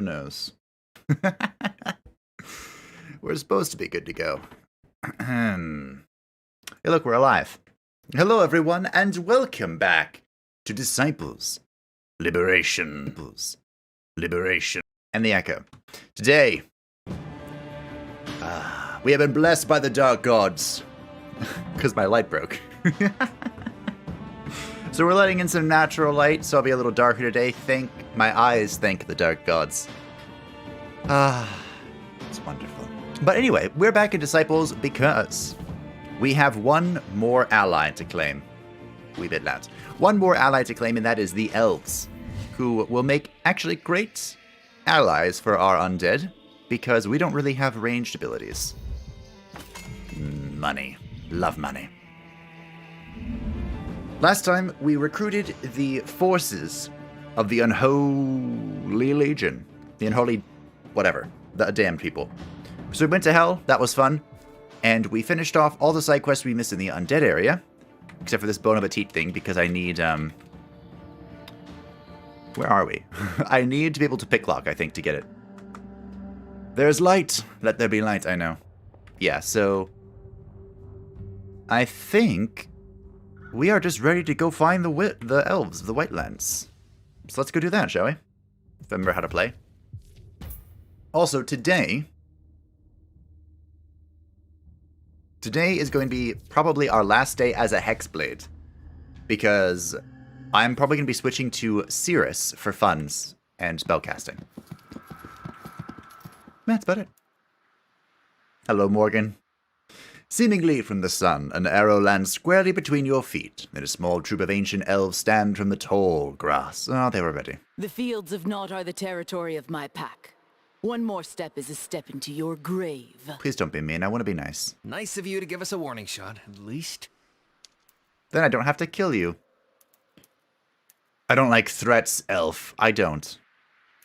Who knows? We're supposed to be good to go. Hey, look, we're alive. Hello, everyone, and welcome back to Disciples. Liberation. Liberation. And the Echo. Today, we have been blessed by the dark gods. Because my light broke. So we're letting in some natural light, so I'll be a little darker today. My eyes thank the dark gods. It's wonderful. But anyway, we're back in Disciples because we have one more ally to claim. Wee bit loud. One more ally to claim, and that is the Elves, who will make actually great allies for our undead, because we don't really have ranged abilities. Money. Love money. Last time, we recruited the forces of the Unholy Legion. The Unholy... whatever. The damned people. So we went to hell. That was fun. And we finished off all the side quests we missed in the undead area. Except for this bone of a teat thing, because I need, where are we? I need to be able to picklock, I think, to get it. There's light. Let there be light, I know. Yeah, so... I think... we are just ready to go find the elves of the Whitelands. So let's go do that, shall we? Remember how to play. Also, today is going to be probably our last day as a Hexblade. Because I'm probably going to be switching to Cirrus for funds and spellcasting. That's about it. Hello, Morgan. Seemingly from the sun, an arrow lands squarely between your feet, and a small troop of ancient elves stand from the tall grass. Oh, they were ready. The fields of Nod are the territory of my pack. One more step is a step into your grave. Please don't be mean, I want to be nice. Nice of you to give us a warning shot, at least. Then I don't have to kill you. I don't like threats, elf. I don't.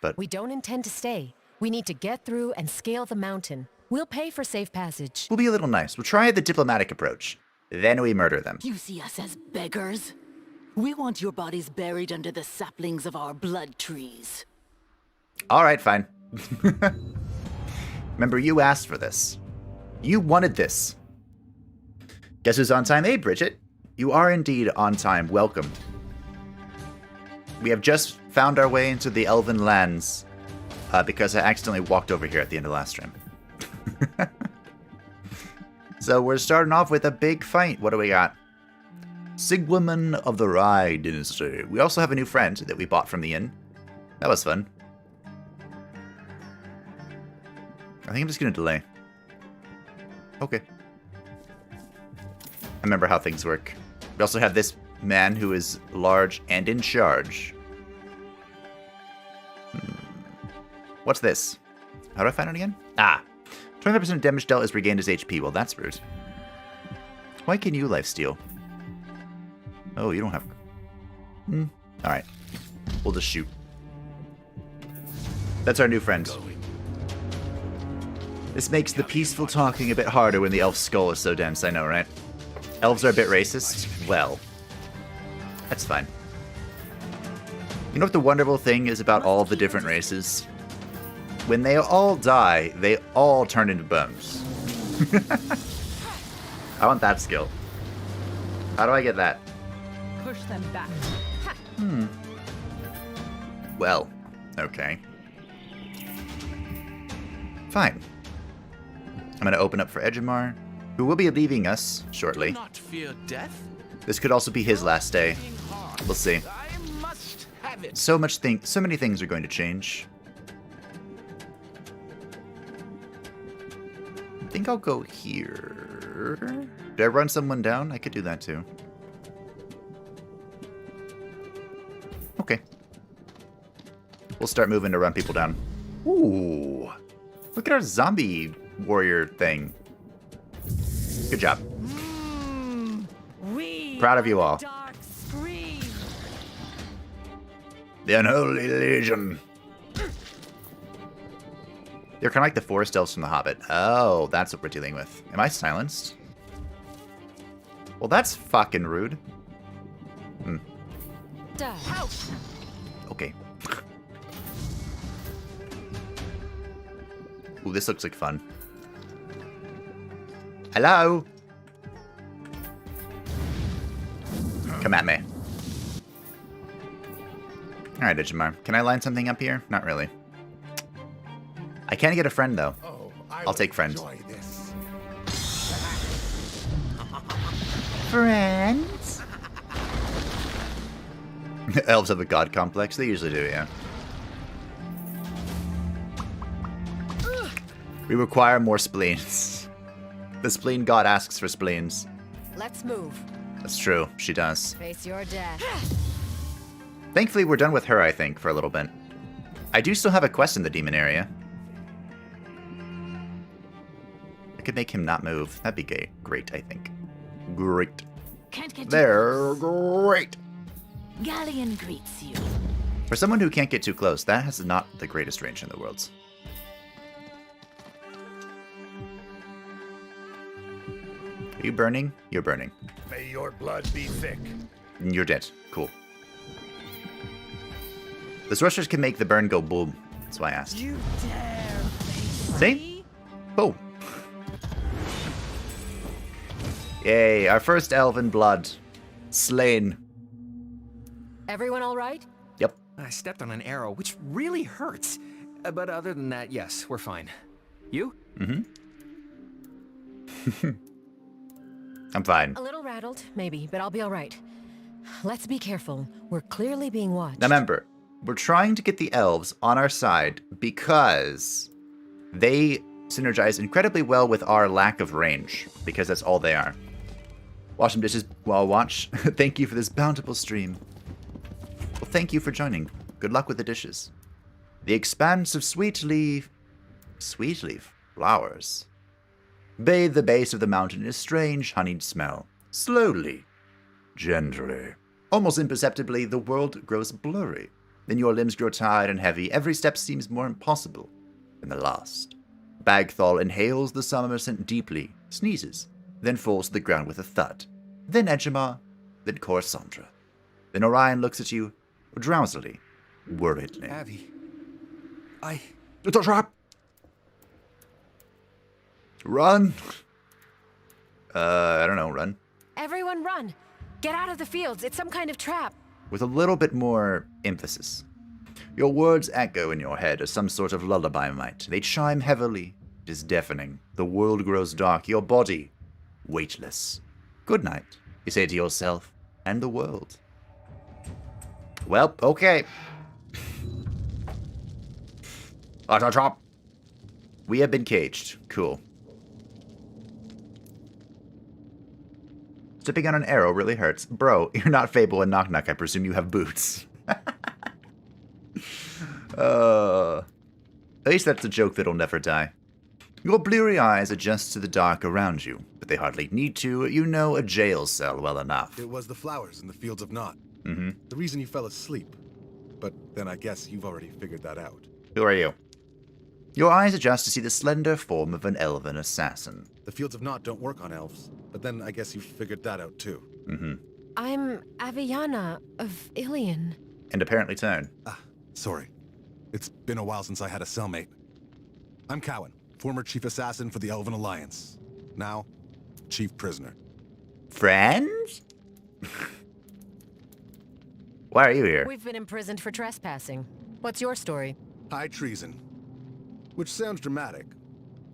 But we don't intend to stay. We need to get through and scale the mountain. We'll pay for safe passage. We'll be a little nice. We'll try the diplomatic approach. Then we murder them. You see us as beggars? We want your bodies buried under the saplings of our blood trees. Alright, fine. Remember, you asked for this. You wanted this. Guess who's on time? Hey, Bridget. You are indeed on time. Welcome. We have just found our way into the Elven lands because I accidentally walked over here at the end of the last stream. So we're starting off with a big fight. What do we got? Sigwoman of the Rye Dynasty. We also have a new friend that we bought from the inn. That was fun. I think I'm just going to delay. Okay. I remember how things work. We also have this man who is large and in charge. What's this? How do I find it again? 25% damage dealt is regained as HP. Well, that's rude. Why can you lifesteal? Oh, you don't have... Alright. We'll just shoot. That's our new friend. This makes the peaceful talking a bit harder when the elf skull is so dense, I know, right? Elves are a bit racist? Well, that's fine. You know what the wonderful thing is about all the different races? When they all die, they all turn into bones. I want that skill. How do I get that? Push them back. Well, okay. Fine. I'm going to open up for Edgemar, who will be leaving us shortly. Not fear death. This could also be his last day. We'll see. I must have it. So many things are going to change. I think I'll go here. Did I run someone down? I could do that too. Okay. We'll start moving to run people down. Ooh. Look at our zombie warrior thing. Good job. Proud of you all. The Unholy Legion. They're kind of like the forest elves from The Hobbit. Oh, that's what we're dealing with. Am I silenced? Well, that's fucking rude. Okay. Ooh, this looks like fun. Hello? Come at me. Alright, Digimar. Can I line something up here? Not really. I can get a friend, though. Oh, I'll take friend. This. Friends? Elves have a god complex. They usually do, yeah. We require more spleens. The spleen god asks for spleens. Let's move. That's true. She does. Face your death. Thankfully, we're done with her, I think, for a little bit. I do still have a quest in the demon area. I could make him not move. That'd be great, I think. Great. Can't get They're great. Galleon greets you. For someone who can't get too close, that has not the greatest range in the world. Are you burning? You're burning. May your blood be thick. You're dead. Cool. The sorcerers can make the burn go boom. That's why I asked. You dare face See? me? Boom. Yay, our first elven blood. Slain. Everyone all right? Yep. I stepped on an arrow, which really hurts. But other than that, yes, we're fine. You? I'm fine. A little rattled, maybe, but I'll be all right. Let's be careful. We're clearly being watched. Now remember, we're trying to get the elves on our side because they synergize incredibly well with our lack of range, because that's all they are. Wash some dishes while I watch. Thank you for this bountiful stream. Well, thank you for joining. Good luck with the dishes. The expanse of sweet leaf flowers bathe the base of the mountain in a strange honeyed smell. Slowly, gently, almost imperceptibly, the world grows blurry. Then your limbs grow tired and heavy. Every step seems more impossible than the last. Bagthol inhales the summer scent deeply, sneezes, then falls to the ground with a thud. Then Ejima, then Coruscandra. Then Orion looks at you, drowsily, worriedly. Abby. It's a trap! Run! I don't know, run. Everyone run! Get out of the fields. It's some kind of trap. With a little bit more emphasis. Your words echo in your head as some sort of lullaby might. They chime heavily. It is deafening. The world grows dark. Your body, weightless. Good night, you say to yourself and the world. Well, okay. Trap. We have been caged. Cool. Stepping on an arrow really hurts. Bro, you're not Fable and Knock Knock. I presume you have boots. At least that's a joke that'll never die. Your bleary eyes adjust to the dark around you, but they hardly need to. You know a jail cell well enough. It was the flowers in the fields of Nod. Mm-hmm. The reason you fell asleep. But then I guess you've already figured that out. Who are you? Your eyes adjust to see the slender form of an elven assassin. The fields of Nod don't work on elves. But then I guess you figured that out too. Mm-hmm. I'm Aviana of Ilion. And apparently Tone. Sorry. It's been a while since I had a cellmate. I'm Cowan, former chief assassin for the Elven Alliance. Now, chief prisoner. Friends? Why are you here? We've been imprisoned for trespassing. What's your story? High treason. Which sounds dramatic.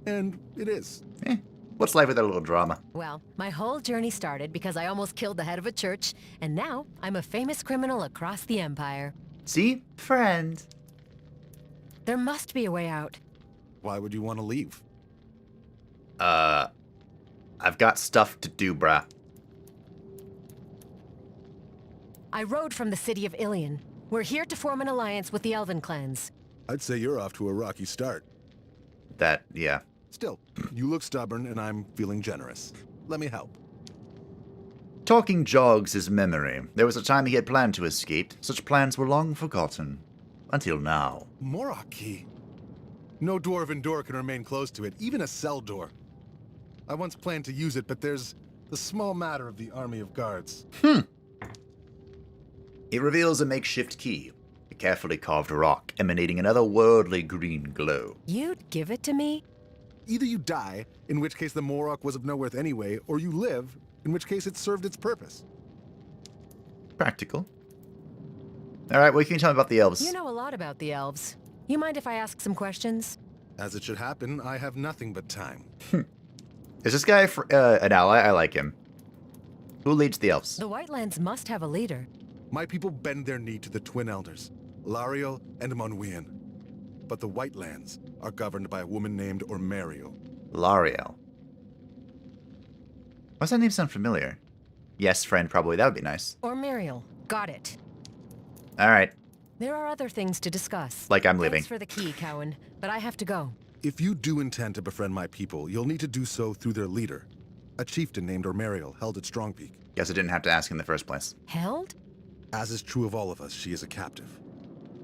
And it is. What's life without a little drama? Well, my whole journey started because I almost killed the head of a church, and now I'm a famous criminal across the Empire. See? Friend. There must be a way out. Why would you want to leave? I've got stuff to do, brah. I rode from the city of Ilion. We're here to form an alliance with the Elven clans. I'd say you're off to a rocky start. That, yeah. Still, you look stubborn and I'm feeling generous. Let me help. Talking jogs his memory. There was a time he had planned to escape. Such plans were long forgotten. Until now. Morok key. No dwarven door can remain closed to it, even a cell door. I once planned to use it, but there's the small matter of the army of guards. It reveals a makeshift key. carefully carved rock emanating an otherworldly green glow. You'd give it to me? Either you die, in which case the Morok was of no worth anyway, or you live, in which case it served its purpose. Practical. Alright, what can you tell me about the elves? You know a lot about the elves. You mind if I ask some questions? As it should happen, I have nothing but time. Is this guy an ally? I like him. Who leads the elves? The Whitelands must have a leader. My people bend their knee to the twin elders, Lariel and Monwian. But the Whitelands are governed by a woman named Ormariel. Lariel. Why does that name sound familiar? Yes, friend, probably. That would be nice. Or Muriel. Got it. Alright. There are other things to discuss. Like I'm leaving. Thanks for the key, Cowan, but I have to go. If you do intend to befriend my people, you'll need to do so through their leader. A chieftain named Ormariel held at Strong Peak. Guess I didn't have to ask in the first place. Held? As is true of all of us, she is a captive.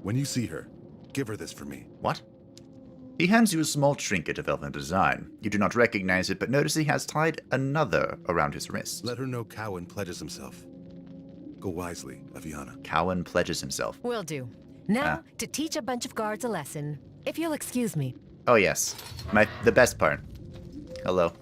When you see her, give her this for me. What? He hands you a small trinket of elven design. You do not recognize it, but notice he has tied another around his wrist. Let her know Cowan pledges himself. Go wisely, Aviana. Cowan pledges himself. Will do. Now, to teach a bunch of guards a lesson, if you'll excuse me. Oh yes, the best part. Hello.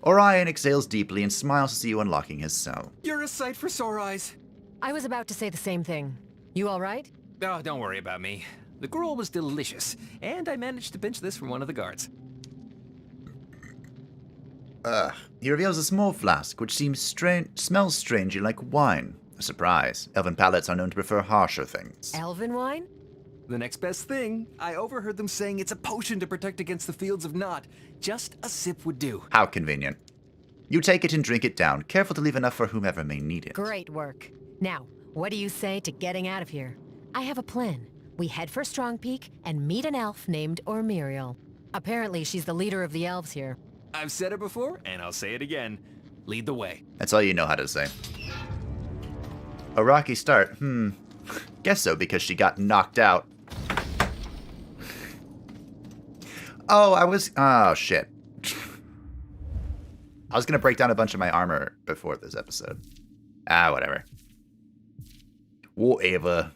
Orion exhales deeply and smiles to see you unlocking his cell. You're a sight for sore eyes. I was about to say the same thing. You all right? Oh, don't worry about me. The gruel was delicious, and I managed to pinch this from one of the guards. He reveals a small flask, which smells strangely like wine. A surprise. Elven palates are known to prefer harsher things. Elven wine? The next best thing, I overheard them saying it's a potion to protect against the fields of Nod. Just a sip would do. How convenient. You take it and drink it down, careful to leave enough for whomever may need it. Great work. Now, what do you say to getting out of here? I have a plan. We head for Strong Peak and meet an elf named Ormariel. Apparently, she's the leader of the elves here. I've said it before, and I'll say it again. Lead the way. That's all you know how to say. A rocky start. Guess so, because she got knocked out. Oh, shit. I was gonna break down a bunch of my armor before this episode. Whatever. Whatever.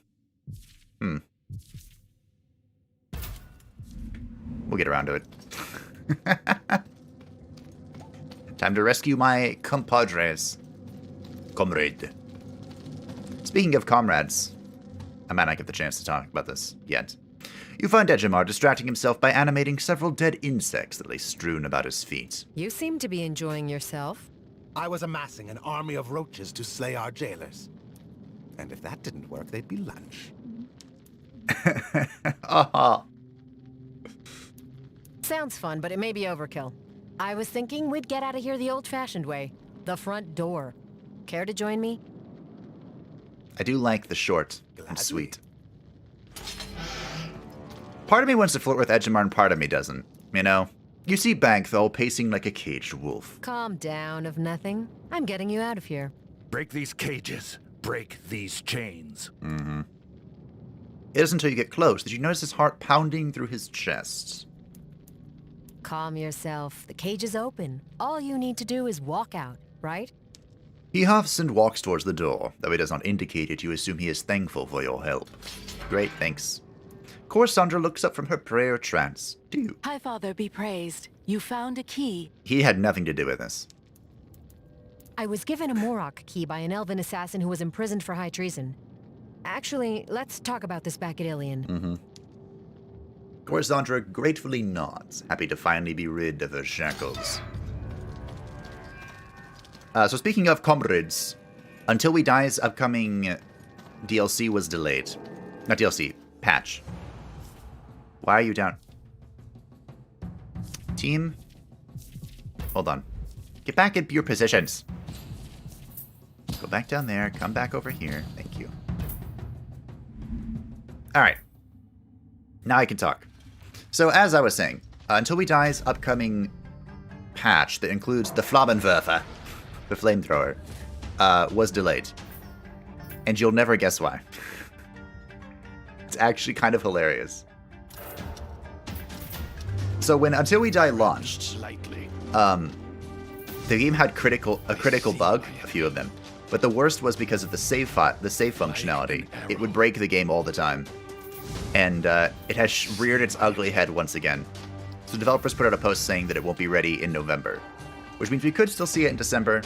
We'll get around to it. Time to rescue my compadres. Comrade. Speaking of comrades, I might not get the chance to talk about this yet. You find Ejimar distracting himself by animating several dead insects that lay strewn about his feet. You seem to be enjoying yourself. I was amassing an army of roaches to slay our jailers. And if that didn't work, they'd be lunch. Sounds fun, but it may be overkill. I was thinking we'd get out of here the old-fashioned way. The front door. Care to join me? I do like the short and Gladly. sweet. Part of me wants to flirt with Ejimar and part of me doesn't. You know? You see Bagthol pacing like a caged wolf. Calm down, of nothing. I'm getting you out of here. Break these cages. Break these chains. It isn't until you get close that you notice his heart pounding through his chest. Calm yourself. The cage is open. All you need to do is walk out, right? He huffs and walks towards the door, though he does not indicate it. You assume he is thankful for your help. Great, thanks. Corsandra looks up from her prayer trance. Do you? High Father be praised. You found a key. He had nothing to do with this. I was given a Morok key by an Elven assassin who was imprisoned for high treason. Actually, let's talk about this back at Ilion. Corsandra gratefully nods, happy to finally be rid of her shackles. So speaking of comrades, Until We Die's upcoming DLC was delayed. Not DLC, patch. Why are you down? Team? Hold on. Get back in your positions. Go back down there, come back over here. Thank you. Alright. Now I can talk. So as I was saying, Until We Die's upcoming patch that includes the Flammenwerfer, the flamethrower, was delayed. And you'll never guess why. It's actually kind of hilarious. So when Until We Die launched, Lightly. the game had a critical bug, a few of them, But the worst was because of the save functionality. It would break the game all the time. And it has reared its ugly head once again. So developers put out a post saying that it won't be ready in November. Which means we could still see it in December.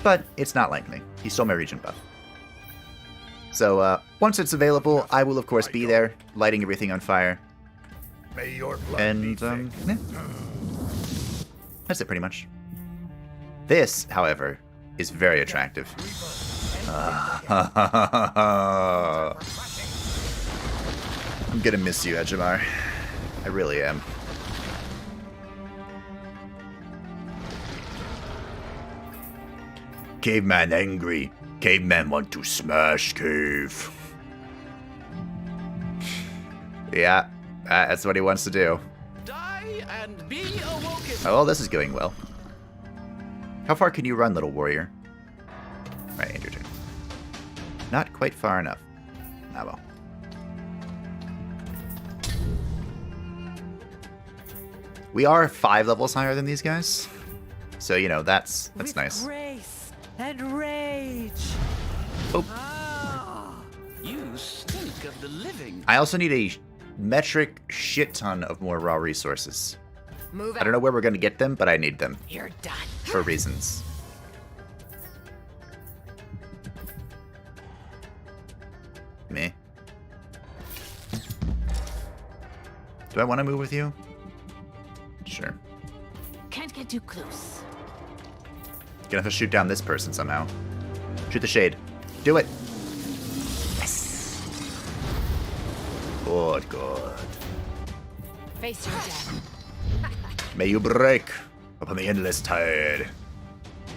But it's not likely. He stole my region buff. So once it's available, I will of course be there, lighting everything on fire. May your blood And yeah. That's it pretty much. This, however, is very attractive. I'm gonna miss you, Ejimar. I really am. Caveman angry. Caveman want to smash cave. Yeah, that's what he wants to do. Die and be awoken. Oh, this is going well. How far can you run, little warrior? Right, end your turn. Not quite far enough. Ah, well. We are 5 levels higher than these guys. So, you know, that's nice. Grace and rage. Oh. Ah, you stink of the living. I also need a metric shit ton of more raw resources. Move out. I don't know where we're going to get them, but I need them You're done. for reasons. Me. Do I want to move with you? Sure. Can't get too close. Gonna have to shoot down this person somehow. Shoot the shade. Do it. Yes. Good, good. Face your death. May you break upon the endless tide.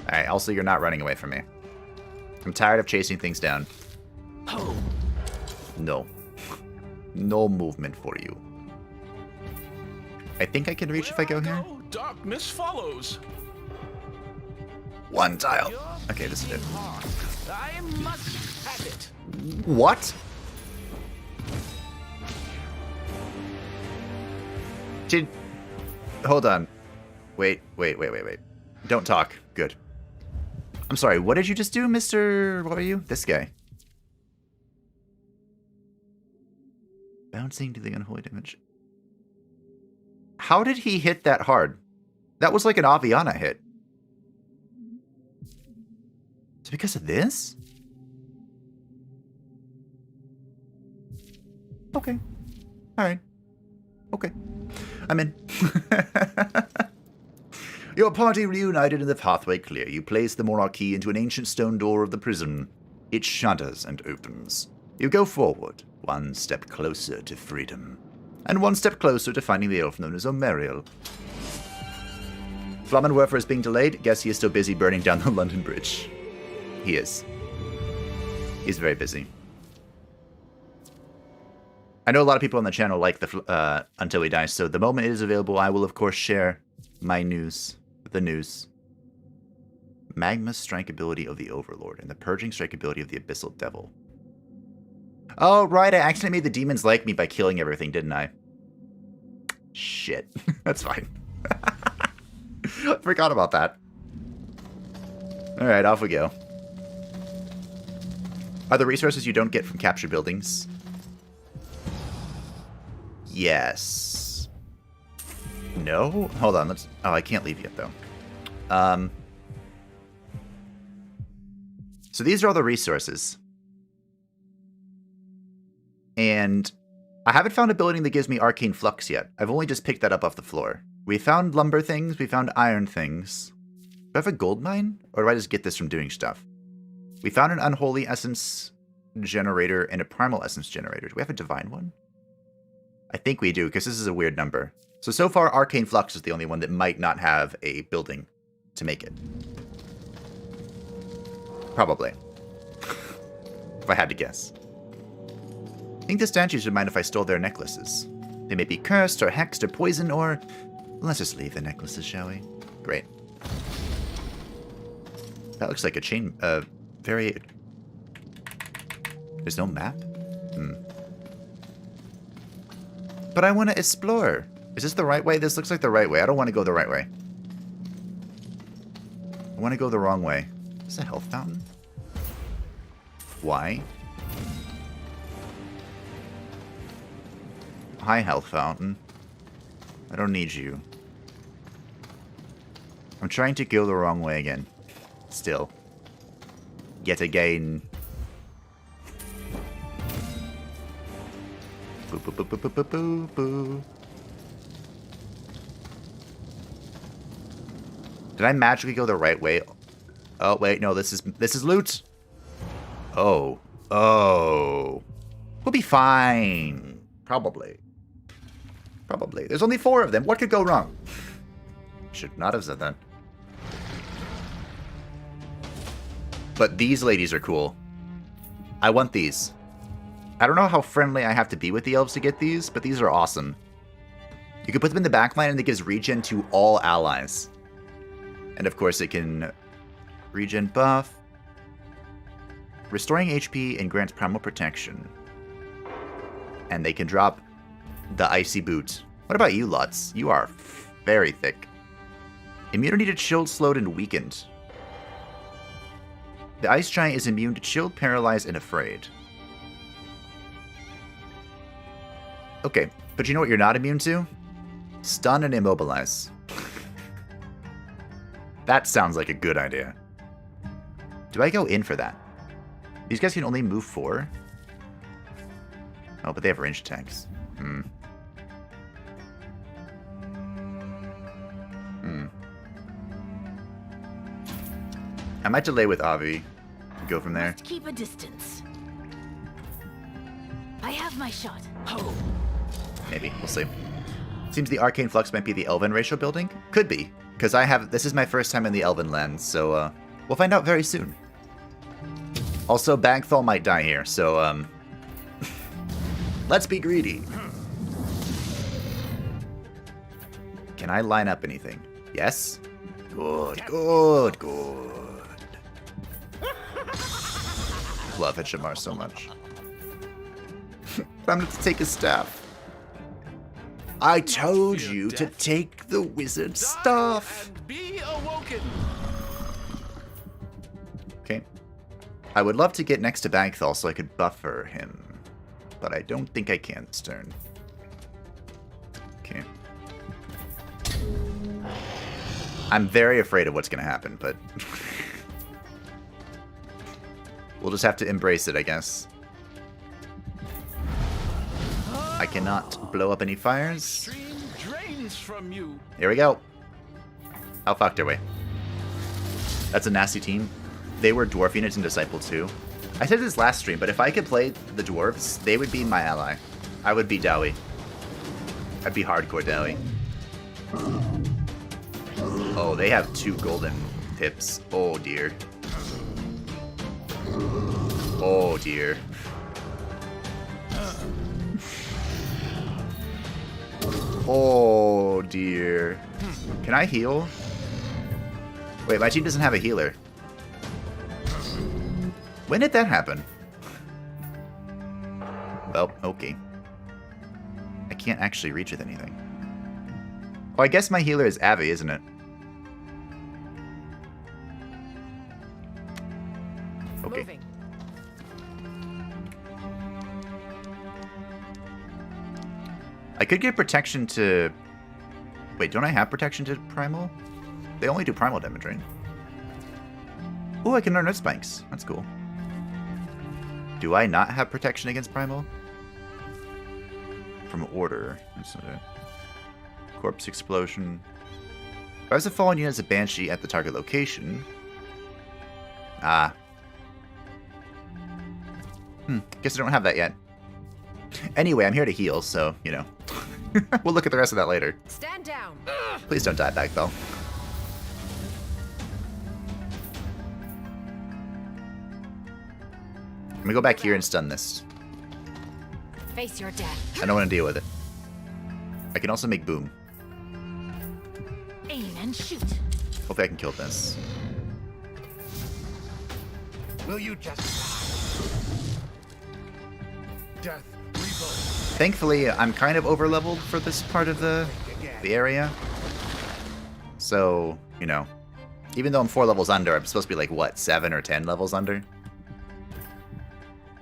Alright, also you're not running away from me. I'm tired of chasing things down. No. No movement for you. I think I can reach if I go here. Darkness follows. One tile. Okay, this is it. I must have it. What? Did... Hold on. Wait. Don't talk. Good. I'm sorry, what did you just do, Mr... What are you? This guy. Bouncing to the unholy damage. How did he hit that hard? That was like an Aviana hit. Is it because of this? Okay. Alright. Okay. I'm in. Your party reunited and the pathway clear. You place the Moral key into an ancient stone door of the prison. It shudders and opens. You go forward, one step closer to freedom. And one step closer to finding the elf known as Omeriel. Flammenwerfer is being delayed. Guess he is still busy burning down the London Bridge. He is. He's very busy. I know a lot of people on the channel like the Until We Die, so the moment it is available, I will of course share my news. The news. Magma strike ability of the Overlord and the purging strike ability of the Abyssal Devil. Oh, right, I accidentally made the demons like me by killing everything, didn't I? Shit. That's fine. Forgot about that. Alright, off we go. Are the resources you don't get from captured buildings? Yes. No? Hold on, let's... Oh, I can't leave yet, though. So these are all the resources. And I haven't found a building that gives me arcane flux yet. I've only just picked that up off the floor. We found lumber things, we found iron things. Do I have a gold mine? Or do I just get this from doing stuff? We found an unholy essence generator and a primal essence generator. Do we have a divine one? I think we do, because this is a weird number. So far, arcane flux is the only one that might not have a building to make it. Probably. If I had to guess. I think the statues would mind if I stole their necklaces. They may be cursed or hexed or poisoned or... Let's just leave the necklaces, shall we? Great. That looks like a chain... very... There's no map? But I want to explore. Is this the right way? This looks like the right way. I don't want to go the right way. I want to go the wrong way. Is a health fountain? Why? Hi, health fountain. I don't need you. I'm trying to go the wrong way again. Still. Yet again. Boo boo boo boo boo boo boo boo. Did I magically go the right way? Oh wait, no, this is loot. Oh. Oh. We'll be fine. Probably. Probably. There's only 4 of them. What could go wrong? Should not have said that. But these ladies are cool. I want these. I don't know how friendly I have to be with the elves to get these, but these are awesome. You can put them in the backline and it gives regen to all allies. And of course it can regen buff. Restoring HP and grants primal protection. And they can drop the icy boot. What about you, Lutz? You are very thick. Immunity to chilled, slowed, and weakened. The ice giant is immune to chilled, paralyzed, and afraid. Okay, but you know what you're not immune to? Stun and immobilize. That sounds like a good idea. Do I go in for that? These guys can only move 4? Oh, but they have ranged attacks. I might delay with Avi. Go from there. Must keep a distance. I have my shot. Oh. Maybe. We'll see. Seems the Arcane Flux might be the Elven racial building. Could be. Because this is my first time in the Elven lands, so we'll find out very soon. Also, Bagthol might die here, so let's be greedy. Can I line up anything? Yes? Good, good, good. Love Hitchamar so much. I'm going to take his staff. I told you to take the wizard staff. And be awoken. Okay. I would love to get next to Bagthol so I could buffer him. But I don't think I can this turn. Okay. I'm very afraid of what's going to happen, but... we'll just have to embrace it, I guess. I cannot blow up any fires. Stream drains from you. Here we go. How fucked are we? That's a nasty team. They were Dwarf units in Disciple 2. I said this last stream, but if I could play the Dwarves, they would be my ally. I would be Dowie. I'd be hardcore Dowie. Oh, they have 2 golden pips. Oh, dear. Oh, dear. Oh, dear. Can I heal? Wait, my team doesn't have a healer. When did that happen? Well, okay. I can't actually reach with anything. Oh, I guess my healer is Avi, isn't it? Okay. Moving. I could get protection to... Wait, don't I have protection to Primal? They only do Primal damage, right? Oh, I can learn Earth Spikes. That's cool. Do I not have protection against Primal? From Order. That's not it. Corpse Explosion. If I was a fallen unit as a Banshee at the target location... Ah. Guess I don't have that yet. Anyway, I'm here to heal, so, you know. We'll look at the rest of that later. Stand down. Please don't die, Bagthol. I'm gonna go back here and stun this. Face your death. I don't want to deal with it. I can also make boom. Aim and shoot. Hopefully I can kill this. Will you just death reborn? Thankfully, I'm kind of over-leveled for this part of the area. So, you know, Even though I'm 4 levels under, I'm supposed to be like, what, 7 or 10 levels under?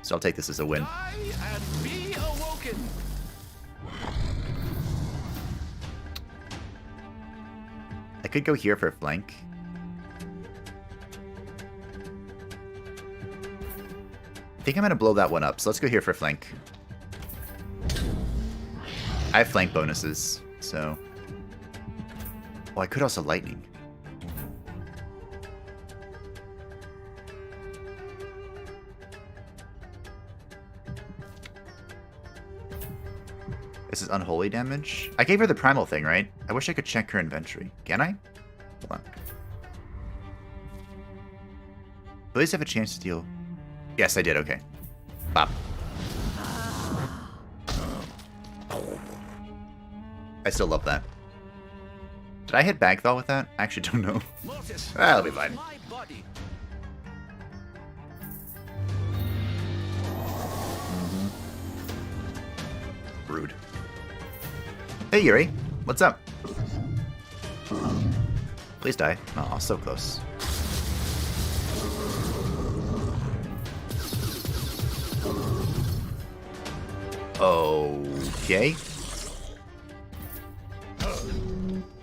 So I'll take this as a win. Die and be awoken. I could go here for a flank. I think I'm going to blow that one up, so let's go here for a flank. I have flank bonuses, so... Oh, I could also lightning. This is unholy damage. I gave her the primal thing, right? I wish I could check her inventory. Can I? Hold on. Please have a chance to deal. Yes, I did. Okay. Bop. I still love that. Did I hit Bagthal with that? I actually don't know. That'll be fine. Rude. Hey Yuri, what's up? Please die. Oh, so close. Okay.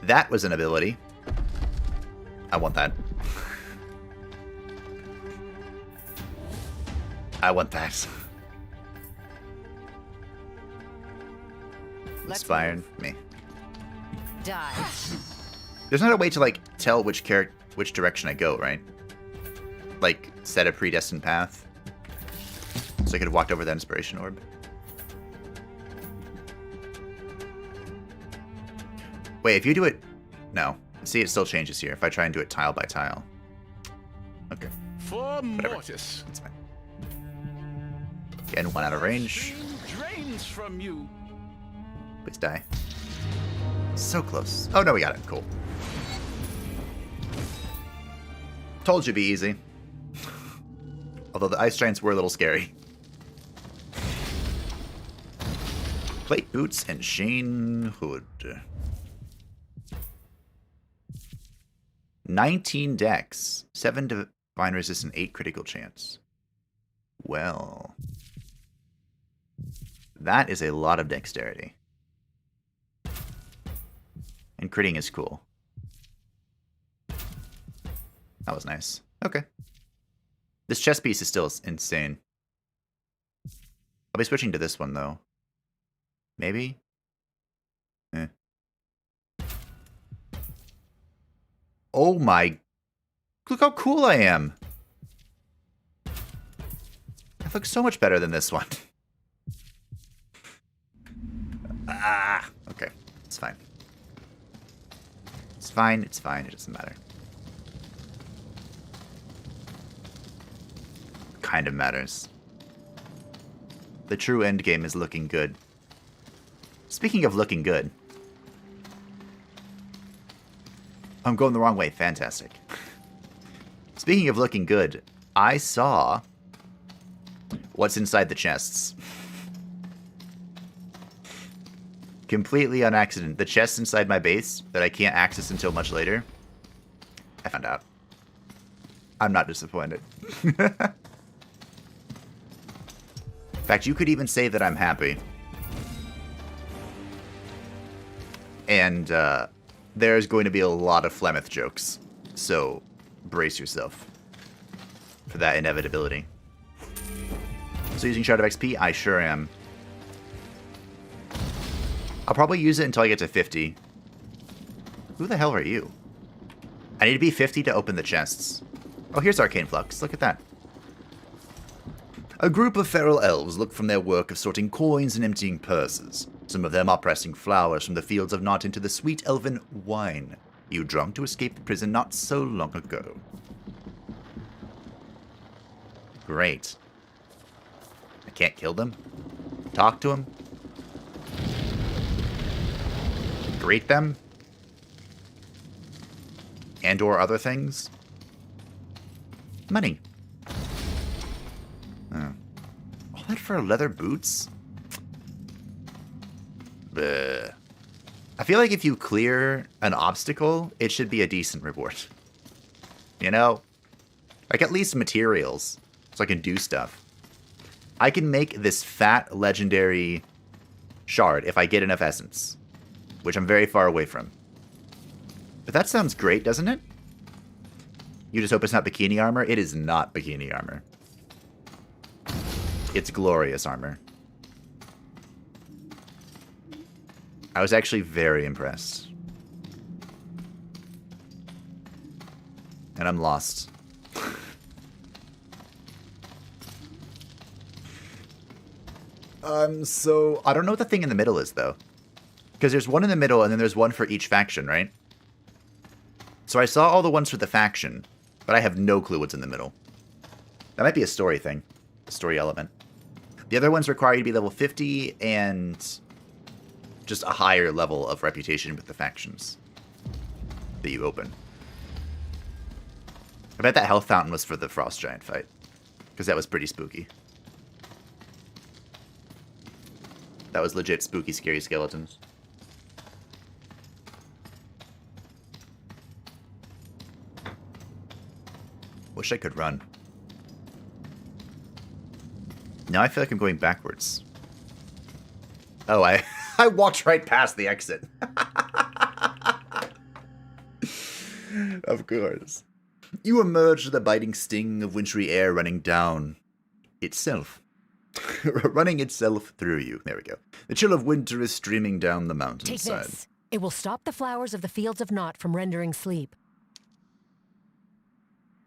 That was an ability. I want that. I want that. Inspired me. Die. There's not a way to like tell which direction I go, right? Like set a predestined path. So I could have walked over that inspiration orb. Wait, if you do it... No. See, it still changes here if I try and do it tile by tile. Okay. For Whatever. Mortis. That's fine. Getting one out of range. Drains from you. Please die. So close. Oh, no, we got it. Cool. Told you it'd be easy. Although the ice giants were a little scary. Plate boots and Shane Hood. 19 dex. 7 divine resist and 8 critical chance. Well. That is a lot of dexterity. And critting is cool. That was nice. Okay. This chess piece is still insane. I'll be switching to this one, though. Maybe? Eh. Oh my... Look how cool I am! I look so much better than this one. Ah! Okay. It's fine. It's fine, it's fine, it doesn't matter. Kind of matters. The true endgame is looking good. Speaking of looking good. I'm going the wrong way, fantastic. Speaking of looking good, I saw what's inside the chests. Completely on accident. The chests inside my base that I can't access until much later. I found out. I'm not disappointed. In fact, you could even say that I'm happy. And there's going to be a lot of Flemeth jokes. So brace yourself for that inevitability. So using Shard of XP, I sure am. I'll probably use it until I get to 50. Who the hell are you? I need to be 50 to open the chests. Oh, here's Arcane Flux. Look at that. A group of feral elves look from their work of sorting coins and emptying purses. Some of them are pressing flowers from the fields of Nott into the sweet elven wine you drunk to escape the prison not so long ago. Great. I can't kill them? Talk to them? Greet them? And or other things? Money. Oh. All that for leather boots? Bleh. I feel like if you clear an obstacle, it should be a decent reward. you know? Like, at least materials, so I can do stuff. I can make this fat legendary shard if I get enough essence, which I'm very far away from. But that sounds great, doesn't it? You just hope it's not bikini armor? It is not bikini armor. It's glorious armor. I was actually very impressed. And I'm lost. So I don't know what the thing in the middle is, though. Because there's one in the middle, and then there's one for each faction, right? So I saw all the ones for the faction, but I have no clue what's in the middle. That might be a story thing. A story element. The other ones require you to be level 50 and just a higher level of reputation with the factions that you open. I bet that health fountain was for the Frost Giant fight, because that was pretty spooky. That was legit spooky, scary skeletons. Wish I could run. Now I feel like I'm going backwards. Oh, I walked right past the exit. Of course. You emerge to the biting sting of wintry air running down itself. Running itself through you. There we go. The chill of winter is streaming down the mountainside. Take this. It will stop the flowers of the fields of Nott from rendering sleep.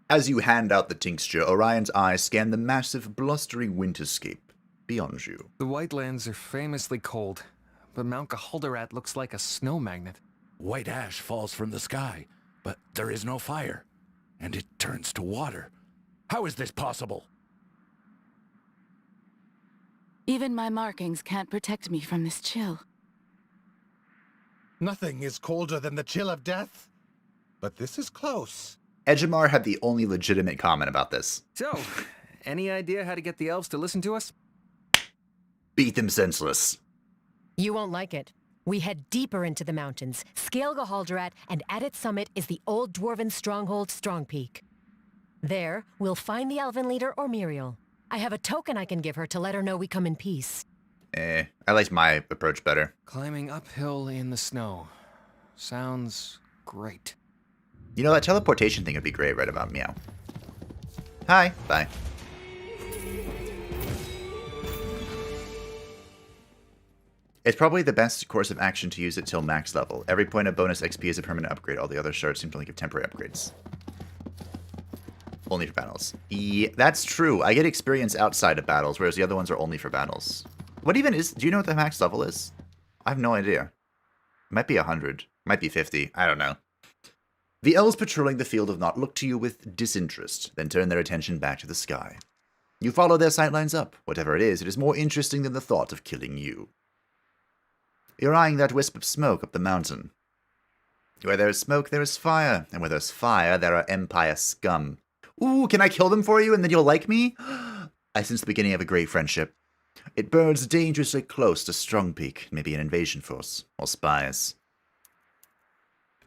As you hand out the tincture, Orion's eyes scan the massive, blustery winterscape beyond you. The Whitelands are famously cold, but Mount Gahuldarat looks like a snow magnet. White ash falls from the sky, but there is no fire, and it turns to water. How is this possible? Even my markings can't protect me from this chill. Nothing is colder than the chill of death. But this is close. Ejimar had the only legitimate comment about this. So, any idea how to get the elves to listen to us? Beat them senseless. You won't like it. We head deeper into the mountains, scale Gahuldarat, and at its summit is the old dwarven stronghold Strong Peak. There, we'll find the Elven leader, Muriel. I have a token I can give her to let her know we come in peace. I liked my approach better. Climbing uphill in the snow. Sounds great. You know, that teleportation thing would be great right about meow. Hi. Bye. It's probably the best course of action to use it till max level. Every point of bonus XP is a permanent upgrade. All the other shards seem to only give temporary upgrades. Only for battles. Yeah, that's true. I get experience outside of battles, whereas the other ones are only for battles. What even is... Do you know what the max level is? I have no idea. It might be 100. Might be 50. I don't know. The elves patrolling the field of Nott look to you with disinterest, then turn their attention back to the sky. You follow their sightlines up. Whatever it is more interesting than the thought of killing you. You're eyeing that wisp of smoke up the mountain. Where there is smoke, there is fire. And where there's fire, there are Empire scum. Ooh, can I kill them for you and then you'll like me? I sense the beginning of a great friendship. It burns dangerously close to Strong Peak, maybe an invasion force, or spies.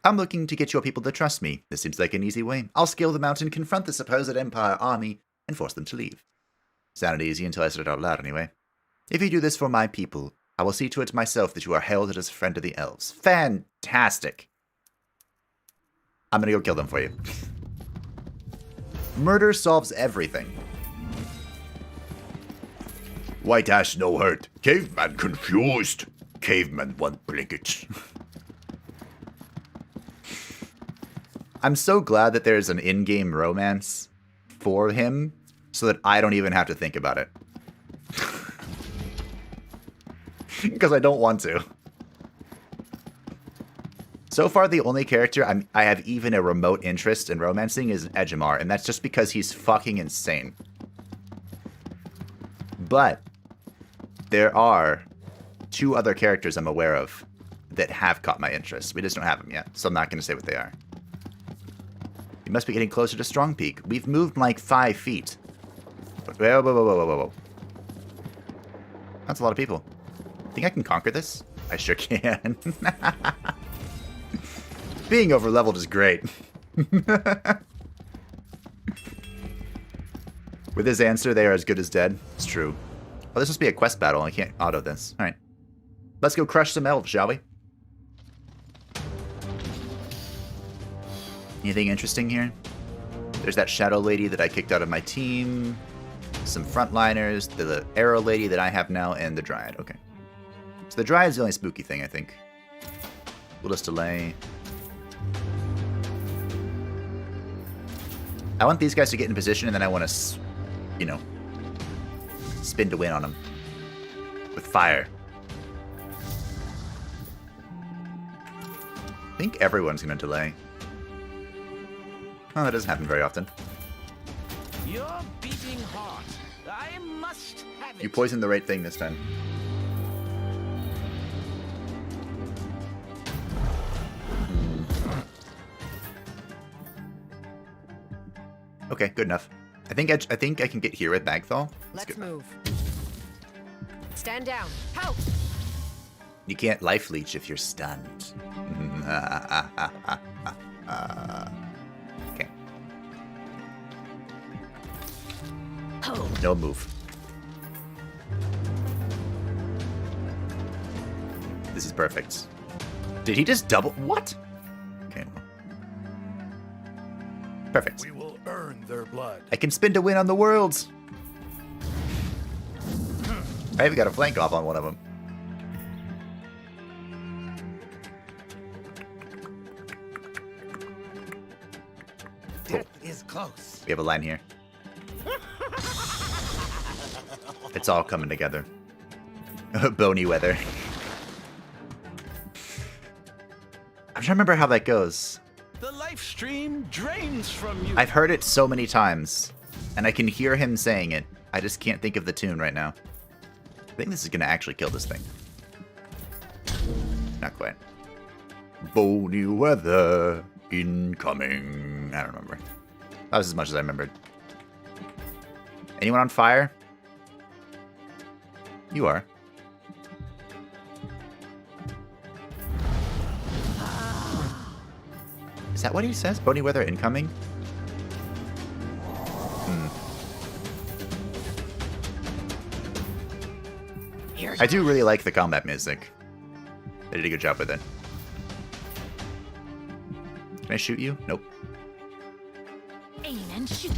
I'm looking to get your people to trust me. This seems like an easy way. I'll scale the mountain, confront the supposed Empire army, and force them to leave. Sounded easy until I said it out loud anyway. If you do this for my people, I will see to it myself that you are heralded as a friend of the elves. Fantastic. I'm gonna go kill them for you. Murder solves everything. White ash no hurt. Caveman confused. Caveman want blankets. I'm so glad that there's an in-game romance for him so that I don't even have to think about it. Because I don't want to. So far, the only character I have even a remote interest in romancing is Ejimar, and that's just because he's fucking insane. But there are 2 other characters I'm aware of that have caught my interest. We just don't have them yet, so I'm not going to say what they are. You must be getting closer to Strong Peak. We've moved like 5 feet. Whoa, whoa, whoa, whoa, whoa, whoa. That's a lot of people. Think I can conquer this? I sure can. Being overleveled is great. With his answer, they are as good as dead. It's true. Oh, this must be a quest battle. I can't auto this. Alright. Let's go crush some elves, shall we? Anything interesting here? There's that shadow lady that I kicked out of my team. Some frontliners, the arrow lady that I have now, and the dryad. Okay. So the dryad's the only spooky thing, I think. We'll just delay. I want these guys to get in position, and then I want to, you know, spin to win on them. With fire. I think everyone's going to delay. Oh, that doesn't happen very often. You're beating hard. I must have it. You poisoned the right thing this time. Okay, good enough. I think I can get here with Bagthal. Let's move. Stand down. Help! You can't life leech if you're stunned. Okay. No move. This is perfect. Did he just double? What? Okay. Perfect. We will earn their blood. I can spin to win on the worlds. I even got a flank off on one of them. Death is close. We have a line here. It's all coming together. Bony weather. I'm trying to remember how that goes. The life stream drains from you. I've heard it so many times, and I can hear him saying it. I just can't think of the tune right now. I think this is going to actually kill this thing. Not quite. Bony weather incoming. I don't remember. That was as much as I remembered. Anyone on fire? You are. Is that what he says? Bony weather incoming? I do really like the combat music. They did a good job with it. Can I shoot you? Nope. Aim and shoot.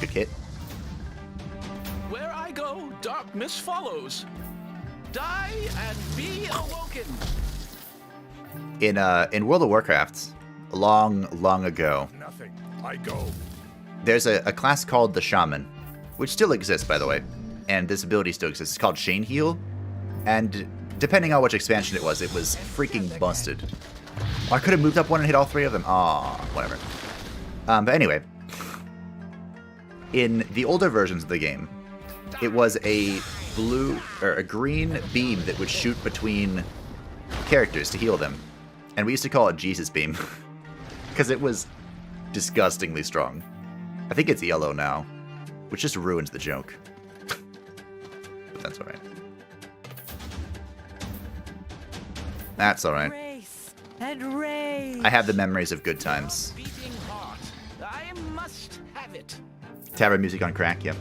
Good hit. Where I go, darkness follows. Die and be awoken. In World of Warcraft, long ago, Nothing. I go. there's a class called the Shaman, which still exists, by the way, and this ability still exists. It's called Chain Heal, and depending on which expansion it was freaking busted. Oh, I could have moved up one and hit all three of them. Aw, whatever. But anyway, in the older versions of the game, it was a blue or a green beam that would shoot between characters to heal them, and we used to call it Jesus Beam because it was disgustingly strong. I think it's yellow now, which just ruins the joke. But that's alright. That's alright. Race and rage. I have the memories of good times. Beating heart. I must have it. Tavern music on crack, yep.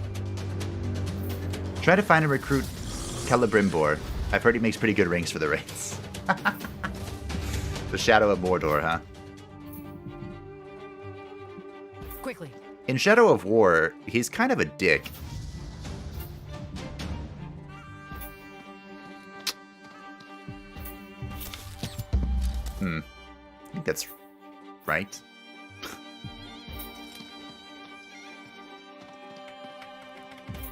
Try to find and recruit Celebrimbor. I've heard he makes pretty good rings for the raids. The Shadow of Mordor, huh? Quickly. In Shadow of War, he's kind of a dick. I think that's right.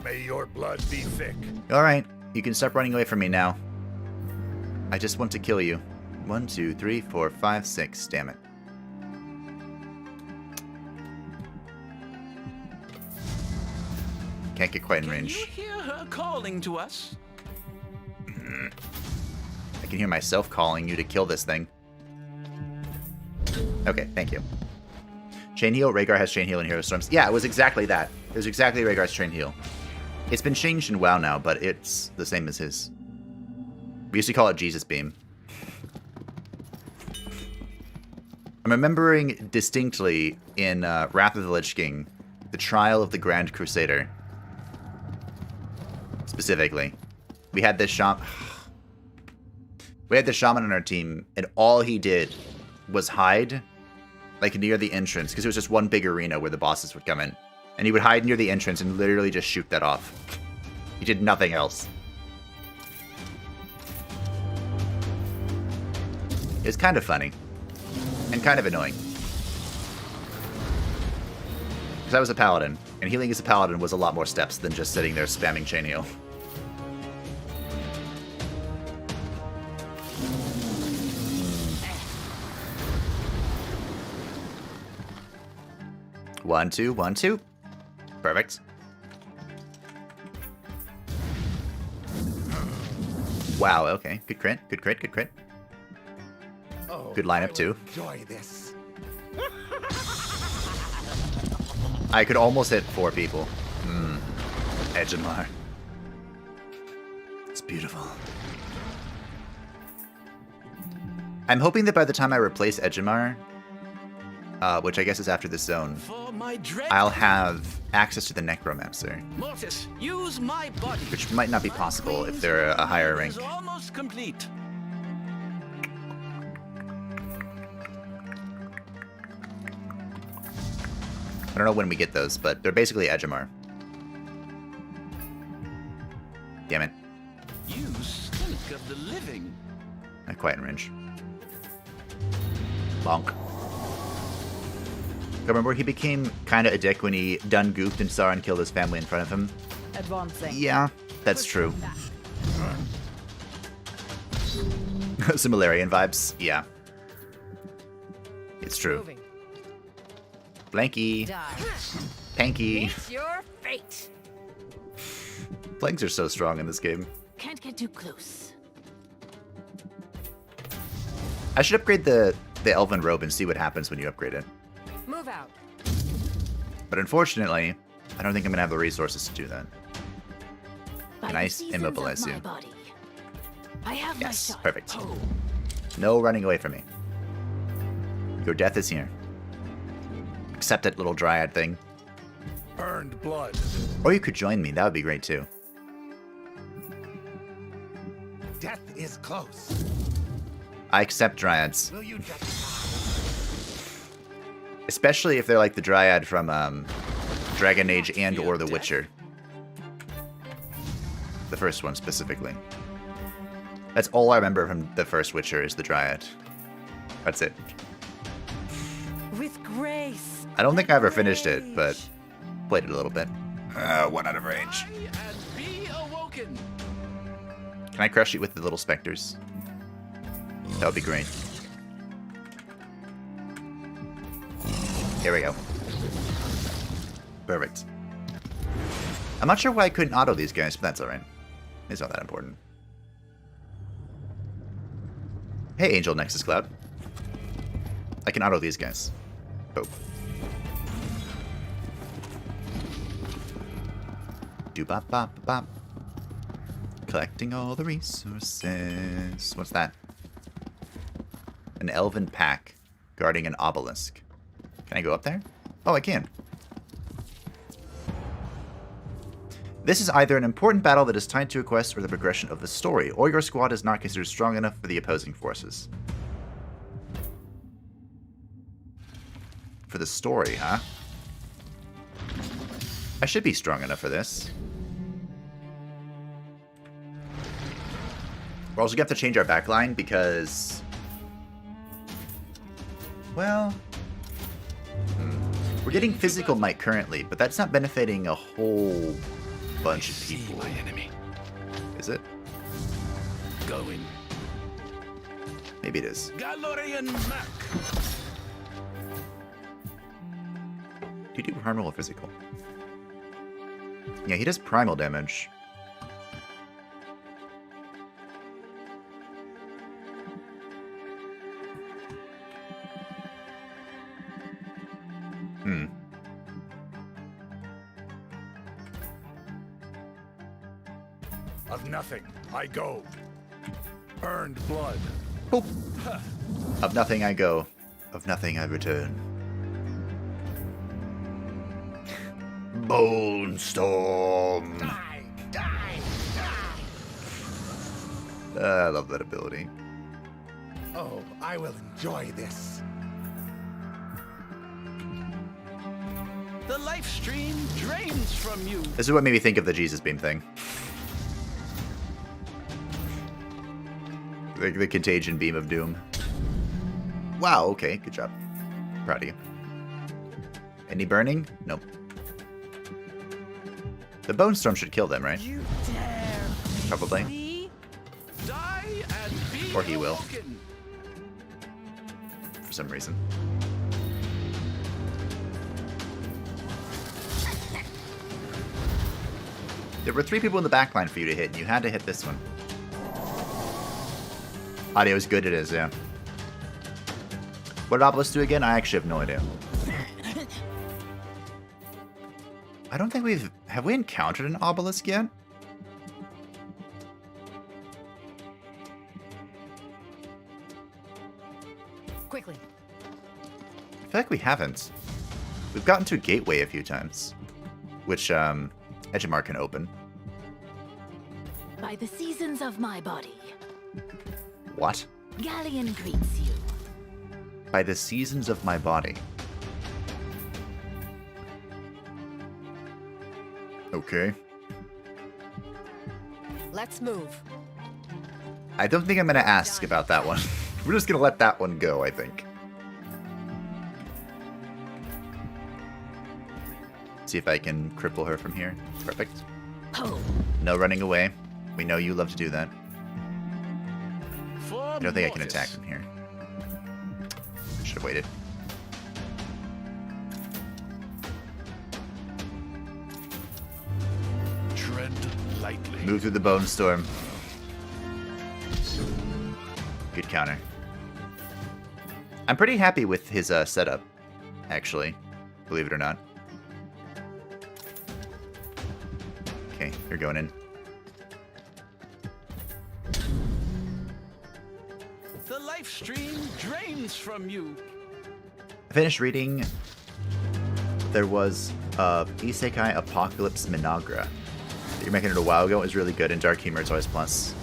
May your blood be thick. Alright, you can stop running away from me now. I just want to kill you. 1, 2, 3, 4, 5, 6. Damn it. Can't get quite in Can range. you hear her calling to us? I can hear myself calling you to kill this thing. Okay, thank you. Chain Heal. Rhaegar has Chain Heal in Hero Storms. Yeah, it was exactly that. It was exactly Rhaegar's Chain Heal. It's been changed in WoW now, but it's the same as his. We used to call it Jesus Beam. I'm remembering distinctly in Wrath of the Lich King The Trial of the Grand Crusader. Specifically. We had this shaman on our team, and all he did was hide, like, near the entrance, because it was just one big arena where the bosses would come in. And he would hide near the entrance and literally just shoot that off. He did nothing else. It was kind of funny. And kind of annoying. Because I was a paladin, and healing as a paladin was a lot more steps than just sitting there spamming chain heal. One, two, 1, 2. Perfect. Wow, okay. Good crit, good crit, good crit. Oh, Good lineup, too. Enjoy this. I could almost hit 4 people. Edgemar. It's beautiful. I'm hoping that by the time I replace Edgemar, which I guess is after this zone, For my dread I'll have access to the Necromancer, Mortis, use my body. which might not be possible if they're a higher rank. Is almost complete. I don't know when we get those, but they're basically Edgemar. Damn it. You stink of the living. Not quite in range. Bonk. Remember, he became kind of a dick when he done goofed and Sauron killed his family in front of him? Advancing. Yeah, that's true. Similarian vibes? Yeah. It's true. Moving. Blanky. Die. Panky. It's your fate. Planks are so strong in this game. Can't get too close. I should upgrade the Elven robe and see what happens when you upgrade it. Move out. But unfortunately, I don't think I'm going to have the resources to do that. By I the seasons of immobilize my you? body, I have Yes, my shot. perfect. Oh, No running away from me. Your death is here. Accept that little dryad thing. Earned blood. Or you could join me. That would be great too. Death is close. I accept dryads. Will you just... Especially if they're like the dryad from Dragon Age and or The Witcher. The first one specifically. That's all I remember from the first Witcher is the dryad. That's it. With grace. I don't think I ever finished it, but played it a little bit. 1 out of range. Die and be awoken. Can I crush it with the little specters? That would be great. Here we go. Perfect. I'm not sure why I couldn't auto these guys, but that's alright. It's not that important. Hey, Angel Nexus Cloud. I can auto these guys. Oh. Do-bop-bop-bop. Collecting all the resources. What's that? An elven pack guarding an obelisk. Can I go up there? Oh, I can. This is either an important battle that is tied to a quest or the progression of the story, or your squad is not considered strong enough for the opposing forces. For the story, huh? I should be strong enough for this. We're also going to have to change our backline because... Well... We're getting physical might currently, but that's not benefiting a whole bunch of people. My enemy. Is it? Going. Maybe it is. Galorian Mac. Do you do primal or physical? Yeah, he does primal damage. Of nothing, I go. Earned blood. Boop. Of nothing I go. Of nothing I return. Bone Storm. Die, die, die. I love that ability. Oh, I will enjoy this. The life stream drains from you. This is what made me think of the Jesus beam thing. The contagion beam of doom. Wow, okay, good job. Proud of you. Any burning? Nope. The bone storm should kill them, right? You dare Probably. me? Die and be Or he will. awoken. For some reason. There were 3 people in the back line for you to hit, and you had to hit this one. Audio is good, it is, yeah. What did obelisks do again? I actually have no idea. I don't think we've... Have we encountered an obelisk yet? Quickly. I feel like we haven't. We've gotten to a gateway a few times. Which, Edgemar can open. By the seasons of my body, What? Galleon greets you. By the seasons of my body. Okay. Let's move. I don't think I'm going to ask about that one. We're just going to let that one go, I think. See if I can cripple her from here. Perfect. Oh, No running away. We know you love to do that. For I don't think I can Mortis. attack from here. Should have waited. Tread lightly. Move through the bone storm. Good counter. I'm pretty happy with his setup, actually. Believe it or not. Okay, you're going in. The life stream drains from you. I finished reading. There was Isekai Apocalypse Minagra. You're making it a while ago. It was really good, and Dark Humor is always plus.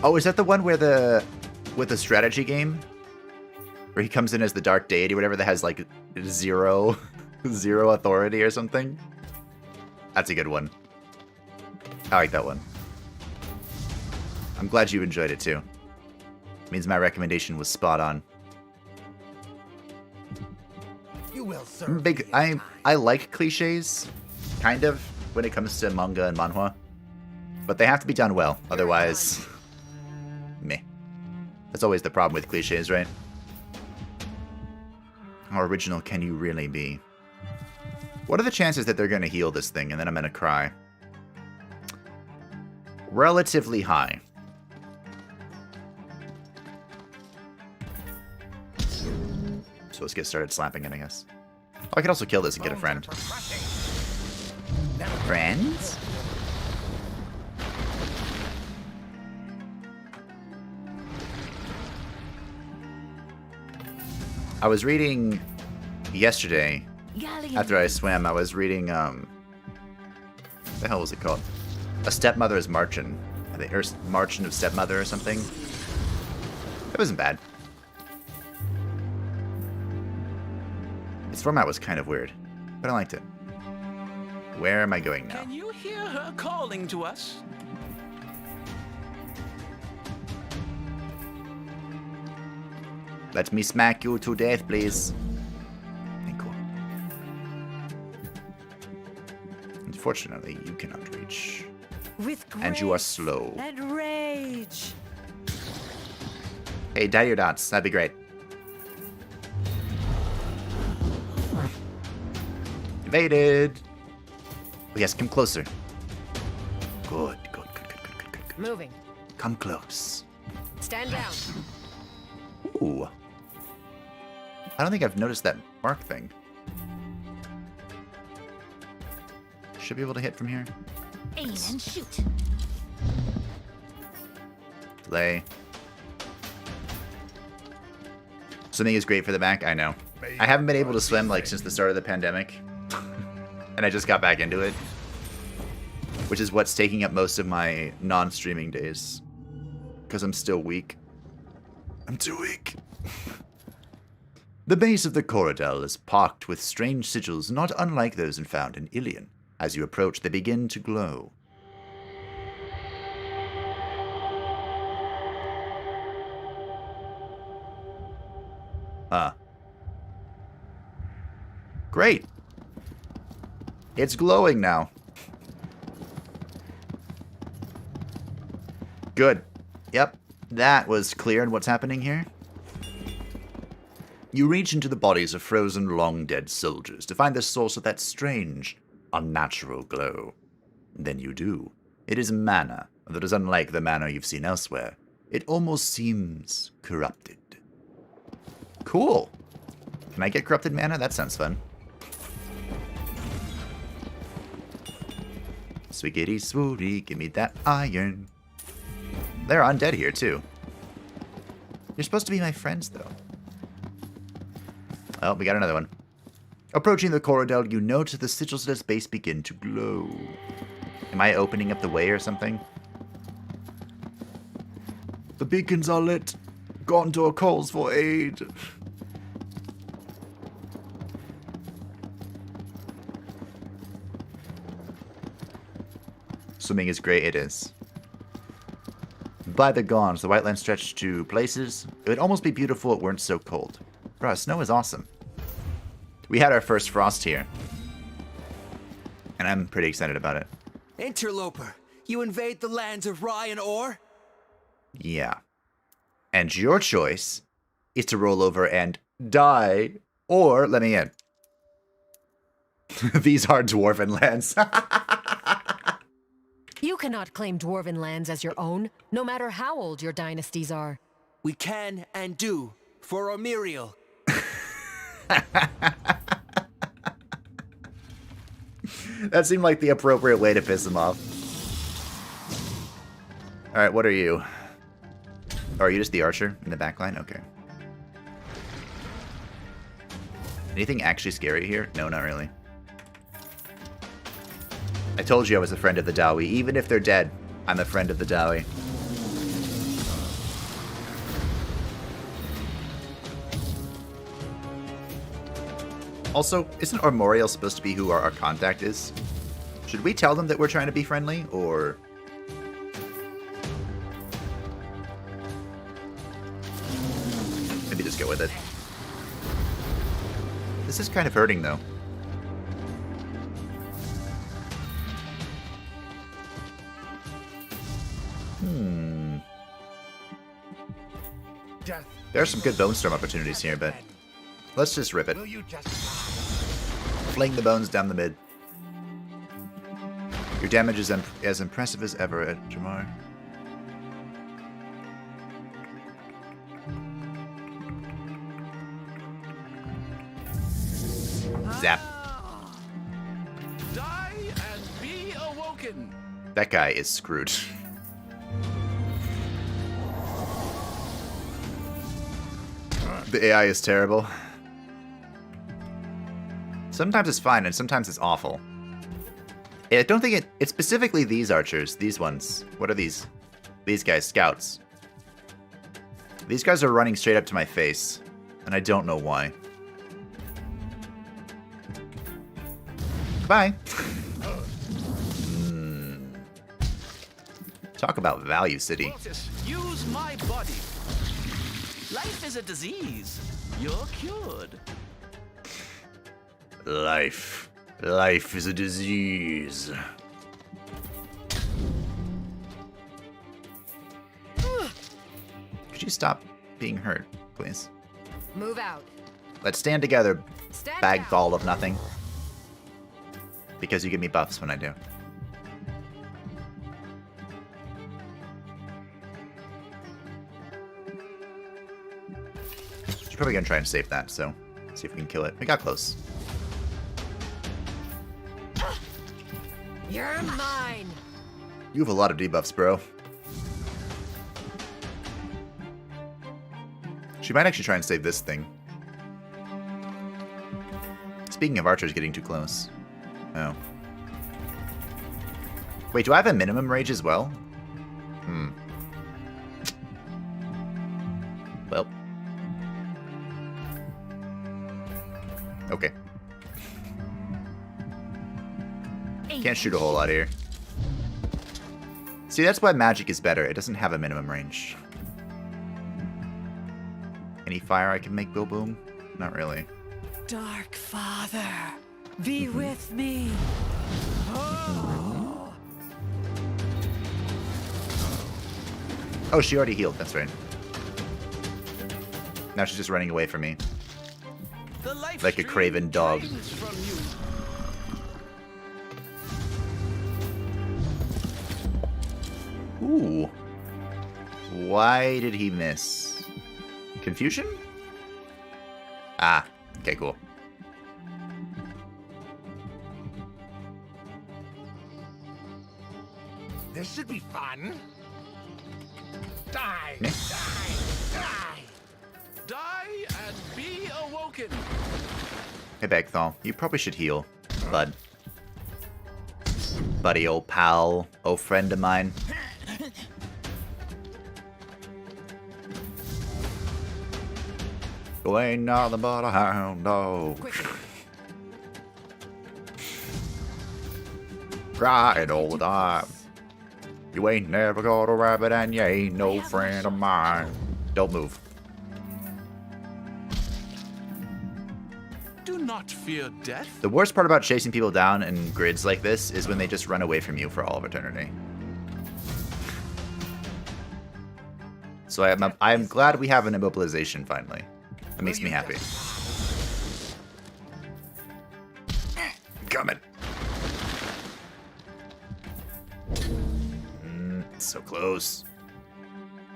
Oh, is that the one where with the strategy game? Where he comes in as the Dark Deity, whatever, that has like zero authority or something? That's a good one. I like that one. I'm glad you enjoyed it too. Means my recommendation was spot on. You will serve Big. me in time. I like cliches, kind of, when it comes to manga and manhwa, but they have to be done well. Otherwise, meh. That's always the problem with cliches, right? How original can you really be? What are the chances that they're going to heal this thing and then I'm going to cry? Relatively high. So let's get started slapping it, I guess. Oh, I could also kill this and get a friend. Friends? I was reading yesterday, Galleon after I swam, I was reading, what the hell was it called? A Stepmother's Marchin'. I think, or Marchin' of Stepmother or something. It wasn't bad. Its format was kind of weird, but I liked it. Where am I going now? Can you hear her calling to us? Let me smack you to death, please. Thank you. Unfortunately, you cannot reach. With And you are grace slow. and rage. Hey, die your dots. That'd be great. Evaded. Oh, yes, come closer. Good, good, good, good, good, good, good, good. Moving. Come close. Stand down. Ooh. I don't think I've noticed that mark thing. Should be able to hit from here. aim and shoot. Delay. Something is great for the back, I know. I haven't been able to swim like since the start of the pandemic. And I just got back into it. Which is what's taking up most of my non-streaming days. Because I'm still weak. I'm too weak. The base of the Corridel is pocked with strange sigils not unlike those found in Ilion. As you approach, they begin to glow. Great. It's glowing now. Good. Yep, that was clear in what's happening here. You reach into the bodies of frozen, long-dead soldiers to find the source of that strange, unnatural glow. Then you do. It is mana that is unlike the mana you've seen elsewhere. It almost seems corrupted. Cool. Can I get corrupted mana? That sounds fun. Swiggity swooty, give me that iron. They're undead here, too. You're supposed to be my friends, though. Oh, we got another one. Approaching the Corridel, you note the sigils at its base begin to glow. Am I opening up the way or something? The beacons are lit. Gondor calls for aid. Swimming is great, it is. By the Gonds, the Whiteland stretched to places. It would almost be beautiful if it weren't so cold. Bruh, snow is awesome. We had our first frost here. And I'm pretty excited about it. Interloper, you invade the lands of Rye and Orr? Yeah. And your choice is to roll over and die, or let me in. These are dwarven lands. You cannot claim dwarven lands as your own, no matter how old your dynasties are. We can and do, for Omiriel. That seemed like the appropriate way to piss him off. Alright, what are you? Oh, are you just the archer in the back line? Okay. Anything actually scary here? No, not really. I told you I was a friend of the Dawi. Even if they're dead, I'm a friend of the Dawi. Also, isn't Armorial supposed to be who our contact is? Should we tell them that we're trying to be friendly, or... maybe just go with it. This is kind of hurting, though. There are some good Bone Storm opportunities here, but let's just rip it. Fling the bones down the mid. Your damage is as impressive as ever at Jamar. Zap. Die and be awoken. That guy is screwed. The AI is terrible. Sometimes it's fine, and sometimes it's awful. I don't think it's specifically these archers. These ones. What are these? These guys, scouts. These guys are running straight up to my face, and I don't know why. Goodbye. Talk about value city. Mortis, use my body. Life is a disease. You're cured. Life. Life is a disease. Could you stop being hurt, please? Move out. Let's stand together, Stand bag down. ball of nothing. Because you give me buffs when I do. She's probably gonna try and save that, so see if we can kill it. We got close. You're mine. You have a lot of debuffs, bro. She might actually try and save this thing. Speaking of archers getting too close. Oh. Wait, do I have a minimum range as well? Well. Okay. Can't shoot a whole lot here. See, that's why magic is better. It doesn't have a minimum range. Any fire I can make go boom? Not really. Dark Father, be with me. Oh. Oh, she already healed. That's right. Now she's just running away from me. The life Like a stream craven dog. drains from you. Ooh. Why did he miss? Confusion? Ah, okay, cool. This should be fun. Die! Yeah. Die! Die and be awoken. Hey, Bagthal, you probably should heal, bud. Buddy, old pal, old friend of mine. You ain't nothing but a hound dog. Crying all the time. You ain't never got a rabbit and you ain't no friend of mine. Don't move. Do not fear death. The worst part about chasing people down in grids like this is when they just run away from you for all of eternity. So I'm glad we have an immobilization finally. That makes me happy. Coming. So close.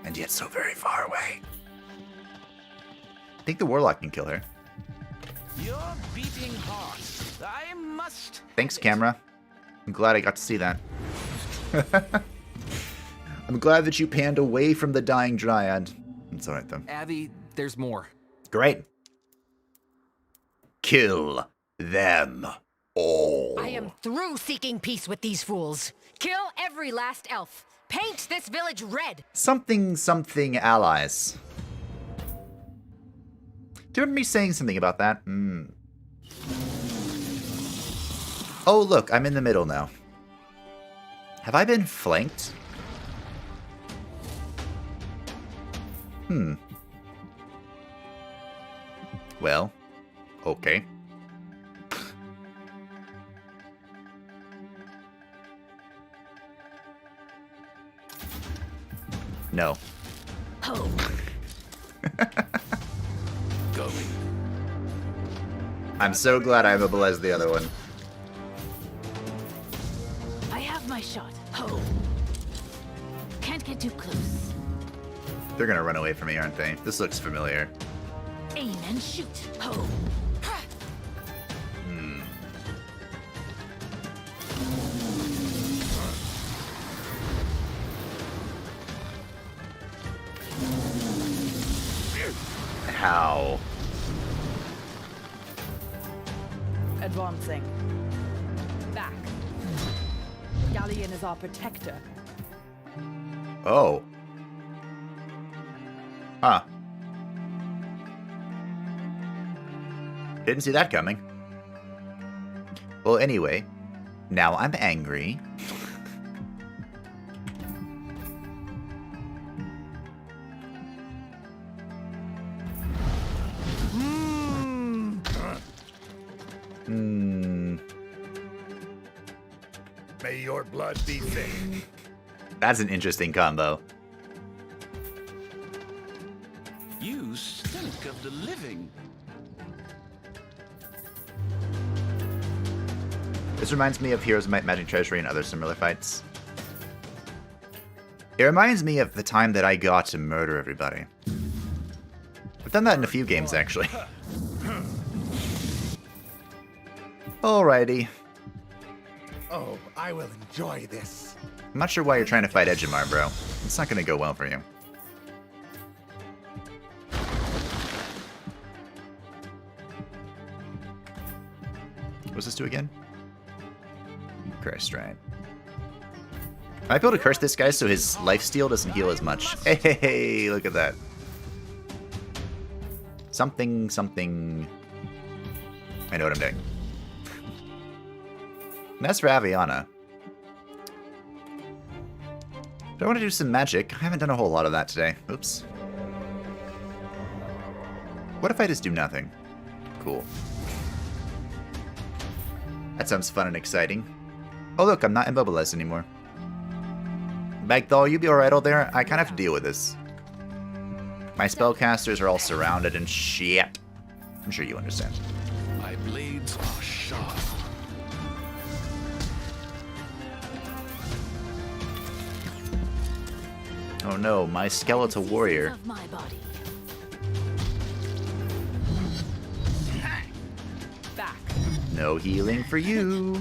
And yet so very far away. I think the warlock can kill her. Your beating heart. I must. Thanks, camera. I'm glad I got to see that. I'm glad that you panned away from the dying dryad. It's alright, though. Abby, there's more. Great. Kill them all. I am through seeking peace with these fools. Kill every last elf. Paint this village red. Something allies. Do you remember me saying something about that? Oh, look, I'm in the middle now. Have I been flanked? Well, okay. No. Oh. Going. I'm so glad I immobilized the other one. I have my shot. Oh. Can't get too close. They're gonna run away from me, aren't they? This looks familiar. Aim and shoot. Oh. How? Advancing. Back. Galleon is our protector. Oh. Huh. Didn't see that coming. Well, anyway, now I'm angry. May your blood be thick. That's an interesting combo. You stink of the living. This reminds me of Heroes of Might, Magic Treasury and other similar fights. It reminds me of the time that I got to murder everybody. I've done that in a few games, actually. Alrighty. Oh, I will enjoy this. I'm not sure why you're trying to fight Edgemar, bro. It's not gonna go well for you. What's this do again? Curse, right? I might be able to curse this guy so his lifesteal doesn't heal as much. Hey, look at that. Something, something. I know what I'm doing. And that's for Aviana. Do I want to do some magic? I haven't done a whole lot of that today. Oops. What if I just do nothing? Cool. That sounds fun and exciting. Oh look, I'm not immobilized anymore. Bagthal, you be alright out there? I kind of have to deal with this. My spellcasters are all surrounded and shit. I'm sure you understand. My blades are sharp. Oh no, my skeletal warrior. Of my body. Back. No healing for you.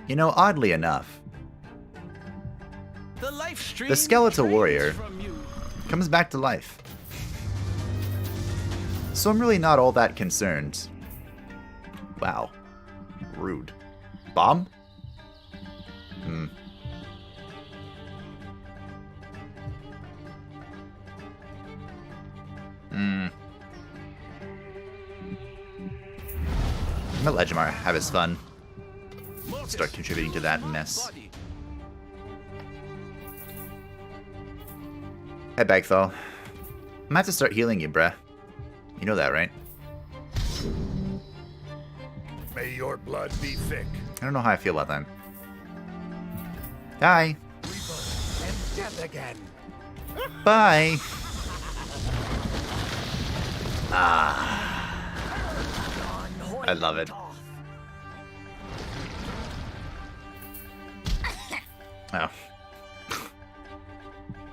You know, oddly enough, The life stream the skeletal drains warrior from you. comes back to life. So I'm really not all that concerned. Wow. Rude. Bomb? Hmm. I'm gonna let Legimar have his fun. Start contributing to that mess. Hey, Bagthal. I'm gonna have to start healing you, bruh. You know that, right? May your blood be thick. I don't know how I feel about that. Hi. And death again. Bye. I love it. Oh.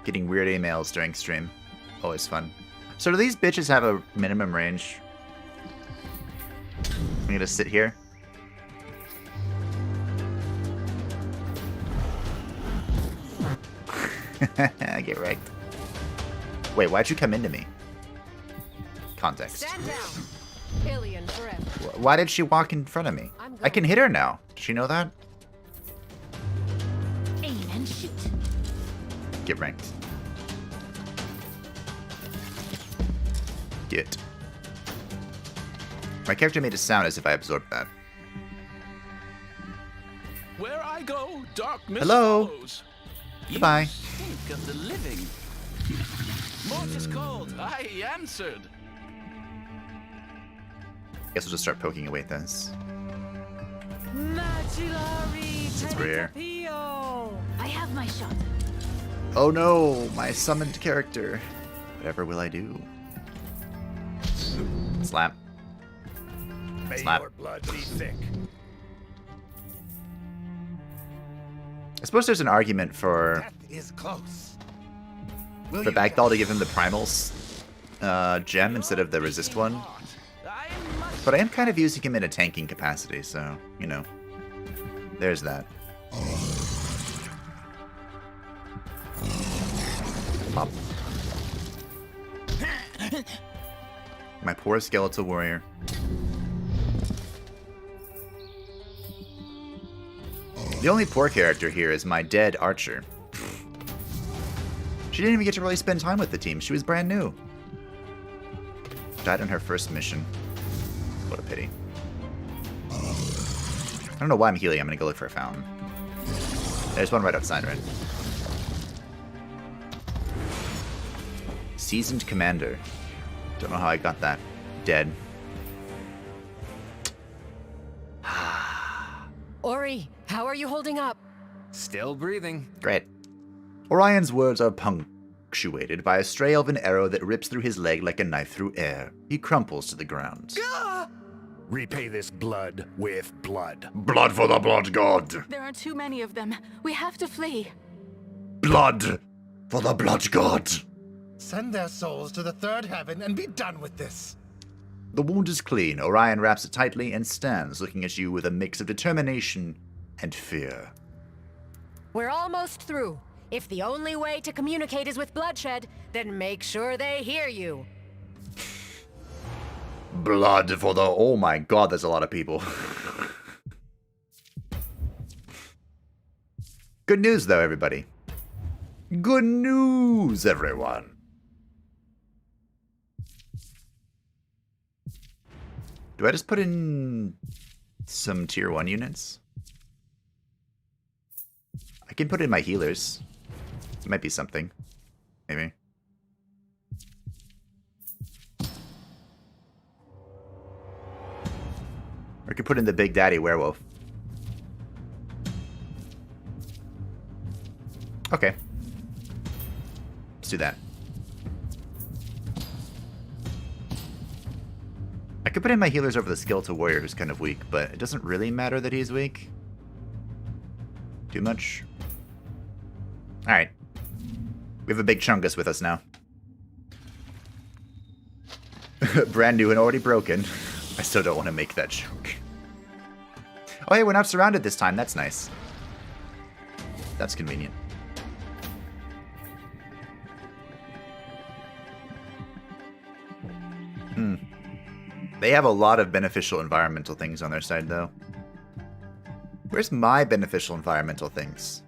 Getting weird emails during stream. Always fun. So do these bitches have a minimum range? I'm gonna sit here. Get wrecked. Wait, why'd you come into me? Context. Stand down. Alien forever. Why did she walk in front of me? I can hit her now. Does she know that? Aim and shoot. Get ranked. Get. My character made a sound as if I absorbed that. Where I go, darkness Hello. follows. Goodbye. You stink of the living. Mortis called. I answered. Guess we'll just start poking away at this. It's rare. I have my shot. Oh no, my summoned character. Whatever will I do? Slap. May Slap. your blood be thick. I suppose there's an argument for Death is close. the Bagthal to give him the Primals gem instead of the Resist one. I must But I am kind of using him in a tanking capacity, so, you know. There's that. Pop. My poor skeletal warrior. The only poor character here is my dead archer. She didn't even get to really spend time with the team. She was brand new. Died on her first mission. What a pity. I don't know why I'm healing. I'm gonna go look for a fountain. There's one right outside, right? Seasoned Commander. Don't know how I got that. Dead. Ori, how are you holding up? Still breathing. Great. Orion's words are punctuated by a stray elven arrow that rips through his leg like a knife through air. He crumples to the ground. Repay this blood with blood. Blood for the blood god! There are too many of them. We have to flee. Blood for the blood god! Send their souls to the third heaven and be done with this. The wound is clean. Orion wraps it tightly and stands looking at you with a mix of determination and fear. We're almost through. If the only way to communicate is with bloodshed, then make sure they hear you. blood for the... Oh my god, there's a lot of people. Good news, though, everybody. Good news, everyone. Do I just put in some tier 1 units? I can put in my healers. It might be something. Maybe. Or I could put in the Big Daddy Werewolf. Okay. Let's do that. I could put in my healers over the Skeletal Warrior, who's kind of weak, but it doesn't really matter that he's weak. Too much. Alright. We have a big Chungus with us now. Brand new and already broken. I still don't want to make that joke. Oh, hey, we're not surrounded this time. That's nice. That's convenient. They have a lot of beneficial environmental things on their side, though. Where's my beneficial environmental things?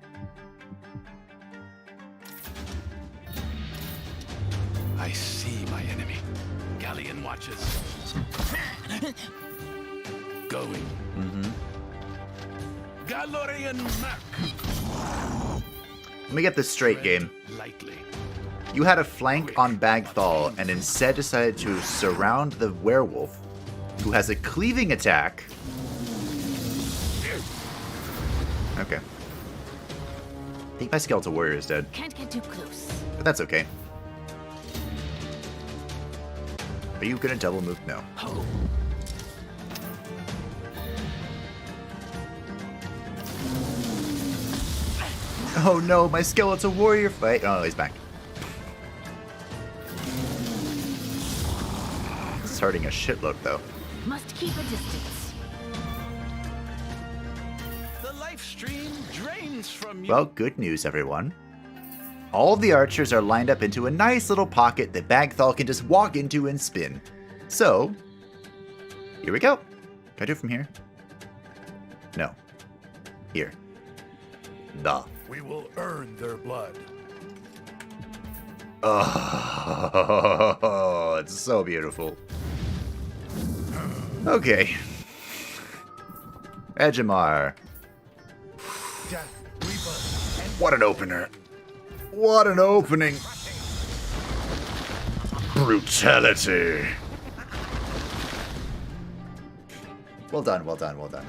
I see my enemy. Galleon watches. Going. Galorian Mac. Let me get this straight, game. Lightly. You had a flank on Bagthal and instead decided to surround the werewolf, who has a cleaving attack. Okay. I think my Skeletal Warrior is dead. Can't get too close. But that's okay. Are you gonna double move? No. Oh no, my Skeletal Warrior fight. Oh, he's back. It's hurting a shitload, though. Must keep a distance. The life stream drains from you. Well, good news, everyone. All of the archers are lined up into a nice little pocket that Bagthal can just walk into and spin. So, here we go. Can I do it from here? No. Here. Duh. We will earn their blood. Oh, it's so beautiful. Okay. Edgemar. What an opener. What an opening. Brutality. Well done, well done, well done.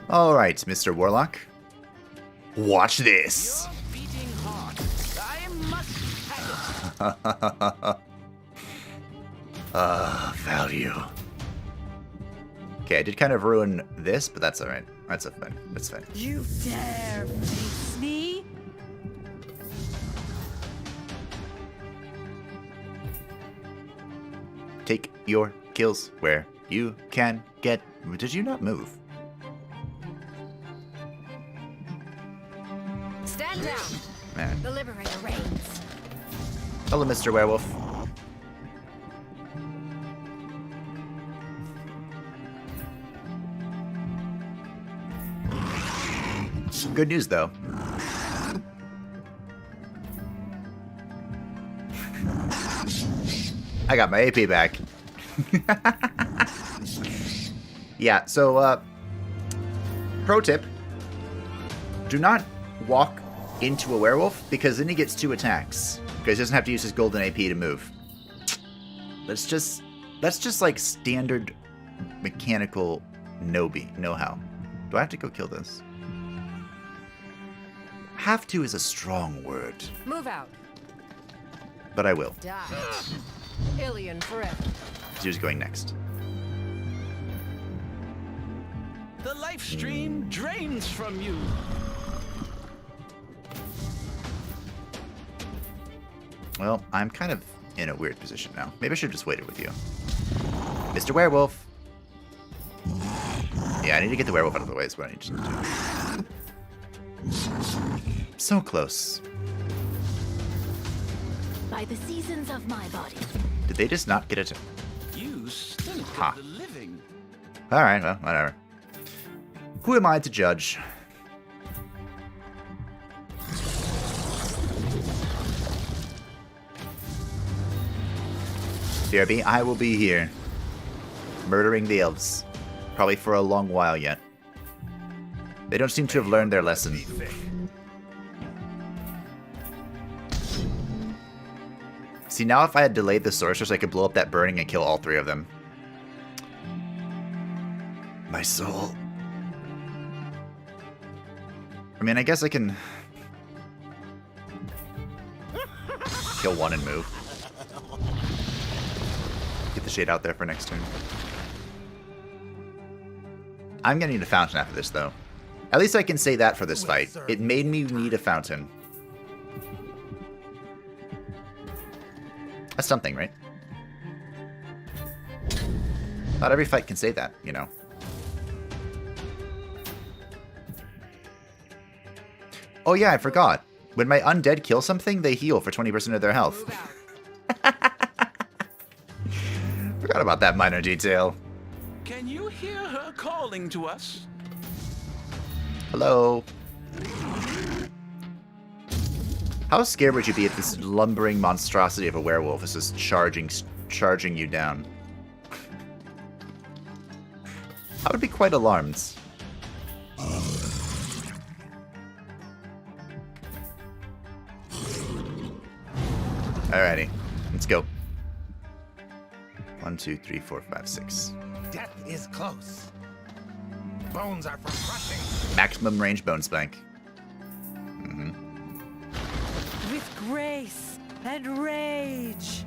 Alright, Mr. Warlock. Watch this. You're beating hard. I must have it. Value. Okay, I did kind of ruin this, but that's alright. That's fine. That's fine. You dare face me? Take your kills where you can get... Did you not move? Stand down. Man. The Liberator reigns. Hello, Mr. Werewolf. Good news, though. I got my AP back. Yeah, so, pro tip. Do not walk into a werewolf, because then he gets 2 attacks. Because he doesn't have to use his golden AP to move. That's just like standard mechanical know-how. Do I have to go kill this? Have to is a strong word. Move out. But I will. Die. Ilion forever. Who's going next? The life stream drains from you. Well, I'm kind of in a weird position now. Maybe I should have just waited with you. Mr. Werewolf! Yeah, I need to get the werewolf out of the way is what I need to do. So close. By the seasons of my body, Did they just not get it? You stink Huh. of the living. Alright, well, whatever. Who am I to judge? BRB, I will be here. Murdering the elves. Probably for a long while yet. They don't seem to have learned their lesson. See, now if I had delayed the sorceress, I could blow up that burning and kill all three of them. My soul. I mean, I guess I can kill one and move. Get the shade out there for next turn. I'm gonna need a fountain after this, though. At least I can say that for this fight. It made me need a fountain. That's something, right? Not every fight can say that, you know. Oh yeah, I forgot. When my undead kill something, they heal for 20% of their health. Forgot about that minor detail. Can you hear her calling to us? Hello. How scared would you be if this lumbering monstrosity of a werewolf is just charging you down? I would be quite alarmed. Alrighty, let's go. 1, 2, 3, 4, 5, 6. Death is close. Bones are for crushing. Maximum range bone spank. With grace and rage.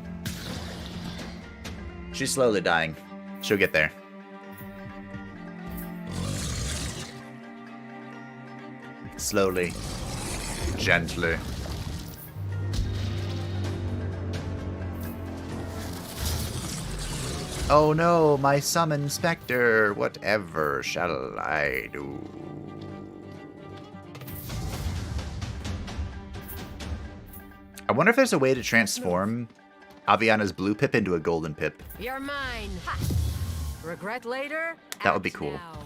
She's slowly dying. She'll get there. Slowly. Gently. Oh no, my summon specter. Whatever shall I do? I wonder if there's a way to transform Aviana's blue pip into a golden pip. You're mine. Ha. Regret later? That would be Act cool. now.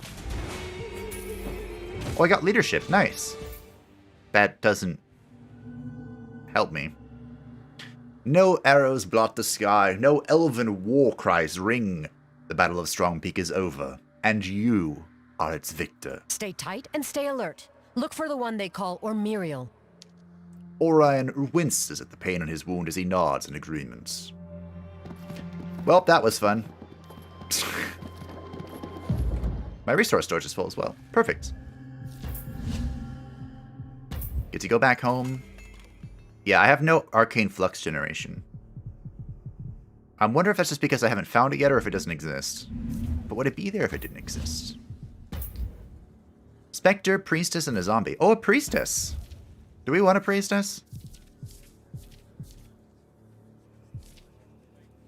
Oh, I got leadership. Nice. That doesn't help me. No arrows blot the sky. No elven war cries ring. The Battle of Strong Peak is over, and you are its victor. Stay tight and stay alert. Look for the one they call Ormiriel. Orion winces at the pain on his wound as he nods in agreement. Well, that was fun. My resource storage is full as well. Perfect. Get to go back home. Yeah, I have no arcane flux generation. I wonder if that's just because I haven't found it yet or if it doesn't exist. But would it be there if it didn't exist? Spectre, priestess, and a zombie. Oh, a priestess! Do we want a priestess?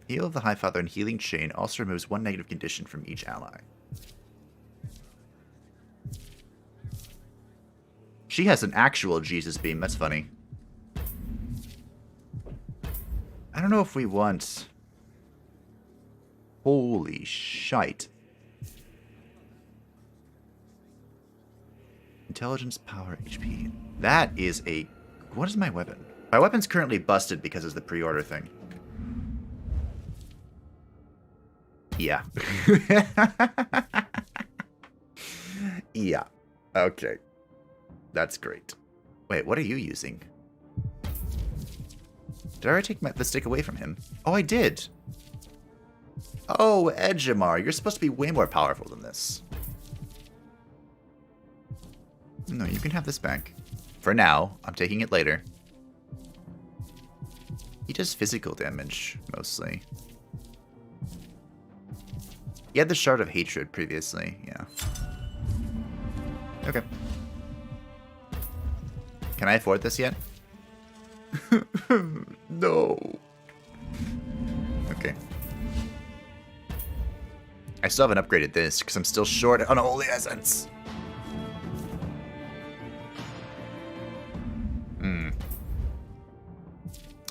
Heal of the High Father and Healing Chain also removes one negative condition from each ally. She has an actual Jesus beam. That's funny. I don't know if we want... Holy shite. Intelligence, power, HP. That is a... What is my weapon? My weapon's currently busted because of the pre-order thing. Yeah. Yeah. Okay. That's great. Wait, what are you using? Did I already take the stick away from him? Oh, I did. Oh, Edgemar, you're supposed to be way more powerful than this. No, you can have this back. For now, I'm taking it later. He does physical damage, mostly. He had the Shard of Hatred previously, yeah. Okay. Can I afford this yet? No. Okay. I still haven't upgraded this because I'm still short on Unholy Essence.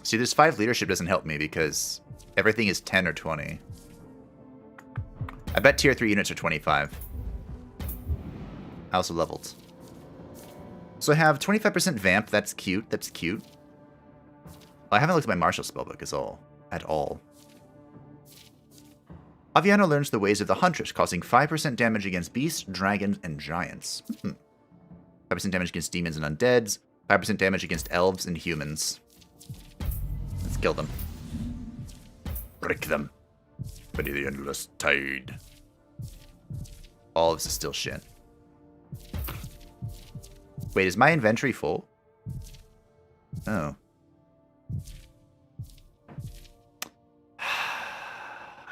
See, this 5 leadership doesn't help me because Everything is 10 or 20. I bet tier 3 units are 25. I also leveled. So I have 25% vamp. That's cute. That's cute. I haven't looked at my martial spellbook at all. Aviano learns the ways of the Huntress, causing 5% damage against beasts, dragons, and giants. 5% damage against demons and undeads. 5% damage against elves and humans. Let's kill them. Break them. But the endless tide. All of this is still shit. Wait, is my inventory full? Oh.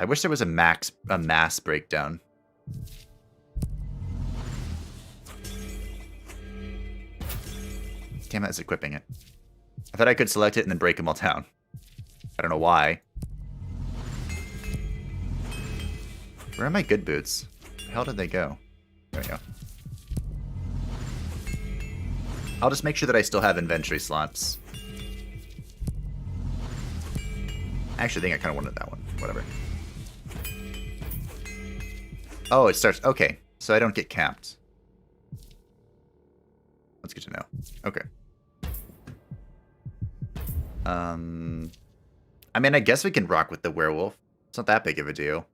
I wish there was a mass breakdown. Damn it, it's equipping it. I thought I could select it and then break them all down. I don't know why. Where are my good boots? Where the hell did they go? There we go. I'll just make sure that I still have inventory slots. I actually think I kind of wanted that one. Whatever. Oh, it starts... Okay, so I don't get capped. That's good to know. Okay. I mean, I guess we can rock with the werewolf. It's not that big of a deal.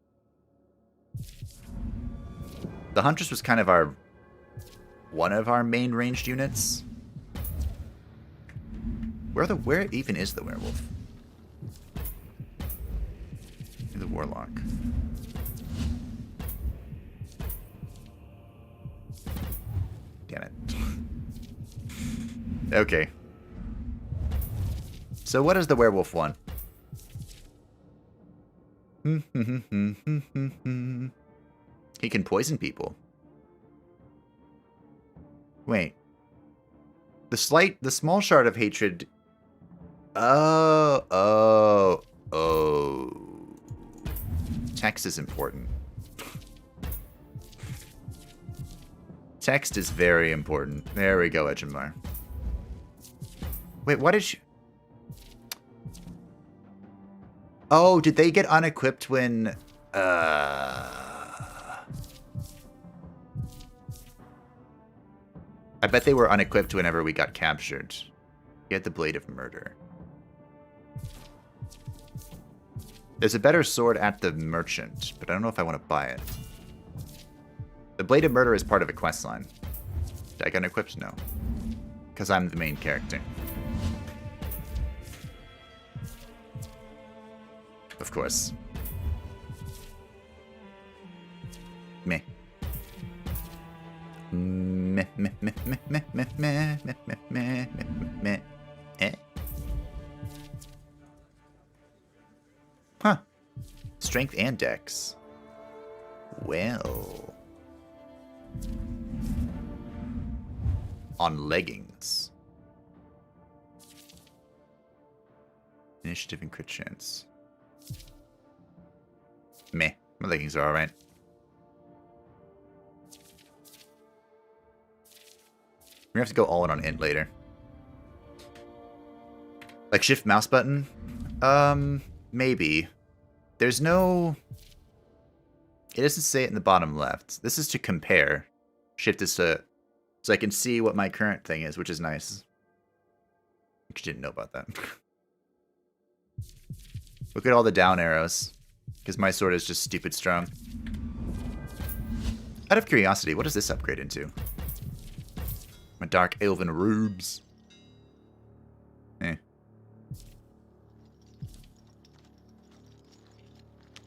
The Huntress was kind of one of our main ranged units. Where even is the werewolf? The warlock. Damn it. Okay. So what does the werewolf want? He can poison people. Wait. The small shard of hatred. Oh. Text is important. Text is very important. There we go, Ejimar. Wait, what did you... Oh, did they get unequipped when... I bet they were unequipped whenever we got captured. He had the Blade of Murder. There's a better sword at the merchant, but I don't know if I want to buy it. The Blade of Murder is part of a questline. Did I get unequipped? No. Because I'm the main character. Of course. Meh. Meh, meh, meh, meh, meh, meh, meh, meh, meh, meh, meh, meh. Eh? Huh. Strength and dex. Well. On leggings. Initiative and crit chance. Meh. My leggings are alright. We're gonna have to go all in on int later. Like shift mouse button? Maybe. There's no... It doesn't say it in the bottom left. This is to compare. Shift is to... So I can see what my current thing is, which is nice. I just didn't know about that. Look at all the down arrows. Because my sword is just stupid strong. Out of curiosity, what does this upgrade into? My dark elven rubes. Eh.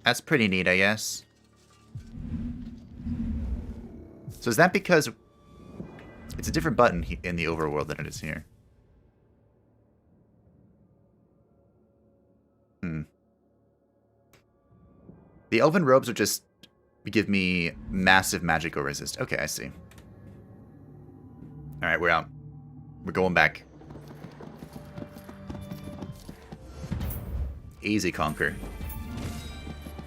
That's pretty neat, I guess. So is that because it's a different button in the overworld than it is here? The elven robes would just give me massive magical resist. Okay, I see. Alright, we're out. We're going back. Easy conquer.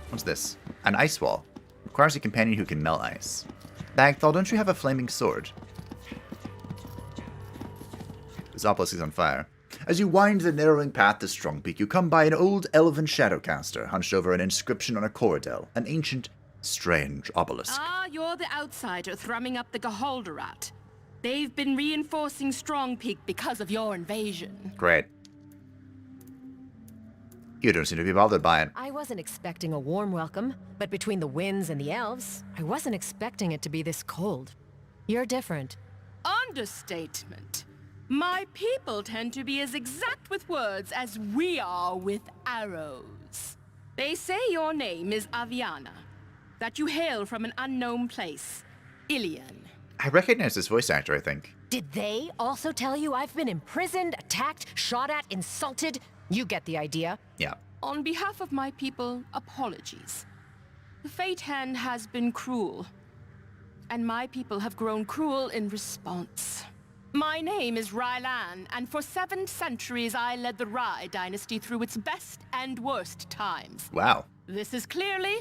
What's this? An ice wall. Requires a companion who can melt ice. Bagthal, don't you have a flaming sword? This obelisk is on fire. As you wind the narrowing path to Strong Peak, you come by an old elven shadowcaster hunched over an inscription on a corridel, an ancient, strange obelisk. Ah, you're the outsider thrumming up the Geholderat. They've been reinforcing Strong Peak because of your invasion. Great. You don't seem to be bothered by it. I wasn't expecting a warm welcome, but between the winds and the elves, I wasn't expecting it to be this cold. You're different. Understatement. My people tend to be as exact with words as we are with arrows. They say your name is Aviana, that you hail from an unknown place, Ilion. I recognize this voice actor, I think. Did they also tell you I've been imprisoned, attacked, shot at, insulted? You get the idea. Yeah. On behalf of my people, apologies. The Fate Hand has been cruel, and my people have grown cruel in response. My name is Rylan, and for 7 centuries I led the Rye dynasty through its best and worst times. Wow. This is clearly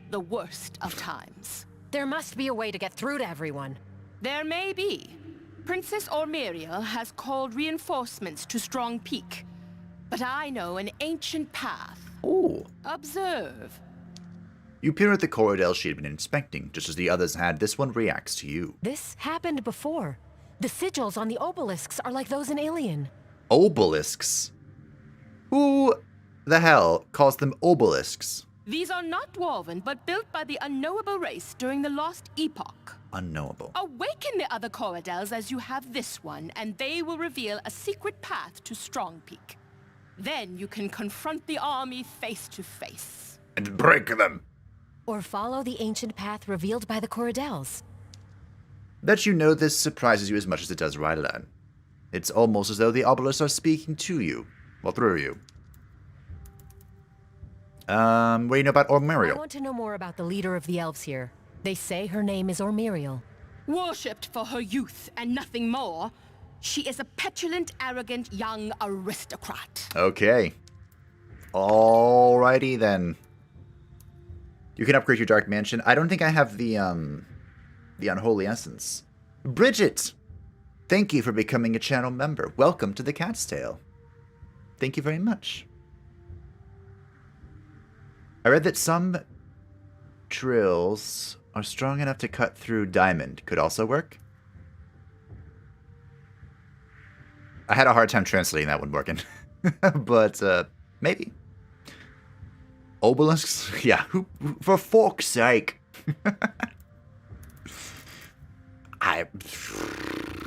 the worst of times. There must be a way to get through to everyone. There may be. Princess Ormeriel has called reinforcements to Strong Peak, but I know an ancient path. Ooh. Observe. You peer at the corridel she had been inspecting, just as the others had. This one reacts to you. This happened before. The sigils on the obelisks are like those in Alien. Obelisks? Who the hell calls them obelisks? These are not dwarven, but built by the unknowable race during the Lost Epoch. Unknowable. Awaken the other corridels as you have this one, and they will reveal a secret path to Strong Peak. Then you can confront the army face to face. And break them. Or follow the ancient path revealed by the corridels. Bet you know this surprises you as much as it does Rylan. It's almost as though the obelisks are speaking to you, well, through you. What do you know about I Ormeriel? want to know more about the leader of the elves here. They say her name is Ormeriel. Worshipped for her youth and nothing more, she is a petulant, arrogant young aristocrat. Okay. Alrighty then. You can upgrade your Dark Mansion. I don't think I have the Unholy Essence. Bridget! Thank you for becoming a channel member. Welcome to the Cat's Tail. Thank you very much. I read that some drills are strong enough to cut through diamond. Could also work? I had a hard time translating that one working. But, maybe. Obelisks? Yeah, for fork's sake.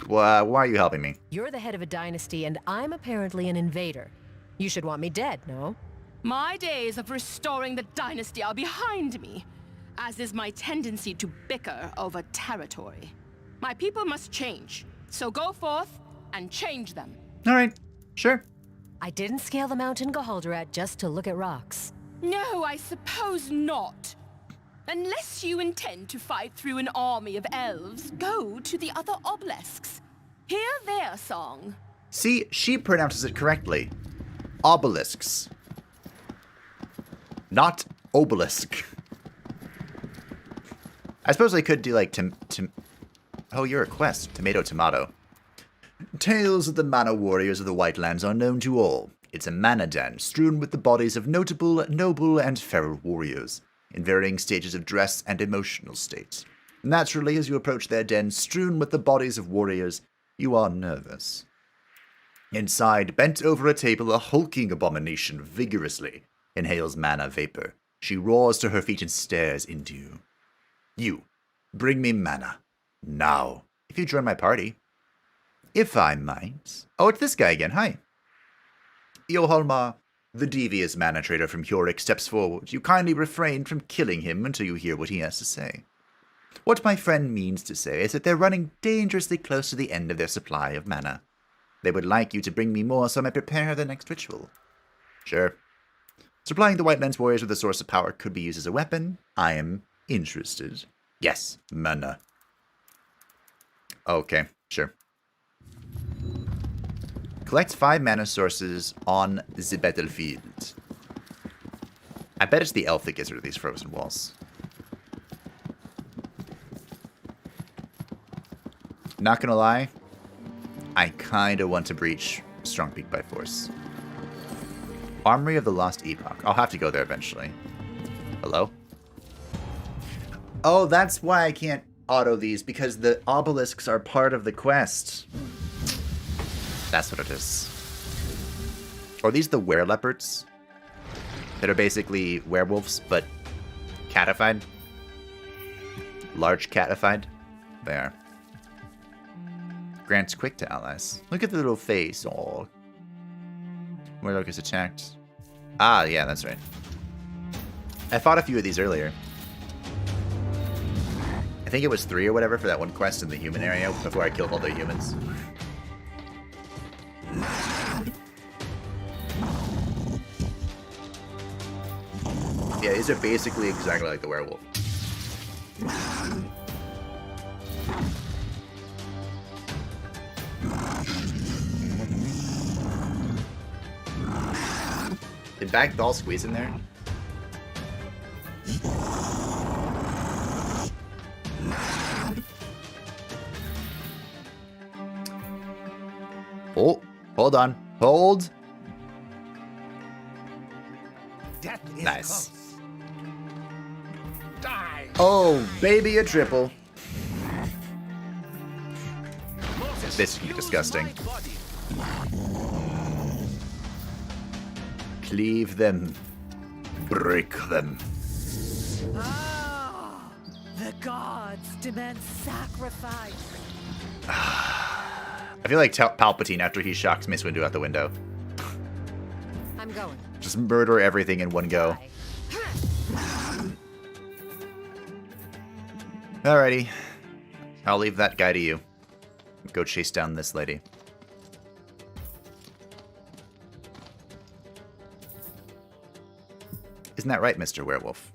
Why are you helping me? You're the head of a dynasty, and I'm apparently an invader. You should want me dead, no? My days of restoring the dynasty are behind me, as is my tendency to bicker over territory. My people must change, so go forth and change them. Alright, sure. I didn't scale the mountain Geholderat just to look at rocks. No, I suppose not. Unless you intend to fight through an army of elves, go to the other obelisks. Hear their song. See, she pronounces it correctly. Obelisks. Not obelisk. I suppose I could do like oh, you're a quest. Tomato, tomato. Tales of the mana warriors of the Whitelands are known to all. It's a mana den strewn with the bodies of notable, noble, and feral warriors in varying stages of dress and emotional state. Naturally, as you approach their den strewn with the bodies of warriors, you are nervous. Inside, bent over a table, a hulking abomination vigorously inhales mana vapor. She roars to her feet and stares into you. You, bring me mana. Now. If you join my party. If I might. Oh, it's this guy again. Hi. Yohalma, the devious mana trader from Huric, steps forward. You kindly refrain from killing him until you hear what he has to say. What my friend means to say is that they're running dangerously close to the end of their supply of mana. They would like you to bring me more so I may prepare the next ritual. Sure. Supplying the Whitelands warriors with a source of power could be used as a weapon. I am interested. Yes, mana. Okay, sure. Collect 5 mana sources on the battlefield. I bet it's the elf that gets rid of these frozen walls. Not gonna lie, I kinda want to breach Strong Peak by force. Armory of the Lost Epoch. I'll have to go there eventually. Hello? Oh, that's why I can't auto these, because the obelisks are part of the quest. That's what it is. Are these the were-leopards? That are basically werewolves, but catified? Large catified? They are. Grants quick to allies. Look at the little face. Oh. Werelok is attacked. Ah, yeah, that's right. I fought a few of these earlier. I think it was 3 or whatever for that one quest in the human area before I killed all the humans. Yeah, these are basically exactly like the werewolf. Did Backball squeeze in there? Oh, hold on. Hold. Death is Nice. close. Die. Oh, baby, a triple. This is disgusting. Cleave them. Break them. Ah, the gods demand sacrifice. I feel like Palpatine after he shocks Mace Windu out the window. I'm going. Just murder everything in one go. Alrighty. I'll leave that guy to you. Go chase down this lady. Isn't that right, Mr. Werewolf?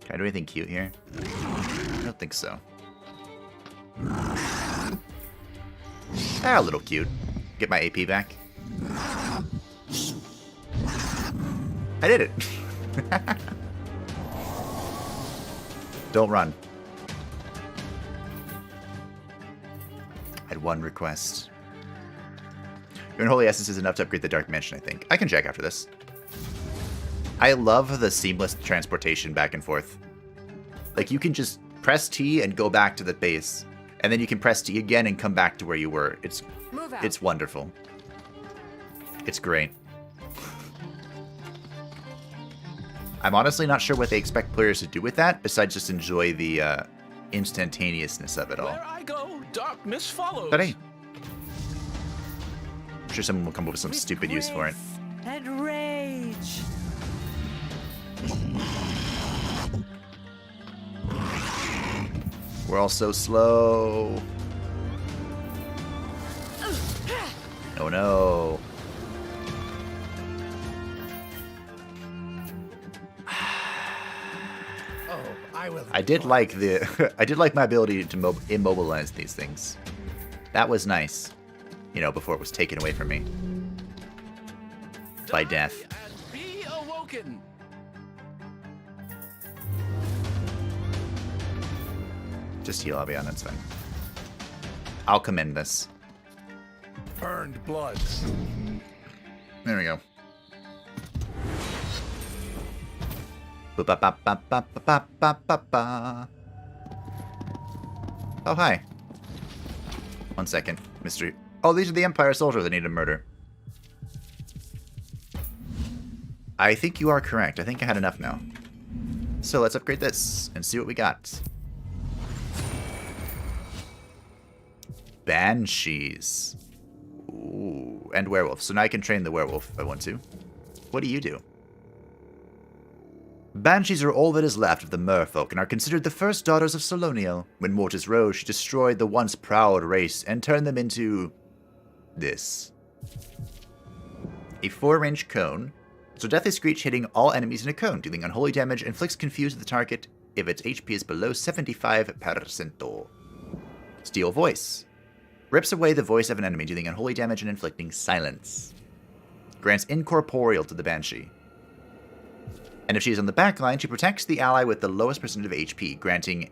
Can I do anything cute here? I don't think so. Ah, a little cute. Get my AP back. I did it. Don't run. I had one request. Your Unholy Essence is enough to upgrade the Dark Mansion, I think. I can check after this. I love the seamless transportation back and forth. Like, you can just press T and go back to the base. And then you can press T again and come back to where you were. It's wonderful. It's great. I'm honestly not sure what they expect players to do with that, besides just enjoy the instantaneousness of it all. Where I go, darkness follows. But hey, I'm sure someone will come up with some stupid use for it. And rage. We're all so slow. Oh no. I did like the I did like my ability to immobilize these things. That was nice. You know, before it was taken away from me by death. And be awoken. Just heal, Avian, that's fine. I'll commend this. Earned blood. There we go. Ba-ba-ba-ba-ba-ba-ba-ba-ba. Oh, hi. 1 second. Mystery. Oh, these are the Empire soldiers I need to murder. I think you are correct. I think I had enough now. So let's upgrade this and see what we got. Banshees. Ooh, and werewolf. So now I can train the werewolf if I want to. What do you do? Banshees are all that is left of the merfolk and are considered the first daughters of Soloniel. When Mortis rose, she destroyed the once proud race and turned them into this. A 4-range cone. So Deathly Screech hitting all enemies in a cone, dealing unholy damage, inflicts confuse to the target if its HP is below 75%. Steel Voice. Rips away the voice of an enemy, dealing unholy damage and inflicting silence. Grants incorporeal to the Banshee. And if she is on the back line, she protects the ally with the lowest percentage of HP, granting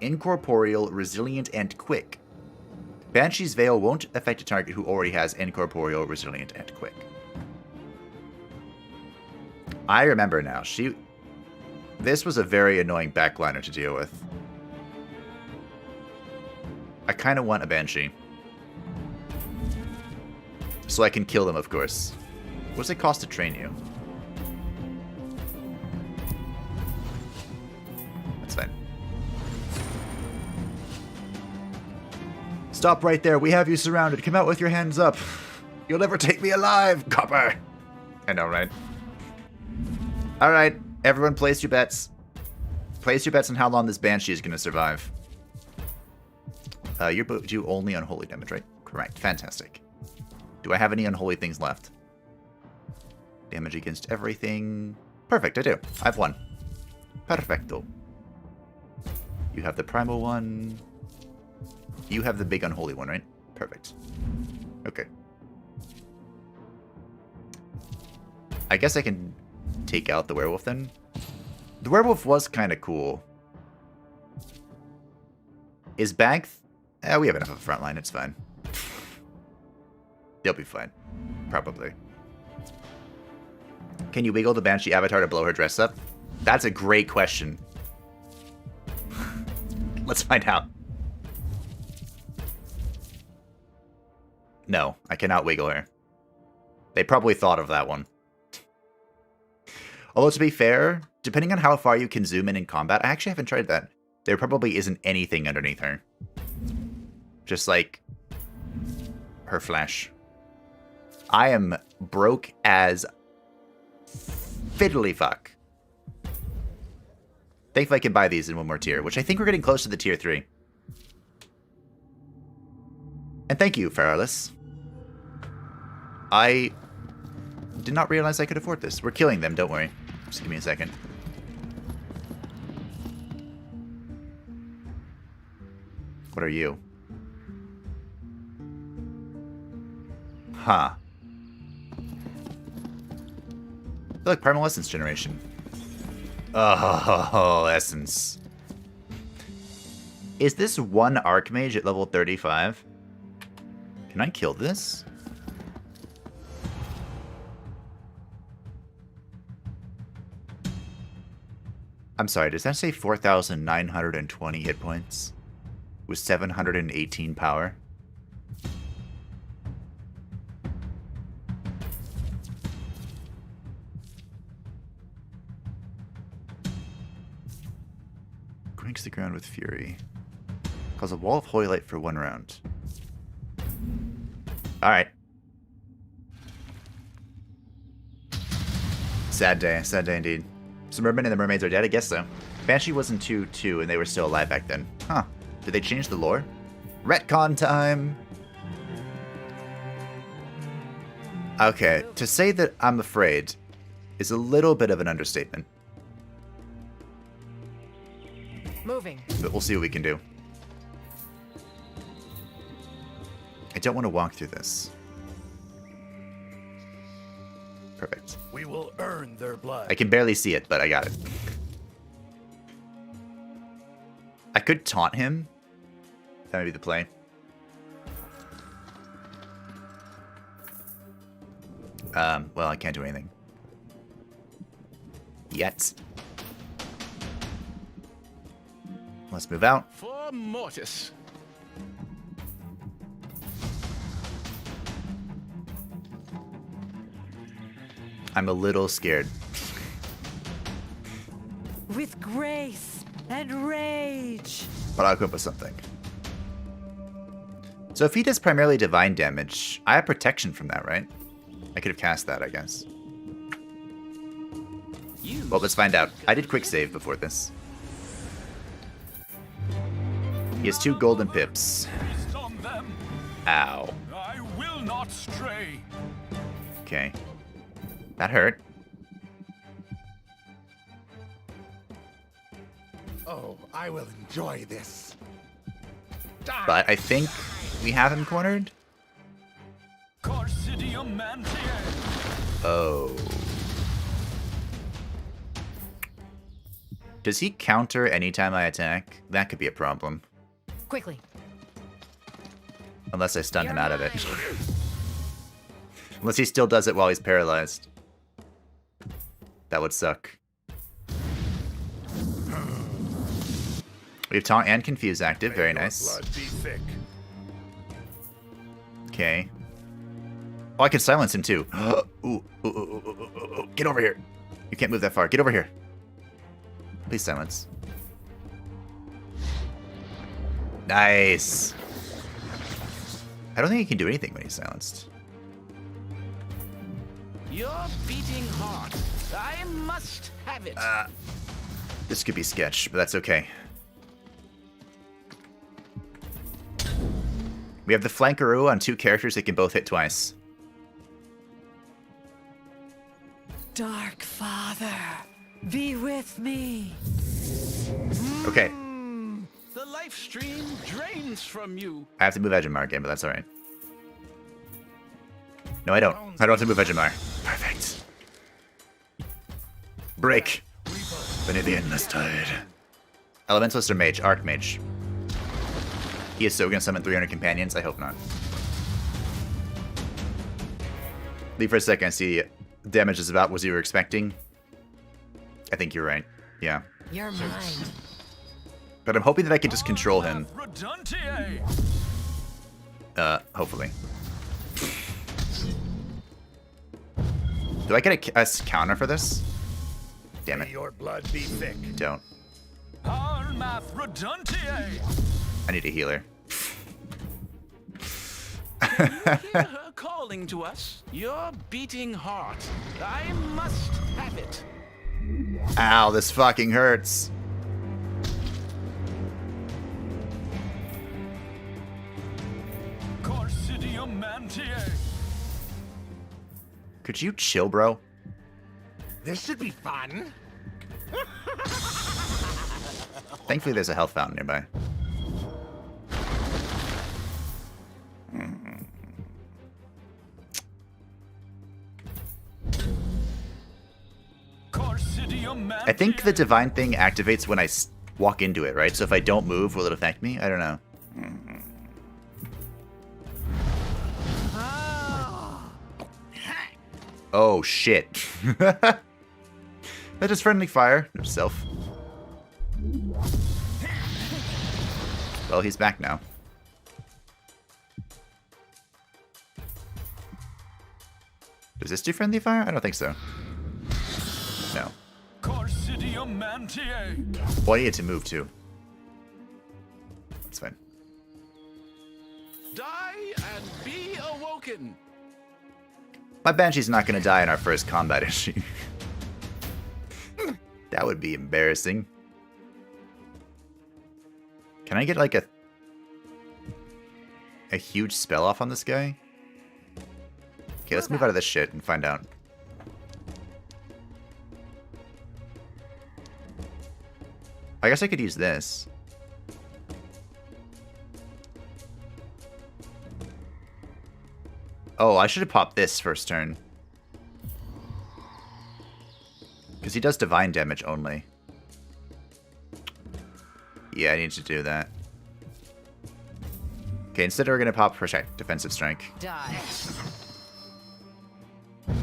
incorporeal, resilient, and quick. Banshee's Veil won't affect a target who already has Incorporeal, Resilient, and Quick. I remember now. This was a very annoying backliner to deal with. I kind of want a Banshee. So I can kill them, of course. What does it cost to train you? That's fine. Stop right there. We have you surrounded. Come out with your hands up. You'll never take me alive, Copper. I know, right? All right. Everyone place your bets. Place your bets on how long this Banshee is going to survive. You do only Unholy damage, right? Correct. Fantastic. Do I have any Unholy things left? Damage against everything. Perfect, I do. I have one. Perfecto. You have the Primal one. You have the big Unholy one, right? Perfect. Okay. I guess I can take out the Werewolf then. The Werewolf was kind of cool. Is Bag... we have enough of a front line, it's fine. They'll be fine. Probably. Can you wiggle the Banshee avatar to blow her dress up? That's a great question. Let's find out. No, I cannot wiggle her. They probably thought of that one. Although, to be fair, depending on how far you can zoom in combat, I actually haven't tried that. There probably isn't anything underneath her. Just like her flesh. I am broke as fiddly fuck. Thankfully I can buy these in one more tier, which I think we're getting close to the tier 3. And thank you, Feralus. I did not realize I could afford this. We're killing them, don't worry. Just give me a second. What are you? Huh. I feel like Primal Essence generation. Oh, Essence. Is this one Archmage at level 35? Can I kill this? I'm sorry, does that say 4,920 hit points? With 718 power? Cranks the ground with fury. Cause a wall of holy light for 1 round. Alright. Sad day indeed. Some mermen and the mermaids are dead? I guess so. Banshee wasn't 2-2 and they were still alive back then. Huh. Did they change the lore? Retcon time! Okay, to say that I'm afraid is a little bit of an understatement. Moving. But we'll see what we can do. I don't want to walk through this. Perfect. We will earn their blood. I can barely see it, but I got it. I could taunt him. That might be the play. Well, I can't do anything. Yet. Let's move out. For Mortis. I'm a little scared. With grace and rage. But I'll come up with something. So if he does primarily divine damage, I have protection from that, right? I could have cast that, I guess. Well, let's find out. I did quick save before this. He has 2 golden pips. Ow. I will not stray. Okay. That hurt. Oh, I will enjoy this. But I think we have him cornered. Oh. Does he counter anytime I attack? That could be a problem. Quickly. Unless I stun him out of it. Unless he still does it while he's paralyzed. That would suck. We have Taunt and Confuse active. Very nice. Okay. Oh, I can silence him too. Ooh. Get over here. You can't move that far. Get over here. Please silence. Nice. I don't think he can do anything when he's silenced. Your beating heart. I must have it. This could be sketch, but that's okay. We have the Flankaroo on 2 characters that can both hit twice. Dark Father, be with me. Okay. The life stream drains from you. I have to move Edgemar again, but that's alright. No, I don't. I don't have to move Edgemar. Perfect. Break. Beneath the endless tide. Elementalist or Mage? Archmage. He is so gonna summon 300 companions? I hope not. Leave for a second and see damage is about what you were expecting. I think you're right. Yeah. You're mine. But I'm hoping that I can just control him. Hopefully. Do I get a counter for this? Damn it. Your blood be thick. Don't. I need a healer. Can you hear her calling to us? Your beating heart. I must have it. Ow, this fucking hurts. Could you chill, bro? This should be fun. Thankfully, there's a health fountain nearby. I think the divine thing activates when I walk into it, right? So if I don't move, will it affect me? I don't know. Oh, shit. That is friendly fire. Himself. Well, he's back now. Does this do friendly fire? I don't think so. No. Well, I need it to move too. That's fine. Die and be awoken. My Banshee's not going to die in our first combat issue. That would be embarrassing. Can I get like a huge spell off on this guy? Okay, let's move out of this shit and find out. I guess I could use this. Oh, I should have popped this first turn. Because he does divine damage only. Yeah, I need to do that. Okay, instead we're going to pop Protect Defensive Strike. Die.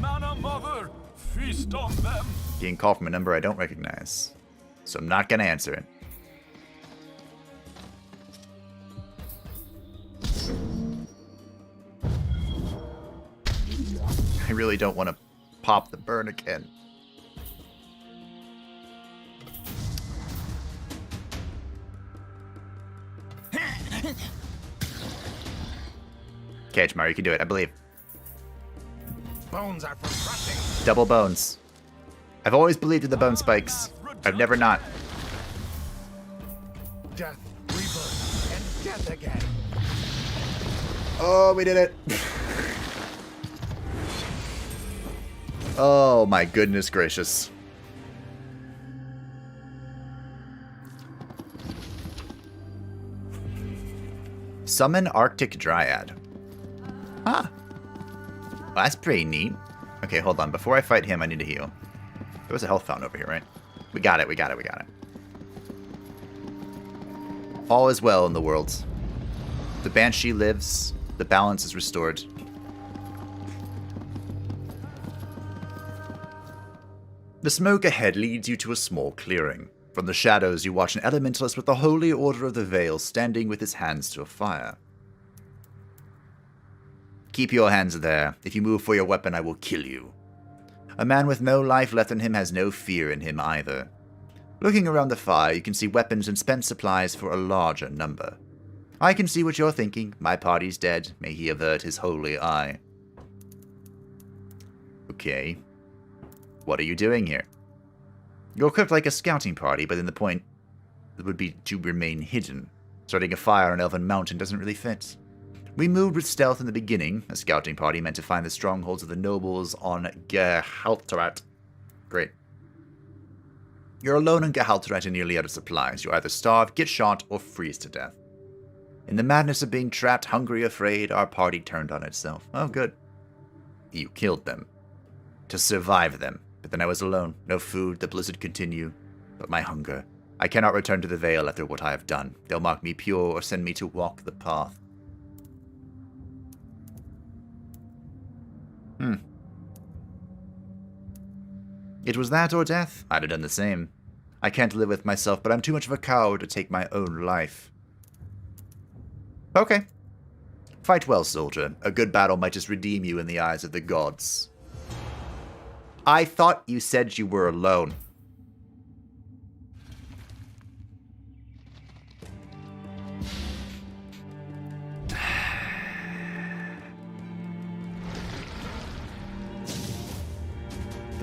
Mana Mother, feast on them. Being called from a number I don't recognize. So I'm not going to answer it. I really don't want to pop the burn again. Okay, Jamar, you can do it, I believe. Bones are for crushing. Double bones. I've always believed in the bone spikes. I've never not. Death, rebirth, and death again. Oh, we did it. Oh my goodness gracious. Summon Arctic Dryad. Huh. Well, that's pretty neat. Okay, hold on. Before I fight him, I need to heal. There was a health fountain over here, right? We got it, we got it, we got it. All is well in the world. The Banshee lives. The balance is restored. The smoke ahead leads you to a small clearing. From the shadows, you watch an elementalist with the Holy Order of the Veil standing with his hands to a fire. Keep your hands there. If you move for your weapon, I will kill you. A man with no life left in him has no fear in him either. Looking around the fire, you can see weapons and spent supplies for a larger number. I can see what you're thinking. My party's dead. May he avert his holy eye. Okay. What are you doing here? You're equipped like a scouting party, but then the point would be to remain hidden. Starting a fire on Elven Mountain doesn't really fit. We moved with stealth in the beginning, a scouting party meant to find the strongholds of the nobles on Gehalterat. Great. You're alone in Gehalterat and nearly out of supplies. You either starve, get shot, or freeze to death. In the madness of being trapped, hungry, afraid, our party turned on itself. Oh, good. You killed them. To survive them. But then I was alone. No food, the blizzard continued. But my hunger. I cannot return to the Vale after what I have done. They'll mark me pure or send me to walk the path. It was that or death. I'd have done the same. I can't live with myself, but I'm too much of a coward to take my own life. Okay. Fight well, soldier. A good battle might just redeem you in the eyes of the gods. I thought you said you were alone. They're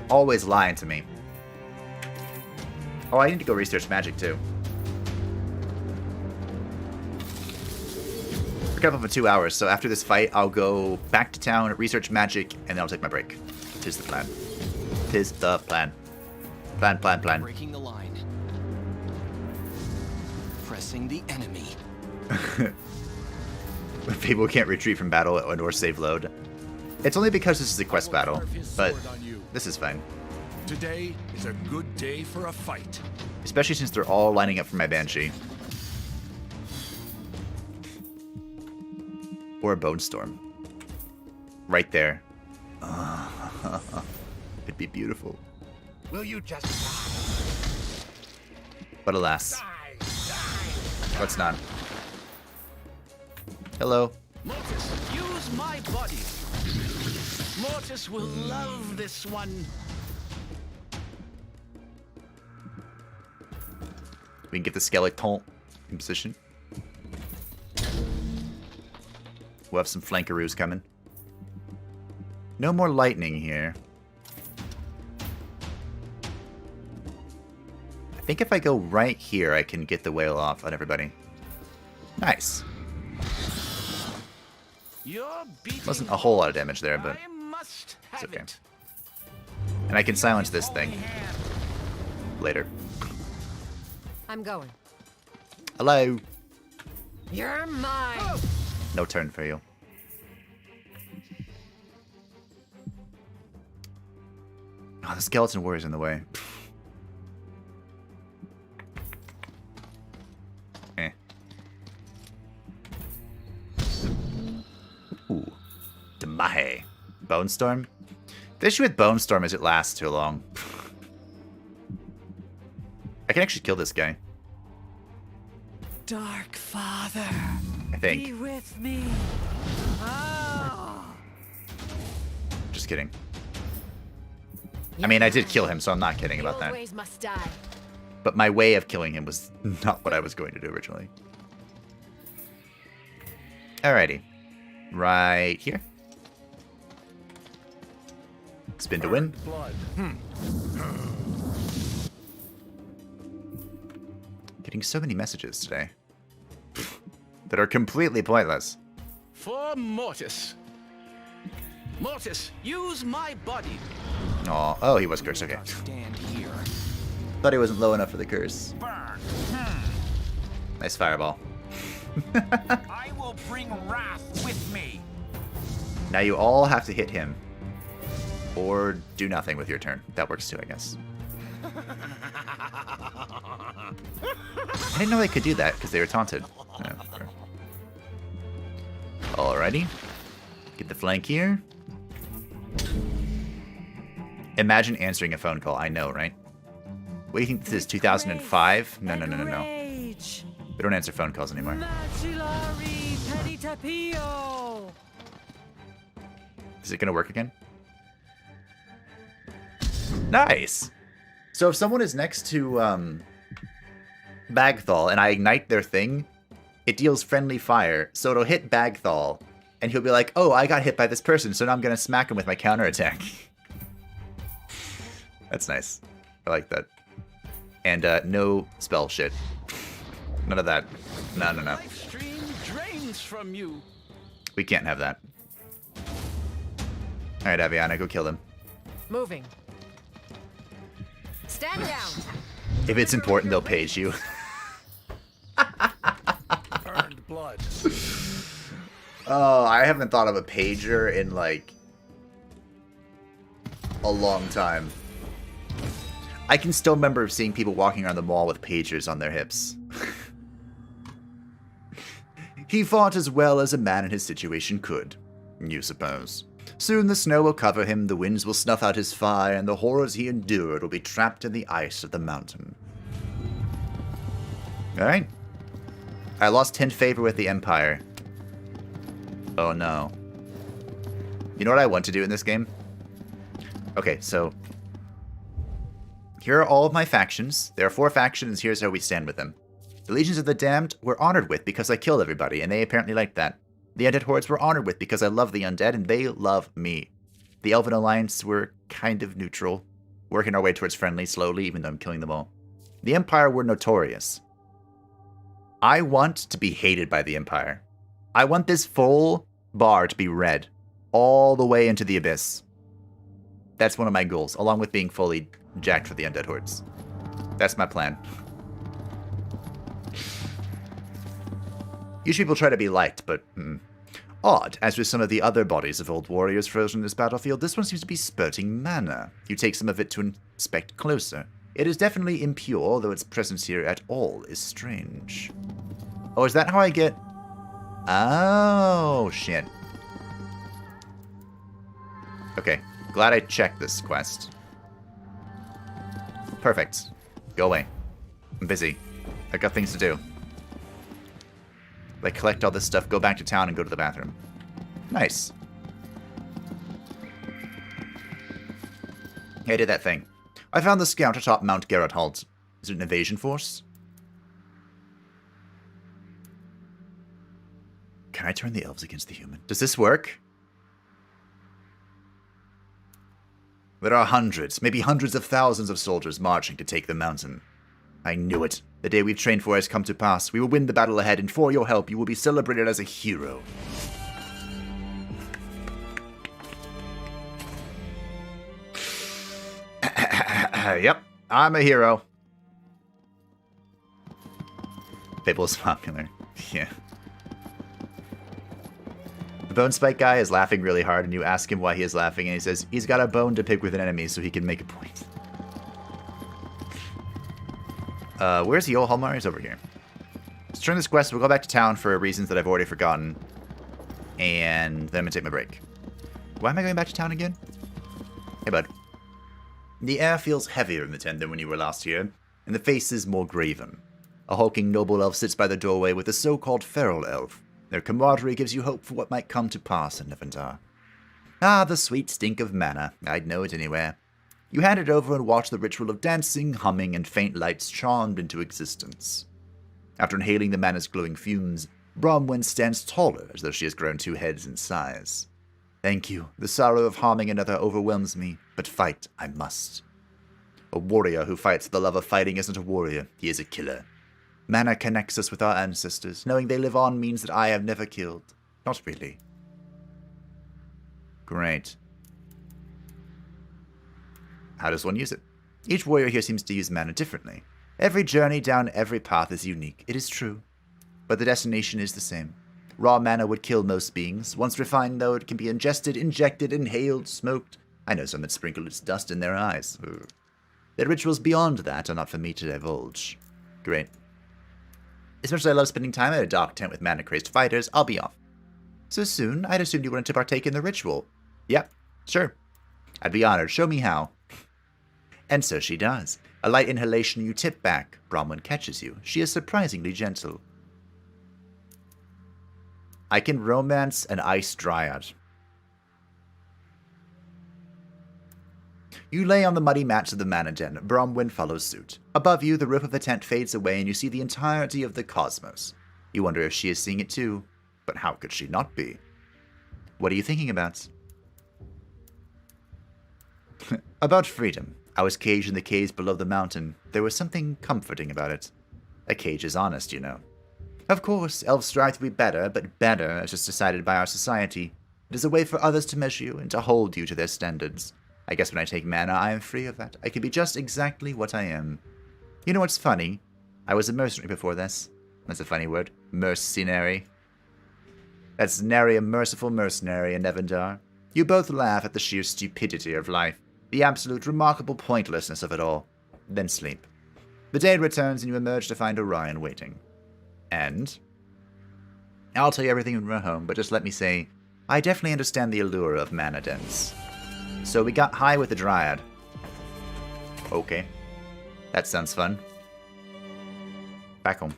always lying to me. Oh, I need to go research magic too. We're coming up for 2 hours, so after this fight, I'll go back to town, research magic, and then I'll take my break. Tis the plan. Tis the plan. Plan. Breaking the line. Pressing the enemy. People can't retreat from battle or save load. It's only because this is a quest battle, but this is fine. Today is a good day for a fight. Especially since they're all lining up for my Banshee. Or a Bone Storm. Right there. It'd be beautiful. Will you just die? But alas. Let's not. Hello. Mortis, use my body. Mortis will love this one. We can get the skeleton in position. We'll have some flankaroos coming. No more lightning here. I think if I go right here, I can get the whale off on everybody. Nice. Wasn't a whole lot of damage there, but it's okay. And I can silence this thing later. I'm going. Hello. You're mine. No turn for you. Oh, the skeleton warrior's in the way. Eh. Ooh. Demahe. Bone Storm? The issue with Bone Storm is it lasts too long. I can actually kill this guy. Dark Father, I think. be with me. Oh. Just kidding. I mean, I did kill him, so I'm not kidding about that. Ways must die. But my way of killing him was not what I was going to do originally. Alrighty. Right here. Spin to win. Getting so many messages today. That are completely pointless. For Mortis. Mortis, use my body. Aw, oh, he was cursed, okay. Stand here. Thought he wasn't low enough for the curse. Burn. Nice fireball. I will bring wrath with me. Now you all have to hit him. Or do nothing with your turn. That works too, I guess. I didn't know they could do that, because they were taunted. Oh, Alrighty. Get the flank here. Imagine answering a phone call. I know, right? What do you think this is, 2005? No. We don't answer phone calls anymore. Is it going to work again? Nice! So if someone is next to Bagthal and I ignite their thing, it deals friendly fire. So it'll hit Bagthal, and he'll be like, oh, I got hit by this person, so now I'm going to smack him with my counterattack. That's nice. I like that. And no spell shit. None of that. No. Life stream drains from you. We can't have that. Alright, Aviana, go kill them. Moving. Stand down. If it's important, they'll page you. Earned blood. Oh, I haven't thought of a pager in, like, a long time. I can still remember seeing people walking around the mall with pagers on their hips. He fought as well as a man in his situation could, you suppose. Soon the snow will cover him, the winds will snuff out his fire, and the horrors he endured will be trapped in the ice of the mountain. Alright. I lost 10 favor with the Empire. Oh no. You know what I want to do in this game? Okay, so here are all of my factions. There are 4 factions, here's how we stand with them. The Legions of the Damned were honored with because I killed everybody, and they apparently liked that. The Undead Hordes were honored with because I love the Undead, and they love me. The Elven Alliance were kind of neutral, working our way towards friendly slowly, even though I'm killing them all. The Empire were notorious. I want to be hated by the Empire. I want this full bar to be red, all the way into the abyss. That's one of my goals, along with being fully jacked for the Undead Hordes. That's my plan. Usually people try to be liked, but odd. As with some of the other bodies of old warriors frozen in this battlefield, this one seems to be spurting mana. You take some of it to inspect closer. It is definitely impure, though its presence here at all is strange. Oh, is that how I get... Oh, shit. Okay, glad I checked this quest. Perfect. Go away. I'm busy. I got things to do. Like, collect all this stuff, go back to town, and go to the bathroom. Nice. Hey, I did that thing. I found the scout atop Mount Geralt. Is it an invasion force? Can I turn the elves against the human? Does this work? There are hundreds, maybe hundreds of thousands of soldiers marching to take the mountain. I knew it. The day we've trained for has come to pass. We will win the battle ahead, and for your help, you will be celebrated as a hero. Yep, I'm a hero. Fable is popular. Yeah. The bone spike guy is laughing really hard, and you ask him why he is laughing, and he says he's got a bone to pick with an enemy so he can make a point. Where's the old Hallmar? He's over here. Let's turn this quest. We'll go back to town for reasons that I've already forgotten. And then I'm going to take my break. Why am I going back to town again? Hey, bud. The air feels heavier in the tent than when you were last here, and the face is more graven. A hulking noble elf sits by the doorway with a so-called feral elf. Their camaraderie gives you hope for what might come to pass in Vantor. Ah, the sweet stink of mana. I'd know it anywhere. You hand it over and watch the ritual of dancing, humming, and faint lights charmed into existence. After inhaling the mana's glowing fumes, Bronwyn stands taller as though she has grown 2 heads in size. Thank you. The sorrow of harming another overwhelms me, but fight I must. A warrior who fights for the love of fighting isn't a warrior, he is a killer. Mana connects us with our ancestors. Knowing they live on means that I have never killed. Not really. Great. How does one use it? Each warrior here seems to use mana differently. Every journey down every path is unique, it is true. But the destination is the same. Raw mana would kill most beings. Once refined, though, it can be ingested, injected, inhaled, smoked. I know some that sprinkle its dust in their eyes. Their rituals beyond that are not for me to divulge. Great. As much as I love spending time at a dark tent with mana-crazed fighters, I'll be off. So soon? I'd assumed you wanted to partake in the ritual. Yep, sure. I'd be honored. Show me how. And so she does. A light inhalation, you tip back. Bronwyn catches you. She is surprisingly gentle. I can romance an ice dryad. You lay on the muddy mats of the manor den. Bronwyn follows suit. Above you, the roof of the tent fades away and you see the entirety of the cosmos. You wonder if she is seeing it too. But how could she not be? What are you thinking about? About freedom. I was caged in the caves below the mountain. There was something comforting about it. A cage is honest, you know. Of course, elves strive to be better, but better is just decided by our society. It is a way for others to measure you and to hold you to their standards. I guess when I take mana, I am free of that. I can be just exactly what I am. You know what's funny? I was a mercenary before this. That's a funny word. Mercenary. That's nary a merciful mercenary in Nevendar. You both laugh at the sheer stupidity of life, the absolute remarkable pointlessness of it all. Then sleep. The day returns and you emerge to find Orion waiting. And I'll tell you everything when we're home, but just let me say, I definitely understand the allure of mana dens. So we got high with the Dryad. Okay. That sounds fun. Back home.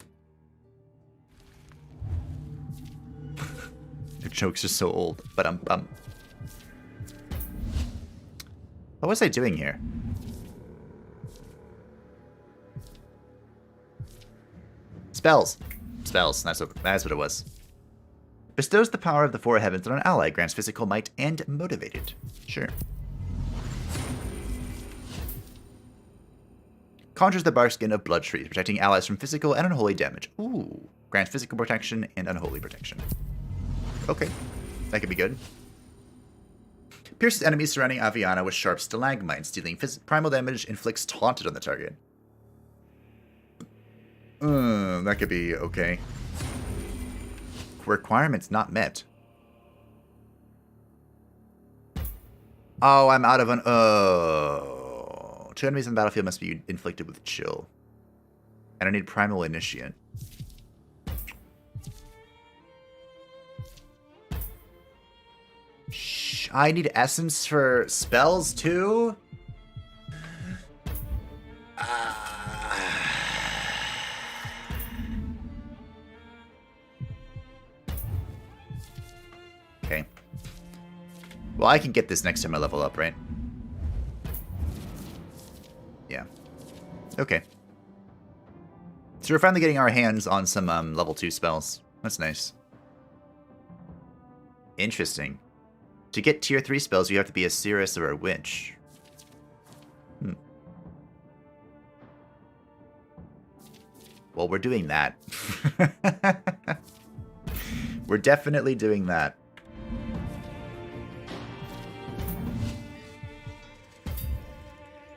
The joke's just so old, but what was I doing here? Spells. Spells, that's what it was. Bestows the power of the four heavens on an ally, grants physical might, and motivated. Sure. Conjures the barkskin of blood trees, protecting allies from physical and unholy damage. Ooh. Grants physical protection and unholy protection. Okay. That could be good. Pierces enemies surrounding Aviana with sharp stalagmites, dealing primal damage, inflicts taunted on the target. That could be okay. Requirements not met. Oh, I'm out of an... Oh. 2 enemies on the battlefield must be inflicted with chill. And I need primal initiate. Shh, I need essence for spells too? Okay. Well, I can get this next time I level up, right? Yeah. Okay. So we're finally getting our hands on some level 2 spells. That's nice. Interesting. To get tier 3 spells, you have to be a seeress or a witch. Well, we're doing that. We're definitely doing that.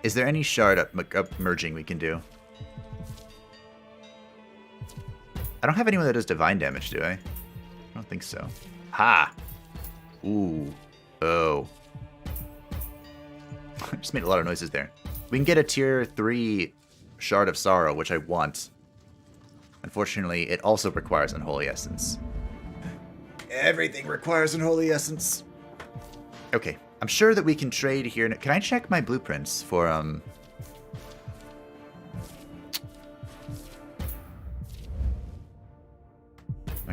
Is there any shard up merging we can do? I don't have anyone that does divine damage, do I? I don't think so. Ha! Ooh. Oh. Just made a lot of noises there. We can get a tier 3 shard of sorrow, which I want. Unfortunately, it also requires Unholy Essence. Everything requires Unholy Essence. Okay. I'm sure that we can trade here. Can I check my blueprints for, I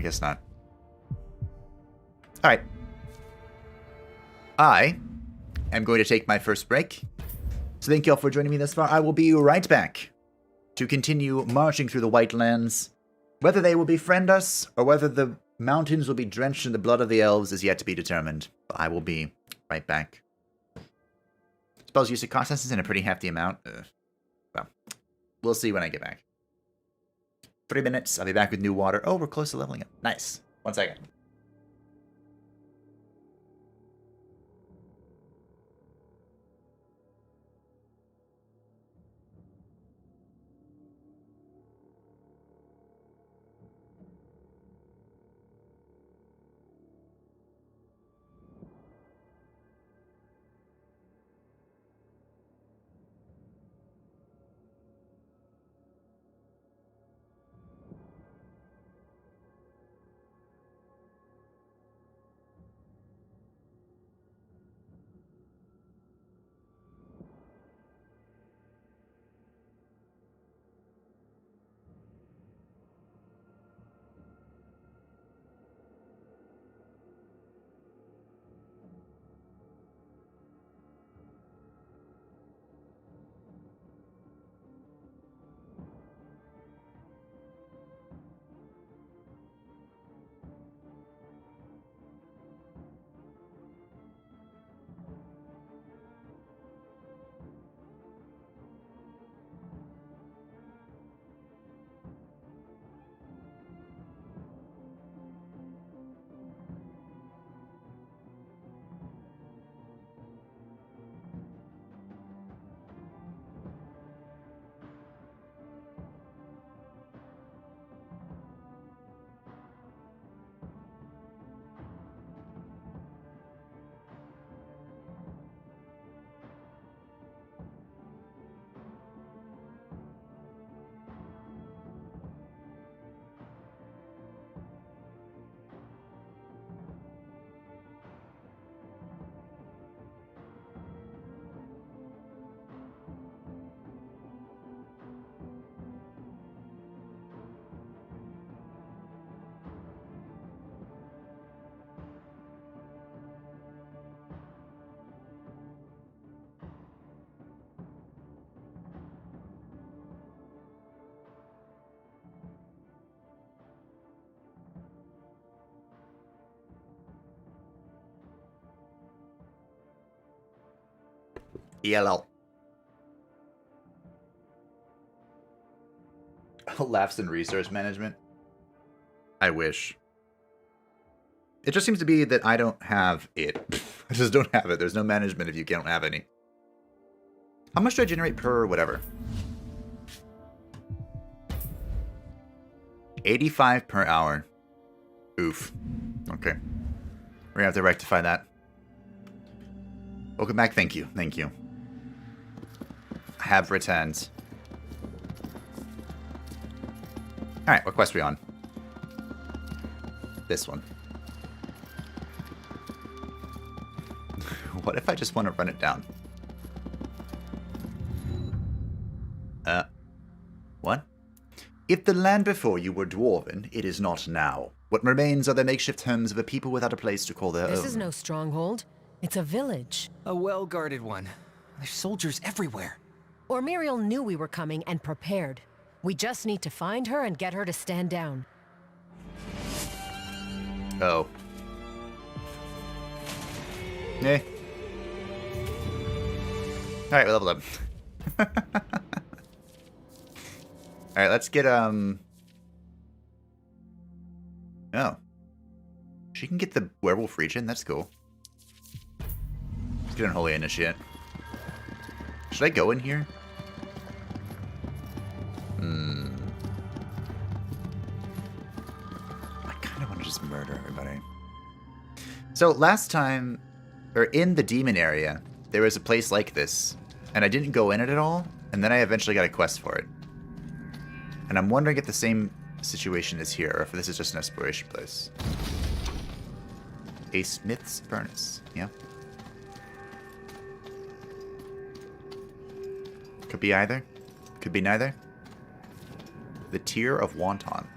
guess not. Alright. I am going to take my first break. So thank you all for joining me thus far. I will be right back to continue marching through the Whitelands. Whether they will befriend us, or whether the mountains will be drenched in the blood of the elves is yet to be determined. But I will be right back. Spells usage cost is in a pretty hefty amount. Well, we'll see when I get back. 3 minutes, I'll be back with new water. Oh, we're close to leveling up. Nice. 1 second. ELL. Laughs in resource management. I wish. It just seems to be that I don't have it. I just don't have it. There's no management if you don't have any. How much do I generate per whatever? 85 per hour. Oof. Okay. We're gonna have to rectify that. Welcome back. Thank you. Thank you. Have returned. Alright, what quest are we on? This one. What if I just want to run it down? What? If the land before you were dwarven, it is not now. What remains are the makeshift homes of a people without a place to call their own. This is no stronghold. It's a village. A well-guarded one. There's soldiers everywhere. Or Muriel knew we were coming and prepared. We just need to find her and get her to stand down. Oh. Eh. Alright, we leveled up. Alright, let's get, Oh. She can get the werewolf region, that's cool. Let's get Unholy Initiate. Should I go in here? I kind of want to just murder everybody. So last time, or in the demon area, there was a place like this, and I didn't go in it at all, and then I eventually got a quest for it. And I'm wondering if the same situation is here, or if this is just an exploration place. A smith's furnace, yeah. Could be either. Could be neither. The Tear of Wanton.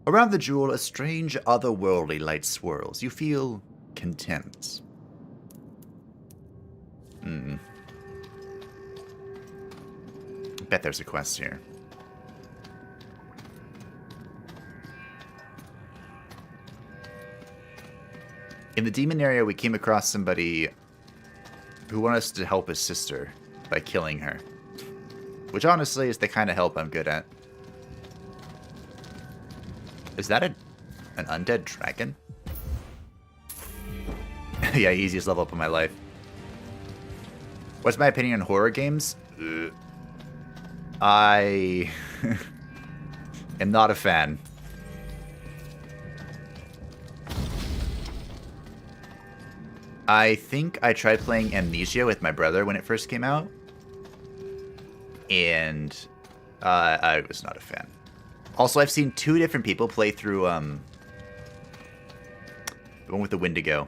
Around the jewel, a strange, otherworldly light swirls. You feel contempt. I bet there's a quest here. In the demon area, we came across somebody who wanted us to help his sister by killing her. Which honestly is the kind of help I'm good at. Is that an undead dragon? Yeah, easiest level up in my life. What's my opinion on horror games? I am not a fan. I think I tried playing Amnesia with my brother when it first came out. And I was not a fan. Also, I've seen 2 different people play through the one with the Wendigo.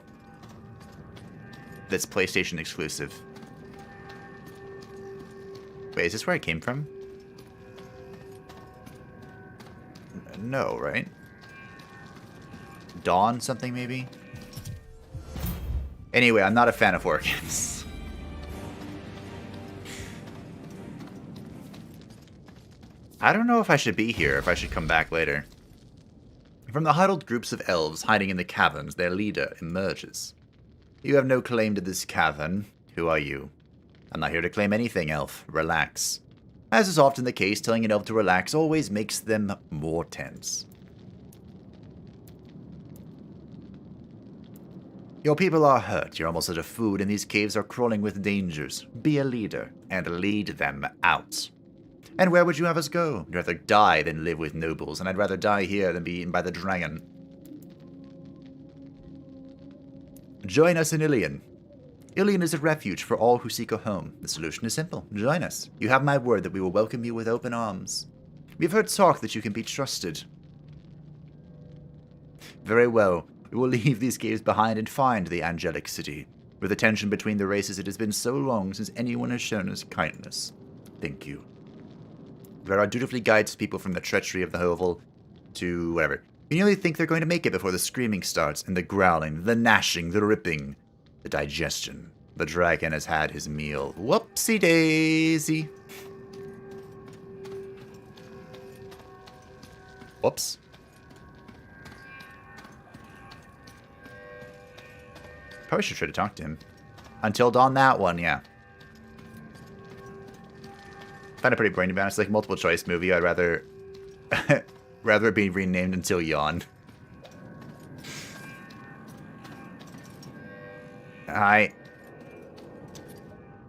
That's PlayStation exclusive. Wait, is this where I came from? No, right? Dawn something, maybe? Anyway, I'm not a fan of horror games. I don't know if I should be here, if I should come back later. From the huddled groups of elves hiding in the caverns, their leader emerges. You have no claim to this cavern. Who are you? I'm not here to claim anything, elf. Relax. As is often the case, telling an elf to relax always makes them more tense. Your people are hurt. You're almost out of food, and these caves are crawling with dangers. Be a leader, and lead them out. And where would you have us go? You'd rather die than live with nobles, and I'd rather die here than be eaten by the dragon. Join us in Ilion. Ilion is a refuge for all who seek a home. The solution is simple. Join us. You have my word that we will welcome you with open arms. We've heard talk that you can be trusted. Very well. We will leave these caves behind and find the angelic city. With the tension between the races, it has been so long since anyone has shown us kindness. Thank you. Vera dutifully guides people from the treachery of the hovel to whatever. You nearly think they're going to make it before the screaming starts, and the growling, the gnashing, the ripping, the digestion. The dragon has had his meal. Whoopsie daisy. Whoops. Probably should try to talk to him. Until dawn, that one, yeah. Kind of pretty boring, to be honest. Like, multiple choice movie. I'd rather... rather it be renamed until Yawn. Hi.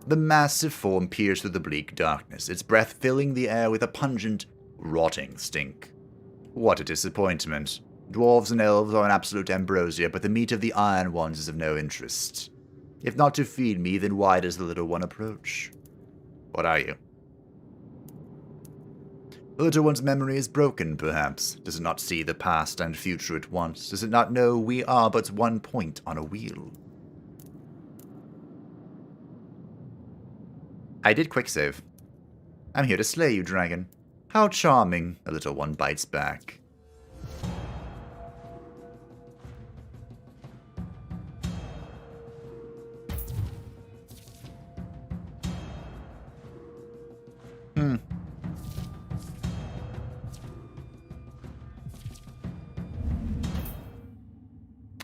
The massive form peers through the bleak darkness, its breath filling the air with a pungent, rotting stink. What a disappointment. Dwarves and elves are an absolute ambrosia, but the meat of the Iron Ones is of no interest. If not to feed me, then why does the little one approach? What are you? The little one's memory is broken, perhaps. Does it not see the past and future at once? Does it not know we are but one point on a wheel? I did quick save. I'm here to slay you, dragon. How charming, the little one bites back.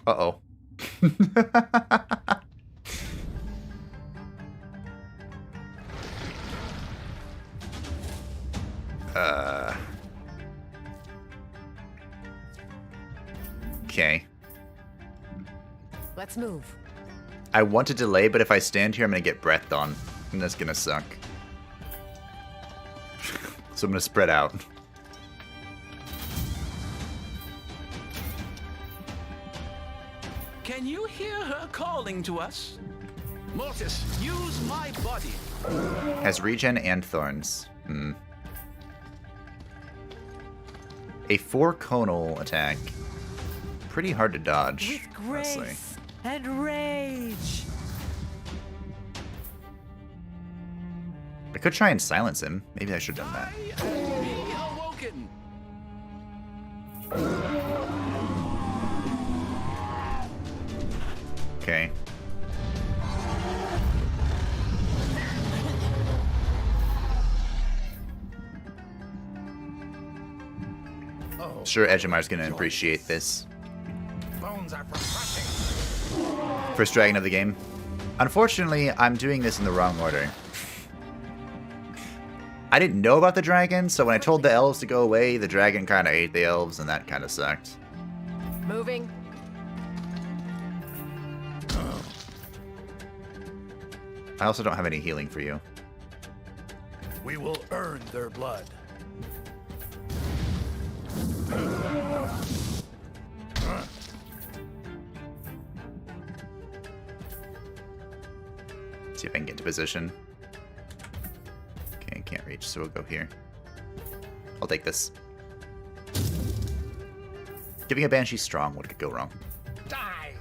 Uh-oh. Okay. Let's move. I want to delay, but if I stand here, I'm going to get breathed on. And that's going to suck. So I'm going to spread out. Can you hear her calling to us? Mortis, use my body. Has regen and thorns. A 4-conal attack. Pretty hard to dodge, With honestly. grace and rage. I could try and silence him. Maybe I should have done that. Be awoken. Okay. Sure, Edgemar's gonna appreciate this. Bones are for crushing. First dragon of the game. Unfortunately, I'm doing this in the wrong order. I didn't know about the dragon, so when I told the elves to go away, the dragon kind of ate the elves, and that kind of sucked. Moving. I also don't have any healing for you. We will earn their blood. See if I can get into position. Okay, I can't reach, so we'll go here. I'll take this. Giving a Banshee strong, what could go wrong? Die!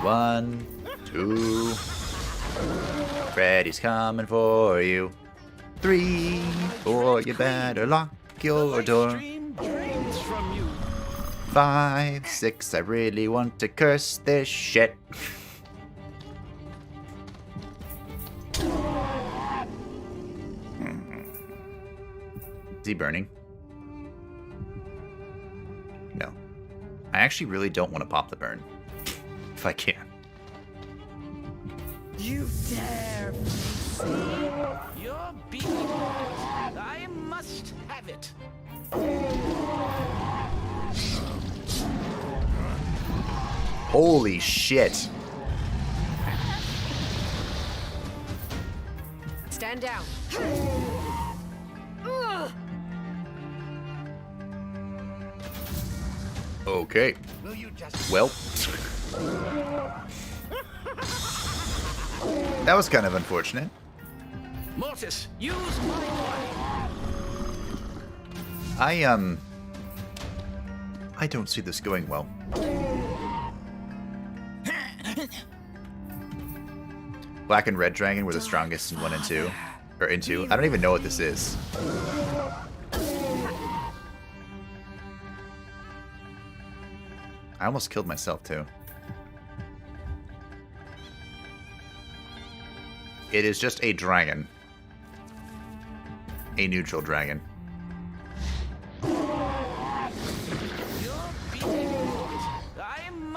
1, 2. Freddy's coming for you. 3, 4, you better lock your door. Stream drains from you. 5, 6, I really want to curse this shit. Is he burning? No. I actually really don't want to pop the burn. If I can. You dare face me? You're beating heart. I must have it. Holy shit. Stand down. Okay. Will you just Well. That was kind of unfortunate. Mortis, use my body. I don't see this going well. Black and red dragon were the strongest in 1 and 2. Or in 2. I don't even know what this is. I almost killed myself too. It is just a dragon. A neutral dragon.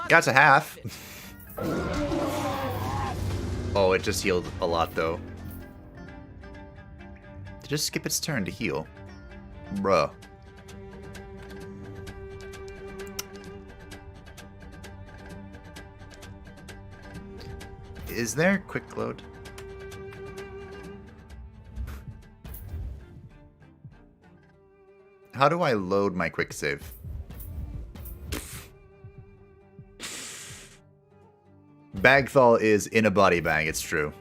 Got to half. Oh, it just healed a lot though. Did it skip its turn to heal? Bruh. Is there quick load? How do I load my quick save? Bagfall is in a body bag, it's true.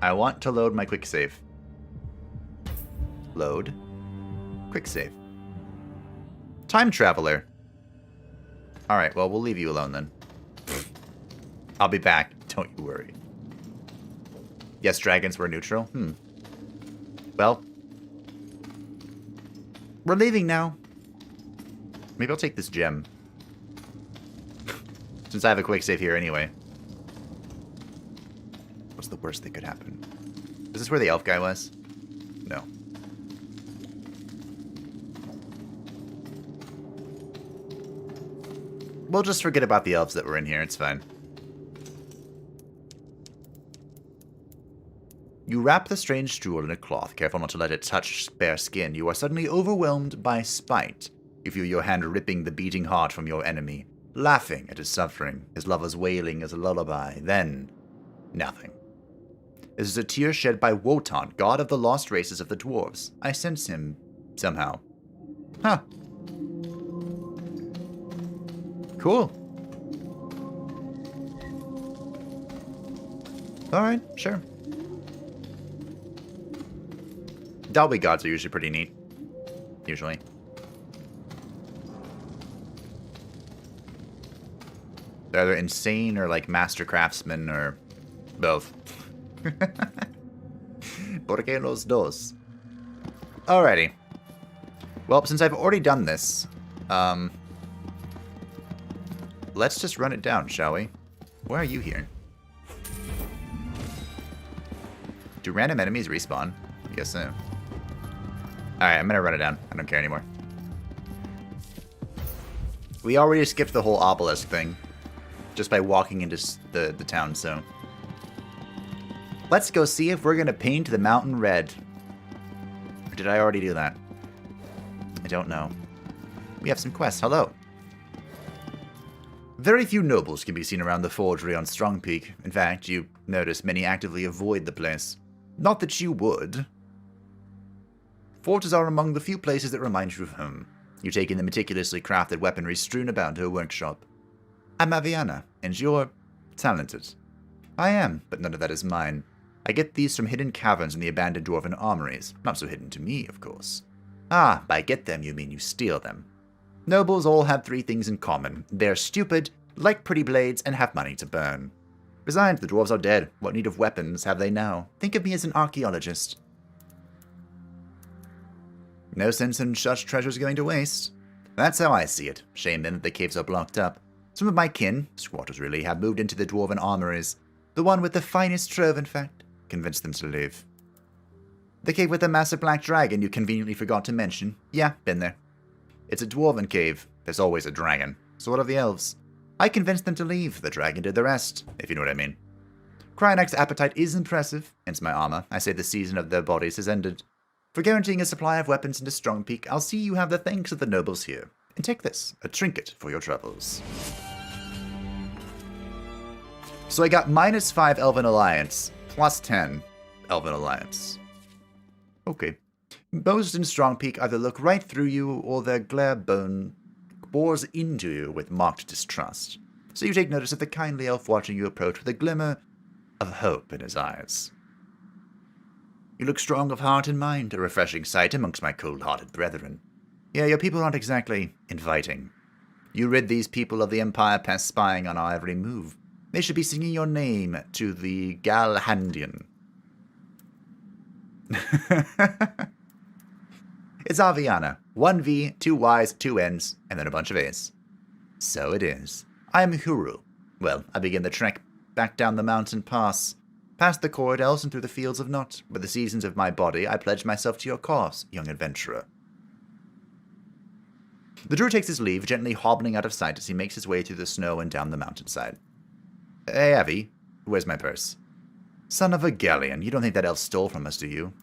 I want to load my quick save. Load. Quick save. Time traveler. Alright, well, we'll leave you alone then. I'll be back, don't you worry. Yes, dragons were neutral? Well. We're leaving now. Maybe I'll take this gem. Since I have a quick save here anyway. What's the worst that could happen? Is this where the elf guy was? No. We'll just forget about the elves that were in here, it's fine. You wrap the strange jewel in a cloth, careful not to let it touch bare skin. You are suddenly overwhelmed by spite. You feel your hand ripping the beating heart from your enemy, laughing at his suffering, his lover's wailing as a lullaby. Then, nothing. This is a tear shed by Wotan, god of the lost races of the dwarves. I sense him, somehow. Huh. Cool. Alright, sure. Dalby gods are usually pretty neat. Usually. They're either insane or like master craftsmen or both. Porque los dos. Alrighty. Well, since I've already done this, let's just run it down, shall we? Why are you here? Do random enemies respawn? I guess so. Alright, I'm gonna run it down. I don't care anymore. We already skipped the whole obelisk thing. Just by walking into the town, so. Let's go see if we're gonna paint the mountain red. Or did I already do that? I don't know. We have some quests. Hello. Very few nobles can be seen around the forgery on Strong Peak. In fact, you notice many actively avoid the place. Not that you would. Forges are among the few places that remind you of home. You take in the meticulously crafted weaponry strewn about her workshop. I'm Aviana, and you're talented. I am, but none of that is mine. I get these from hidden caverns in the abandoned dwarven armories. Not so hidden to me, of course. Ah, by get them you mean you steal them. Nobles all have three things in common. They're stupid, like pretty blades, and have money to burn. Besides, the dwarves are dead. What need of weapons have they now? Think of me as an archaeologist. No sense in such treasures going to waste. That's how I see it. Shame then that the caves are blocked up. Some of my kin, squatters really, have moved into the dwarven armories. The one with the finest trove, in fact. Convinced them to leave. The cave with the massive black dragon you conveniently forgot to mention. Yeah, been there. It's a dwarven cave. There's always a dragon. So what of the elves? I convinced them to leave. The dragon did the rest, if you know what I mean. Krynak's appetite is impressive, hence my armor. I say the season of their bodies has ended. For guaranteeing a supply of weapons into Strong Peak, I'll see you have the thanks of the nobles here. And take this, a trinket for your troubles. So I got -5 Elven Alliance, +10 Elven Alliance. Okay. Most in Strong Peak either look right through you, or their glare bores into you with mocked distrust. So you take notice of the kindly elf watching you approach with a glimmer of hope in his eyes. You look strong of heart and mind, a refreshing sight amongst my cold-hearted brethren. Yeah, your people aren't exactly inviting. You rid these people of the Empire past spying on our every move. They should be singing your name to the Galhandian. It's Aviana. 1 V, 2 Ys, 2 Ns, and then a bunch of As. So it is. I am Huru. Well, I begin the trek back down the mountain pass, past the corridors and through the fields of Nott. With the seasons of my body, I pledge myself to your cause, young adventurer. The druid takes his leave, gently hobbling out of sight as he makes his way through the snow and down the mountainside. Hey, Avi, where's my purse? Son of a Galleon, you don't think that elf stole from us, do you?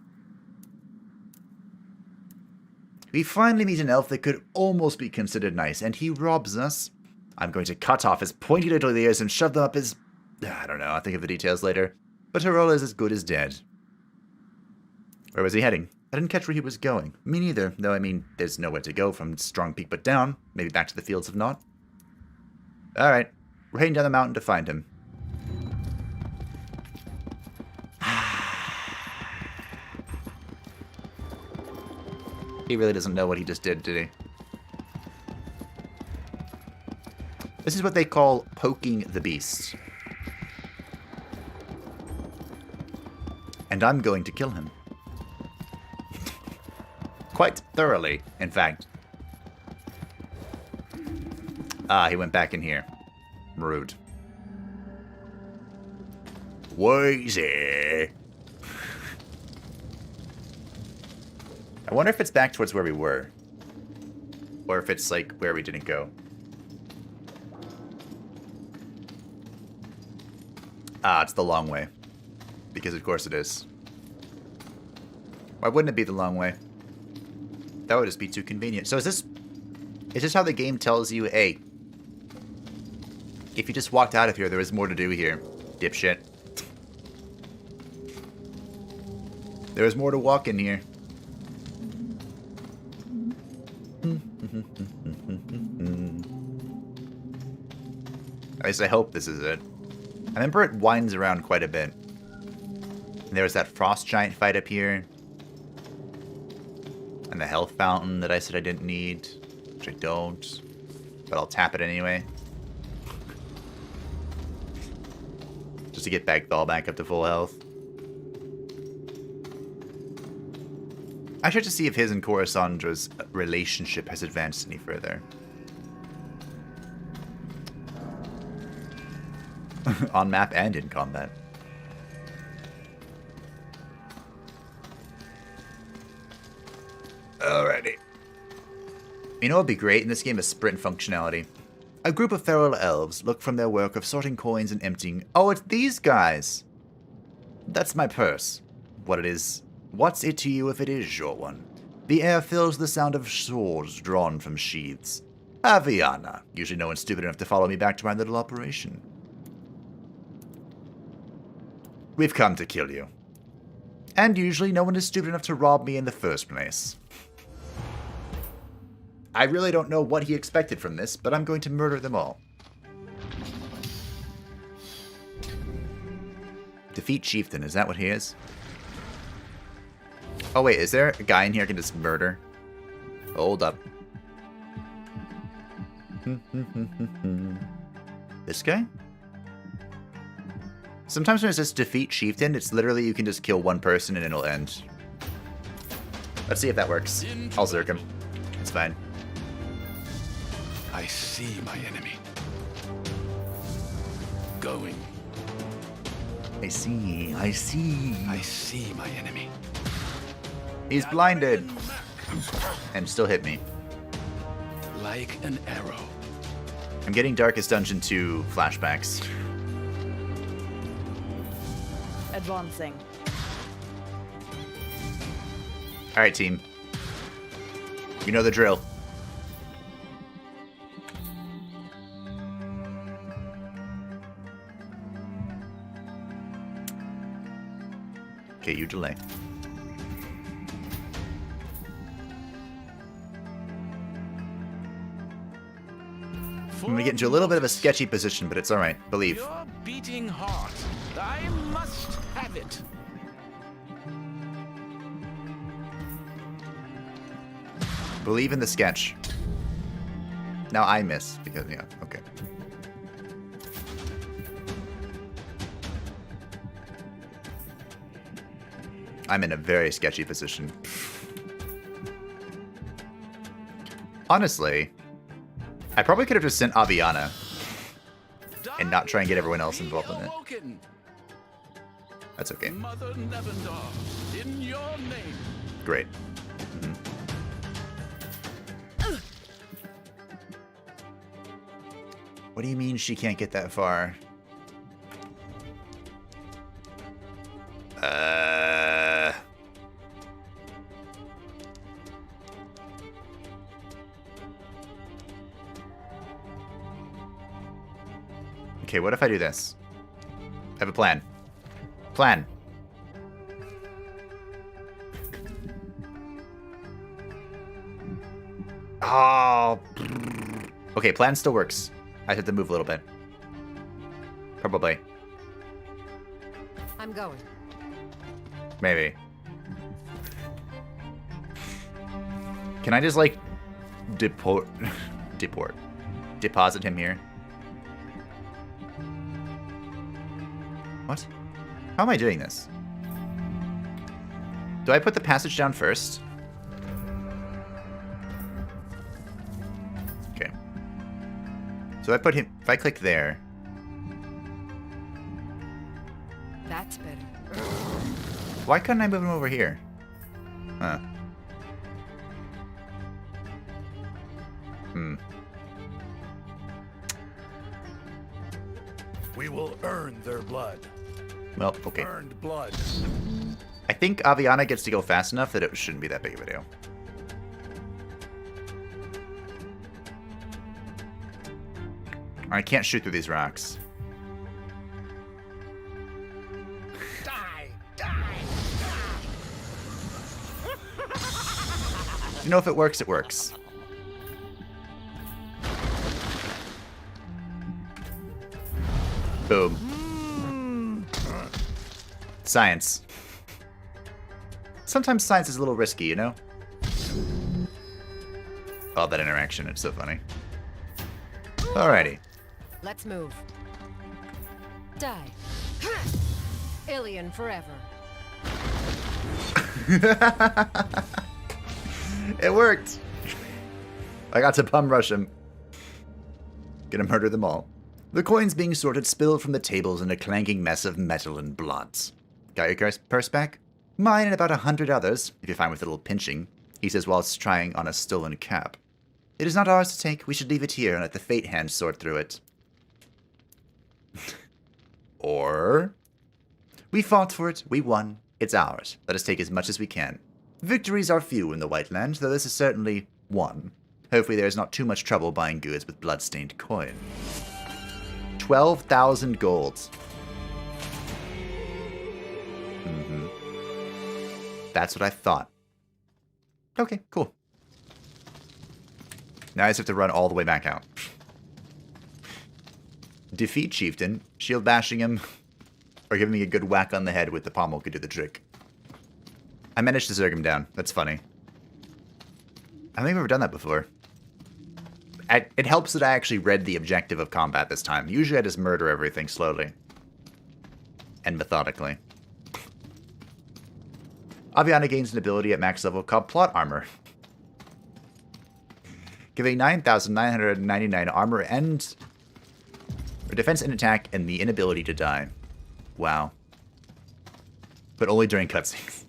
We finally meet an elf that could almost be considered nice, and he robs us. I'm going to cut off his pointy little ears and shove them up his... I don't know, I'll think of the details later. But Herola is as good as dead. Where was he heading? I didn't catch where he was going. Me neither, though I mean, there's nowhere to go from Strong Peak but down. Maybe back to the Fields of Naught. Alright, we're heading down the mountain to find him. He really doesn't know what he just did he? This is what they call poking the beast. And I'm going to kill him. Quite thoroughly, in fact. Ah, he went back in here. Rude. Wheezy. I wonder if it's back towards where we were. Or if it's, like, where we didn't go. Ah, it's the long way. Because of course it is. Why wouldn't it be the long way? That would just be too convenient. So is this how the game tells you, hey, if you just walked out of here, there was more to do here, dipshit. There was more to walk in here. At least I hope this is it. I remember it winds around quite a bit. And there was that frost giant fight up here. And the health fountain that I said I didn't need. Which I don't. But I'll tap it anyway. Just to get Bagthal back up to full health. I should just see if his and Coruscandra's relationship has advanced any further. On map and in combat. Alrighty. You know what would be great in this game is sprint functionality. A group of feral elves look from their work of sorting coins and emptying... Oh, it's these guys! That's my purse. What it is... What's it to you if it is your one? The air fills with the sound of swords drawn from sheaths. Aviana. Usually no one's stupid enough to follow me back to my little operation. We've come to kill you. And usually no one is stupid enough to rob me in the first place. I really don't know what he expected from this, but I'm going to murder them all. Defeat chieftain, is that what he is? Oh wait, is there a guy in here I can just murder? Hold up. This guy? Sometimes when it says defeat chieftain, it's literally you can just kill one person and it'll end. Let's see if that works. I'll zerk him. It's fine. I see my enemy. Going. I see. I see. I see my enemy. He's blinded. And still hit me. Like an arrow. I'm getting Darkest Dungeon 2 flashbacks. Advancing. Alright, team. You know the drill. Okay, you delay. I'm gonna get into a little bit of a sketchy position, but it's alright. Believe. Your beating heart. I must have it. Believe in the sketch. Now I miss, because, yeah, okay. I'm in a very sketchy position. Honestly, I probably could have just sent Aviana and not try and get everyone else involved in it. That's okay. Mother Nevendar, in your name. Great. What do you mean she can't get that far? Okay, what if I do this? I have a plan. Plan. Oh. Okay, plan still works. I have to move a little bit. Probably. I'm going. Maybe. Can I just, like, deposit him here? What? How am I doing this? Do I put the passage down first? Okay. So if I click there. That's better. Why couldn't I move him over here? Huh. We will earn their blood. Well, okay. Earned blood. I think Aviana gets to go fast enough that it shouldn't be that big of a deal. I can't shoot through these rocks. Die! Die! You know, if it works, it works. Boom. Science. Sometimes science is a little risky, you know? Oh, that interaction, it's so funny. Alrighty. Let's move. Die. Alien forever. It worked! I got to bum rush him. Gonna murder them all. The coins being sorted spilled from the tables in a clanking mess of metal and blood. Got your purse back? Mine and about 100 others, if you're fine with a little pinching, he says whilst trying on a stolen cap. It is not ours to take. We should leave it here and let the fate hand sort through it. Or... we fought for it. We won. It's ours. Let us take as much as we can. Victories are few in the Whiteland, though this is certainly one. Hopefully there is not too much trouble buying goods with blood-stained coin. 12,000 golds. That's what I thought. Okay, cool. Now I just have to run all the way back out. Defeat chieftain, shield bashing him, or giving me a good whack on the head with the pommel could do the trick. I managed to zerg him down. That's funny. I don't think I've ever done that before. It helps that I actually read the objective of combat this time. Usually I just murder everything slowly. And methodically. Aviana gains an ability at max level called Plot Armor. Giving 9,999 armor and... or defense and attack and the inability to die. Wow. But only during cutscenes.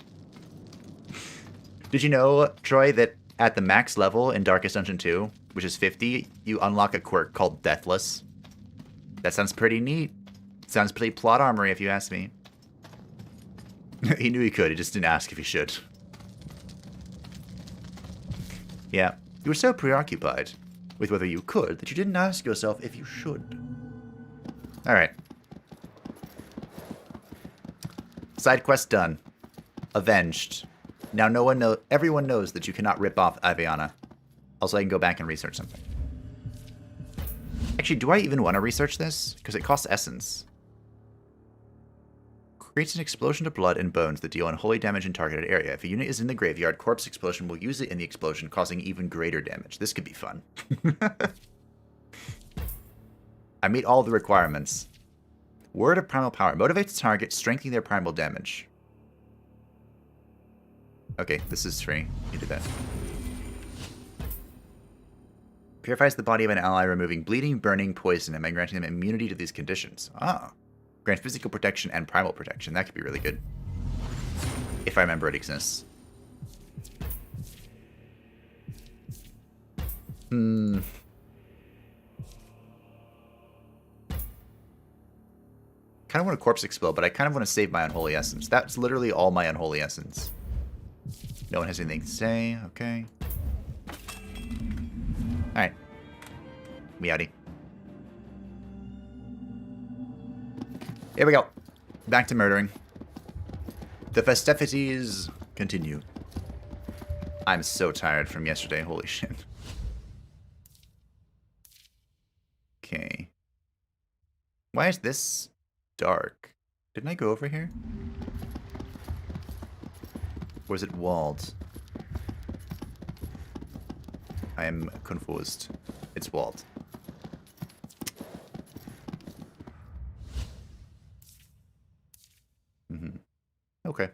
Did you know, Troy, that at the max level in Darkest Dungeon 2, which is 50, you unlock a quirk called Deathless? That sounds pretty neat. Sounds pretty plot armory if you ask me. He knew he could, he just didn't ask if he should. Yeah, you were so preoccupied with whether you could that you didn't ask yourself if you should. Alright. Side quest done. Avenged. Now everyone knows that you cannot rip off Aviana. Also, I can go back and research something. Actually, do I even want to research this? Because it costs essence. Creates an explosion of blood and bones that deal unholy damage in targeted area. If a unit is in the graveyard, corpse explosion will use it in the explosion, causing even greater damage. This could be fun. I meet all the requirements. Word of Primal Power. Motivates target, strengthening their primal damage. Okay, this is free. You did that. Purifies the body of an ally, removing bleeding, burning, poison, and granting them immunity to these conditions. Ah. Grant physical protection and primal protection. That could be really good. If I remember it exists. Kind of want a corpse explode, but I kind of want to save my unholy essence. That's literally all my unholy essence. No one has anything to say. Okay. Alright. Me outie. Here we go. Back to murdering. The festivities continue. I'm so tired from yesterday. Holy shit. Okay. Why is this dark? Didn't I go over here? Or is it walled? I am confused. It's walled. Okay.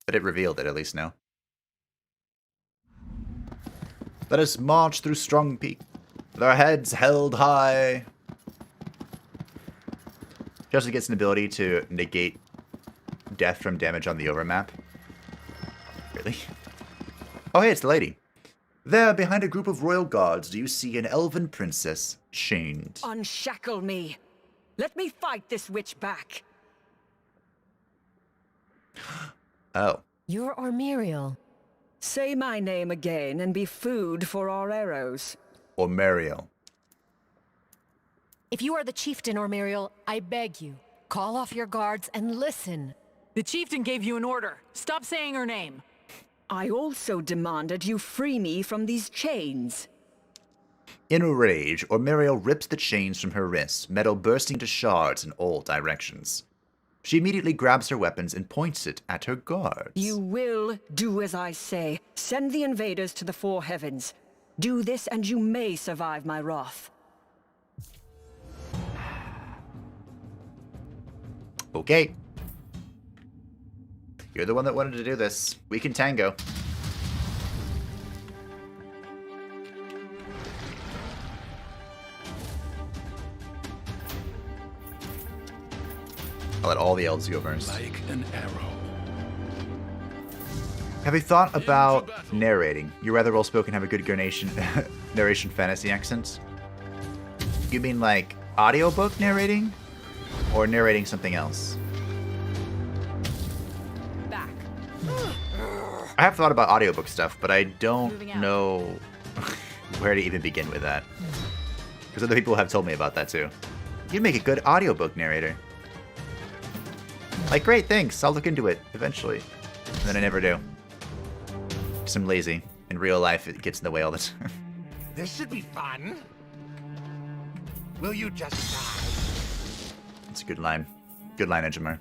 But it revealed it at least now. Let us march through Strong Peak, with our heads held high. She also gets an ability to negate death from damage on the overmap. Really? Oh, hey, it's the lady. There, behind a group of royal guards, do you see an elven princess chained? Unshackle me. Let me fight this witch back. Oh. You're Ormuriel. Say my name again and be food for our arrows. Ormuriel. If you are the chieftain, Ormuriel, I beg you, call off your guards and listen. The chieftain gave you an order. Stop saying her name. I also demanded you free me from these chains. In a rage, Ormuriel rips the chains from her wrists, metal bursting to shards in all directions. She immediately grabs her weapons and points it at her guards. You will do as I say. Send the invaders to the four heavens. Do this and you may survive my wrath. Okay. You're the one that wanted to do this. We can tango. I'll let all the elves go first. Like an arrow. Have you thought about narrating? You're rather well-spoken, have a good narration fantasy accent. You mean like audiobook narrating? Or narrating something else? Back. I have thought about audiobook stuff, but I don't know where to even begin with that. Because other people have told me about that too. You'd make a good audiobook narrator. Like, great, thanks. I'll look into it eventually. And then I never do. Because I'm lazy. In real life, it gets in the way all the time. This should be fun. Will you just die? It's a good line. Good line, Edgemar.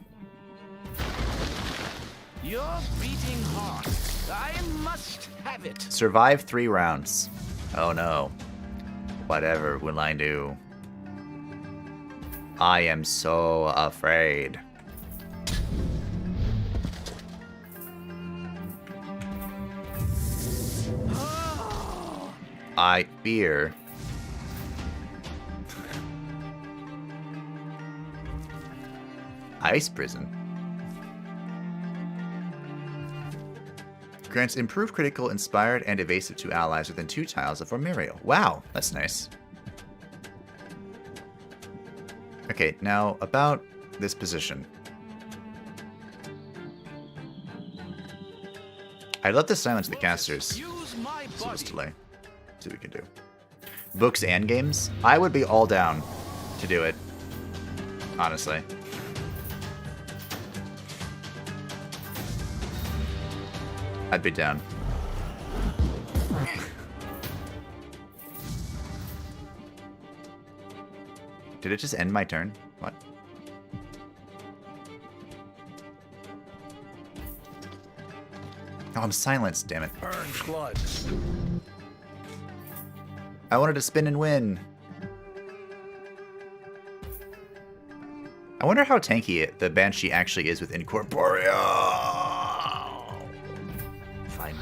Your beating heart. I must have it. Survive 3 rounds. Oh no. Whatever will I do? I am so afraid. I fear. Ice prison. Grants improved critical, inspired, and evasive to allies within 2 tiles of Ormuriel. Wow, that's nice. Okay, now about this position. I'd love to silence the casters. See this delay. See what we can do. Books and games? I would be all down to do it. Honestly. I'd be down. Did it just end my turn? What? Oh, I'm silenced, damn it. Burn blood. I wanted to spin and win. I wonder how tanky the Banshee actually is with Incorporeal. Fine.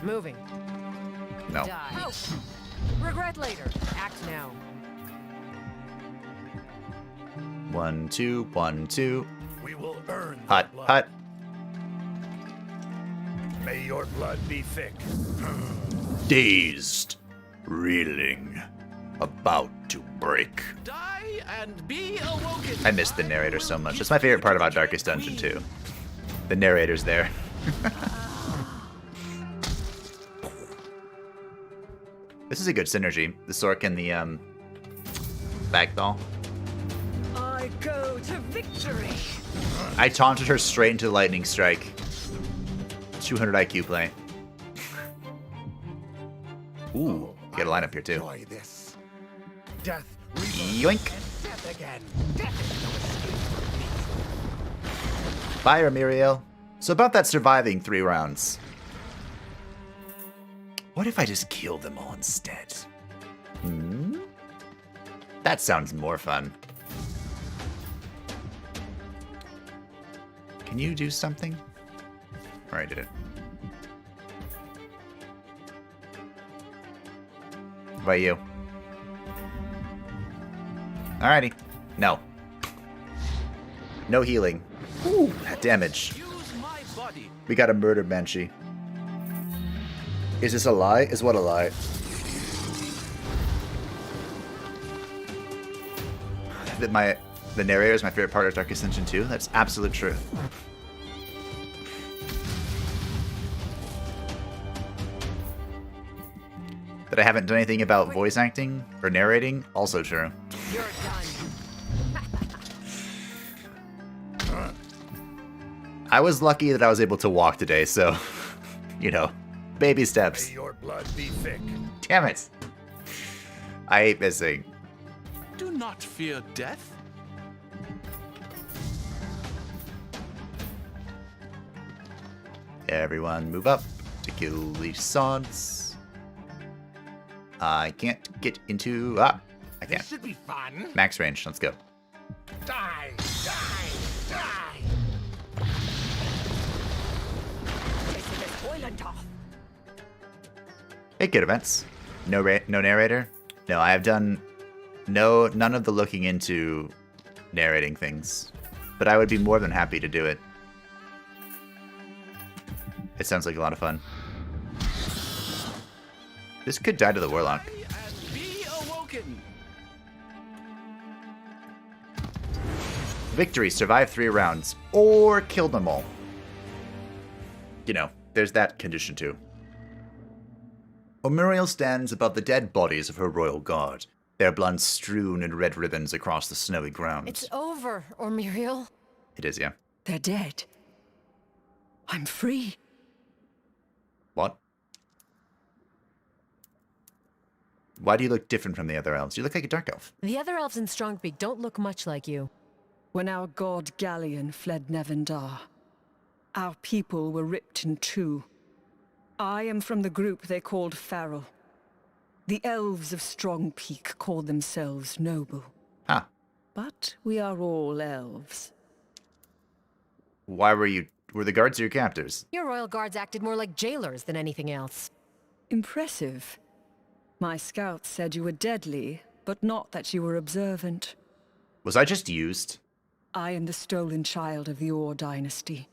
Moving. No. Die. Oh. Regret later. Act now. 1, 2, 1, 2. We will earn Hut, blood. hut. May your blood be thick. Dazed, reeling, about to break. Die and be awoken. I miss the narrator so much. It's my favorite part about Darkest Dungeon too. The narrator's there. This is a good synergy. The Sork and the Bagthal. I go to victory. I taunted her straight into the lightning strike. 200 IQ play. Ooh, get a line up here too. Enjoy this. Death, Yoink. death again. Death is no escape from me. Fire, Muriel. So about that surviving 3 rounds. What if I just kill them all instead? Hmm? That sounds more fun. Can you do something? Or I did it. What about you? Alrighty. No. No healing. Ooh, that damage. We got a murder banshee. Is this a lie? Is what a lie? That the narrator is my favorite part of Dark Ascension 2? That's absolute truth. That I haven't done anything about voice acting or narrating? Also true. You're done. I was lucky that I was able to walk today, so, you know, baby steps. May your blood be thick. Damn it. I hate missing. Do not fear death. Everyone move up to kill these sods. I can't get into... I This can't. should be fun. Max range, let's go. Die, die, die. Hey, good events. No narrator? No, I have done none of the looking into narrating things. But I would be more than happy to do it. It sounds like a lot of fun. This could die to the Warlock. Be awoken. Victory, survive 3 rounds, or kill them all. You know, there's that condition too. Muriel stands above the dead bodies of her royal guard, their blood strewn in red ribbons across the snowy ground. It's over, Muriel. It is, yeah. They're dead. I'm free. What? Why do you look different from the other elves? You look like a dark elf. The other elves in Strongpeak don't look much like you. When our god Galleon fled Nevendar, our people were ripped in two. I am from the group they called Feral. The elves of Strongpeak call themselves noble. Ah. But we are all elves. Why were the guards your captors? Your royal guards acted more like jailers than anything else. Impressive. My scouts said you were deadly, but not that you were observant. Was I just used? I am the stolen child of the Orr dynasty.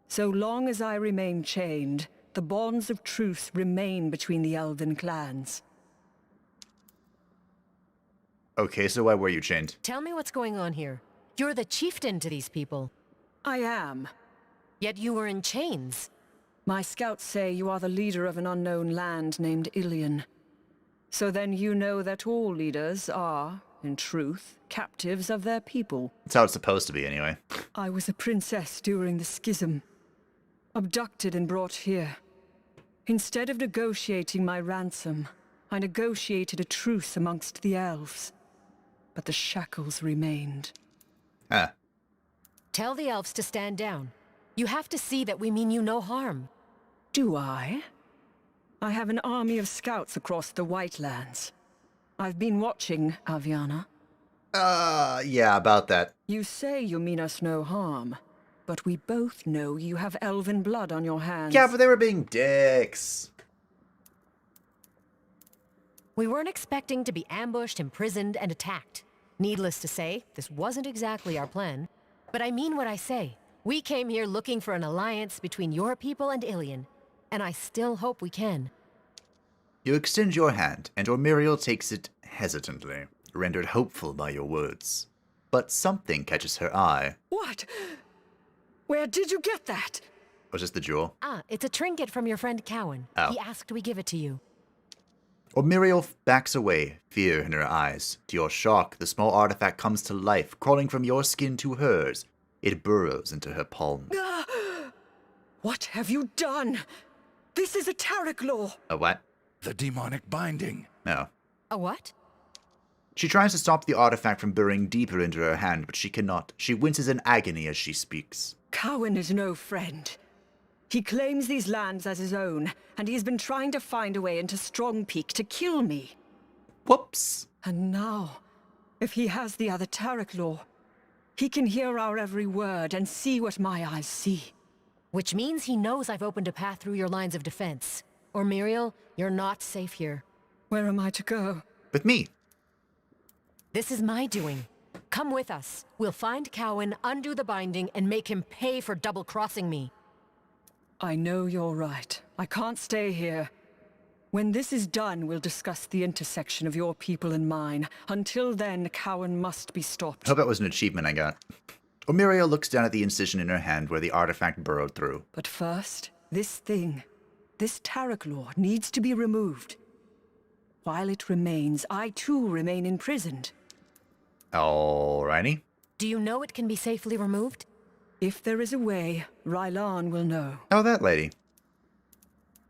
So long as I remain chained, the bonds of truce remain between the Elven clans. Okay, so why were you chained? Tell me what's going on here. You're the chieftain to these people. I am. Yet you were in chains. My scouts say you are the leader of an unknown land named Ilion. So then you know that all leaders are, in truth, captives of their people. That's how it's supposed to be, anyway. I was a princess during the schism. Abducted and brought here. Instead of negotiating my ransom, I negotiated a truce amongst the elves. But the shackles remained. Ah. Tell the elves to stand down. You have to see that we mean you no harm. Do I? I have an army of scouts across the Whitelands. I've been watching, Aviana. Yeah, about that. You say you mean us no harm, but we both know you have elven blood on your hands. Yeah, but they were being dicks. We weren't expecting to be ambushed, imprisoned, and attacked. Needless to say, this wasn't exactly our plan. But I mean what I say. We came here looking for an alliance between your people and Ilion. And I still hope we can. You extend your hand, and Muriel takes it hesitantly, rendered hopeful by your words. But something catches her eye. What? Where did you get that? Was this the jewel? Ah, it's a trinket from your friend Cowan. Oh. He asked we give it to you. Muriel backs away, fear in her eyes. To your shock, the small artifact comes to life, crawling from your skin to hers. It burrows into her palm. What have you done? This is a Tarek law. A what? The demonic binding. No. A what? She tries to stop the artifact from burrowing deeper into her hand, but she cannot. She winces in agony as she speaks. Cowan is no friend. He claims these lands as his own, and he has been trying to find a way into Strong Peak to kill me. Whoops. And now, if he has the other Tarek law, he can hear our every word and see what my eyes see. Which means he knows I've opened a path through your lines of defense. Or Muriel, you're not safe here. Where am I to go? With me. This is my doing. Come with us. We'll find Cowan, undo the binding, and make him pay for double-crossing me. I know you're right. I can't stay here. When this is done, we'll discuss the intersection of your people and mine. Until then, Cowan must be stopped. I hope that was an achievement I got. Muriel looks down at the incision in her hand where the artifact burrowed through. But first, this Tarek law, needs to be removed. While it remains, I too remain imprisoned. Alrighty. Do you know it can be safely removed? If there is a way, Rylan will know. Oh, that lady.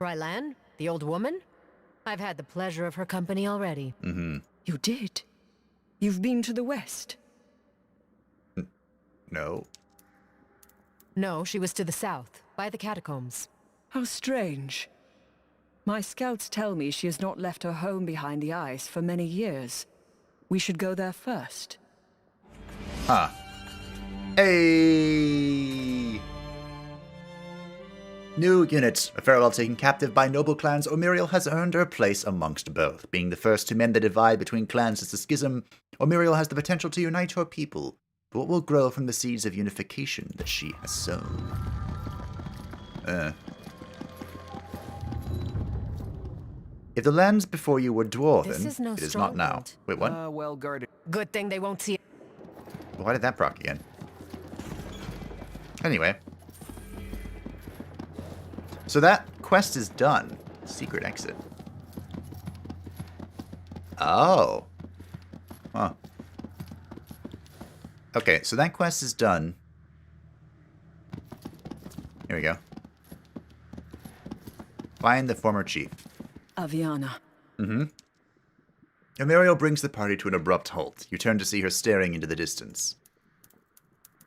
Rylan? The old woman? I've had the pleasure of her company already. Mm-hmm. You did? You've been to the west? No. No, she was to the south, by the catacombs. How strange. My scouts tell me she has not left her home behind the ice for many years. We should go there first. Huh. Hey! New unit. A farewell taken captive by noble clans, Muriel has earned her place amongst both. Being the first to mend the divide between clans since the schism, Muriel has the potential to unite her people. But what will grow from the seeds of unification that she has sown? If the lands before you were dwarven, it is not now. Wait, what? Well guarded. Good thing they won't see it. Why did that proc again? Anyway. So that quest is done. Secret exit. Oh. Huh. Okay, so that quest is done. Here we go. Find the former chief. Aviana. Mm-hmm. Muriel brings the party to an abrupt halt. You turn to see her staring into the distance.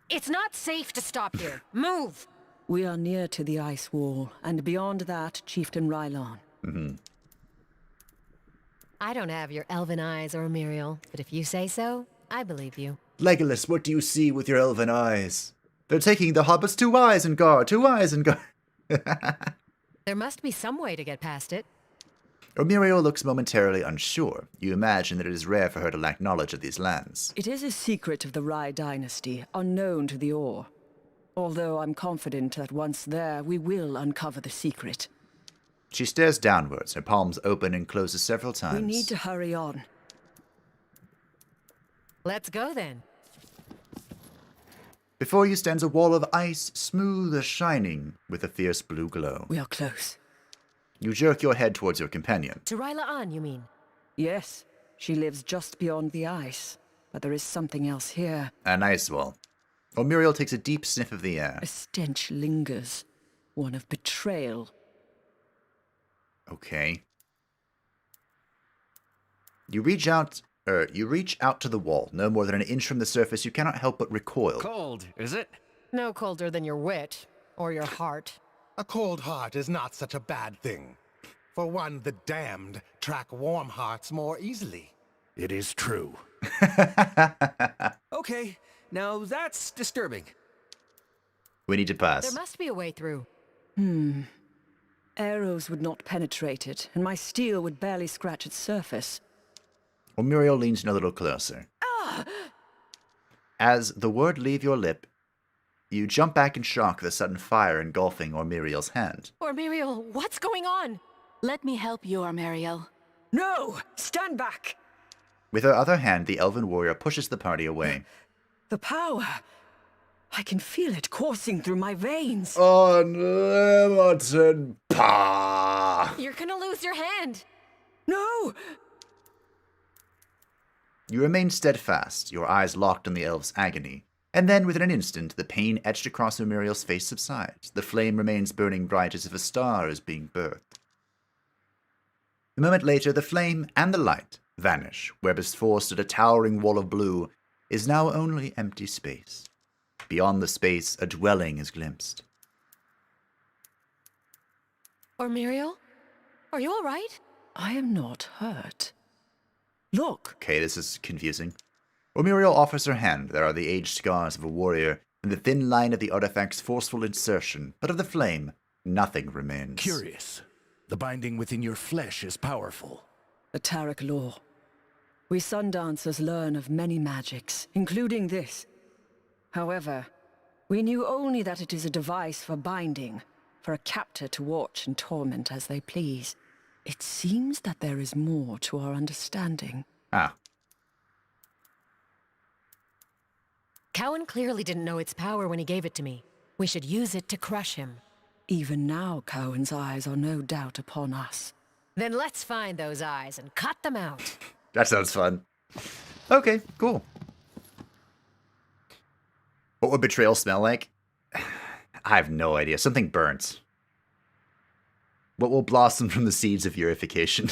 It's not safe to stop here. Move! We are near to the ice wall, and beyond that, Chieftain Rylan. Mm-hmm. I don't have your elven eyes, or Muriel, but if you say so, I believe you. Legolas, what do you see with your elven eyes? They're taking the hobbits to Isengard, to Isengard. There must be some way to get past it. Muriel looks momentarily unsure. You imagine that it is rare for her to lack knowledge of these lands. It is a secret of the Rye dynasty, unknown to the Orr. Although I'm confident that once there, we will uncover the secret. She stares downwards, her palms open and closes several times. We need to hurry on. Let's go then. Before you stands a wall of ice, smooth as shining, with a fierce blue glow. We are close. You jerk your head towards your companion. To Rylaan, you mean? Yes, she lives just beyond the ice. But there is something else here. An ice wall. Muriel takes a deep sniff of the air. A stench lingers. One of betrayal. Okay. You reach out to the wall. No more than an inch from the surface, you cannot help but recoil. Cold, is it? No colder than your wit. Or your heart. A cold heart is not such a bad thing. For one, the damned track warm hearts more easily. It is true. Okay, now that's disturbing. We need to pass. There must be a way through. Arrows would not penetrate it, and my steel would barely scratch its surface. Muriel leans in a little closer. As the word leave your lip, you jump back in shock at the sudden fire engulfing Muriel's hand. Muriel, what's going on? Let me help you, Muriel. No! Stand back! With her other hand, the elven warrior pushes the party away. The power! I can feel it coursing through my veins. Unlimited power! You're gonna lose your hand. No! You remain steadfast, your eyes locked on the elf's agony, and then within an instant the pain etched across Muriel's face subsides. The flame remains burning bright as if a star is being birthed. A moment later, the flame and the light vanish, where before stood a towering wall of blue is now only empty space. Beyond the space, a dwelling is glimpsed. Or Muriel? Are you all right? I am not hurt. Look! Okay, this is confusing. Muriel offers her hand. There are the aged scars of a warrior, and the thin line of the artifact's forceful insertion, but of the flame, nothing remains. Curious. The binding within your flesh is powerful. The Tarek law. We Sundancers learn of many magics, including this. However, we knew only that it is a device for binding, for a captor to watch and torment as they please. It seems that there is more to our understanding. Ah. Cowan clearly didn't know its power when he gave it to me. We should use it to crush him. Even now, Cowan's eyes are no doubt upon us. Then let's find those eyes and cut them out. That sounds fun. Okay, cool. What would betrayal smell like? I have no idea. Something burnt. What will blossom from the seeds of purification?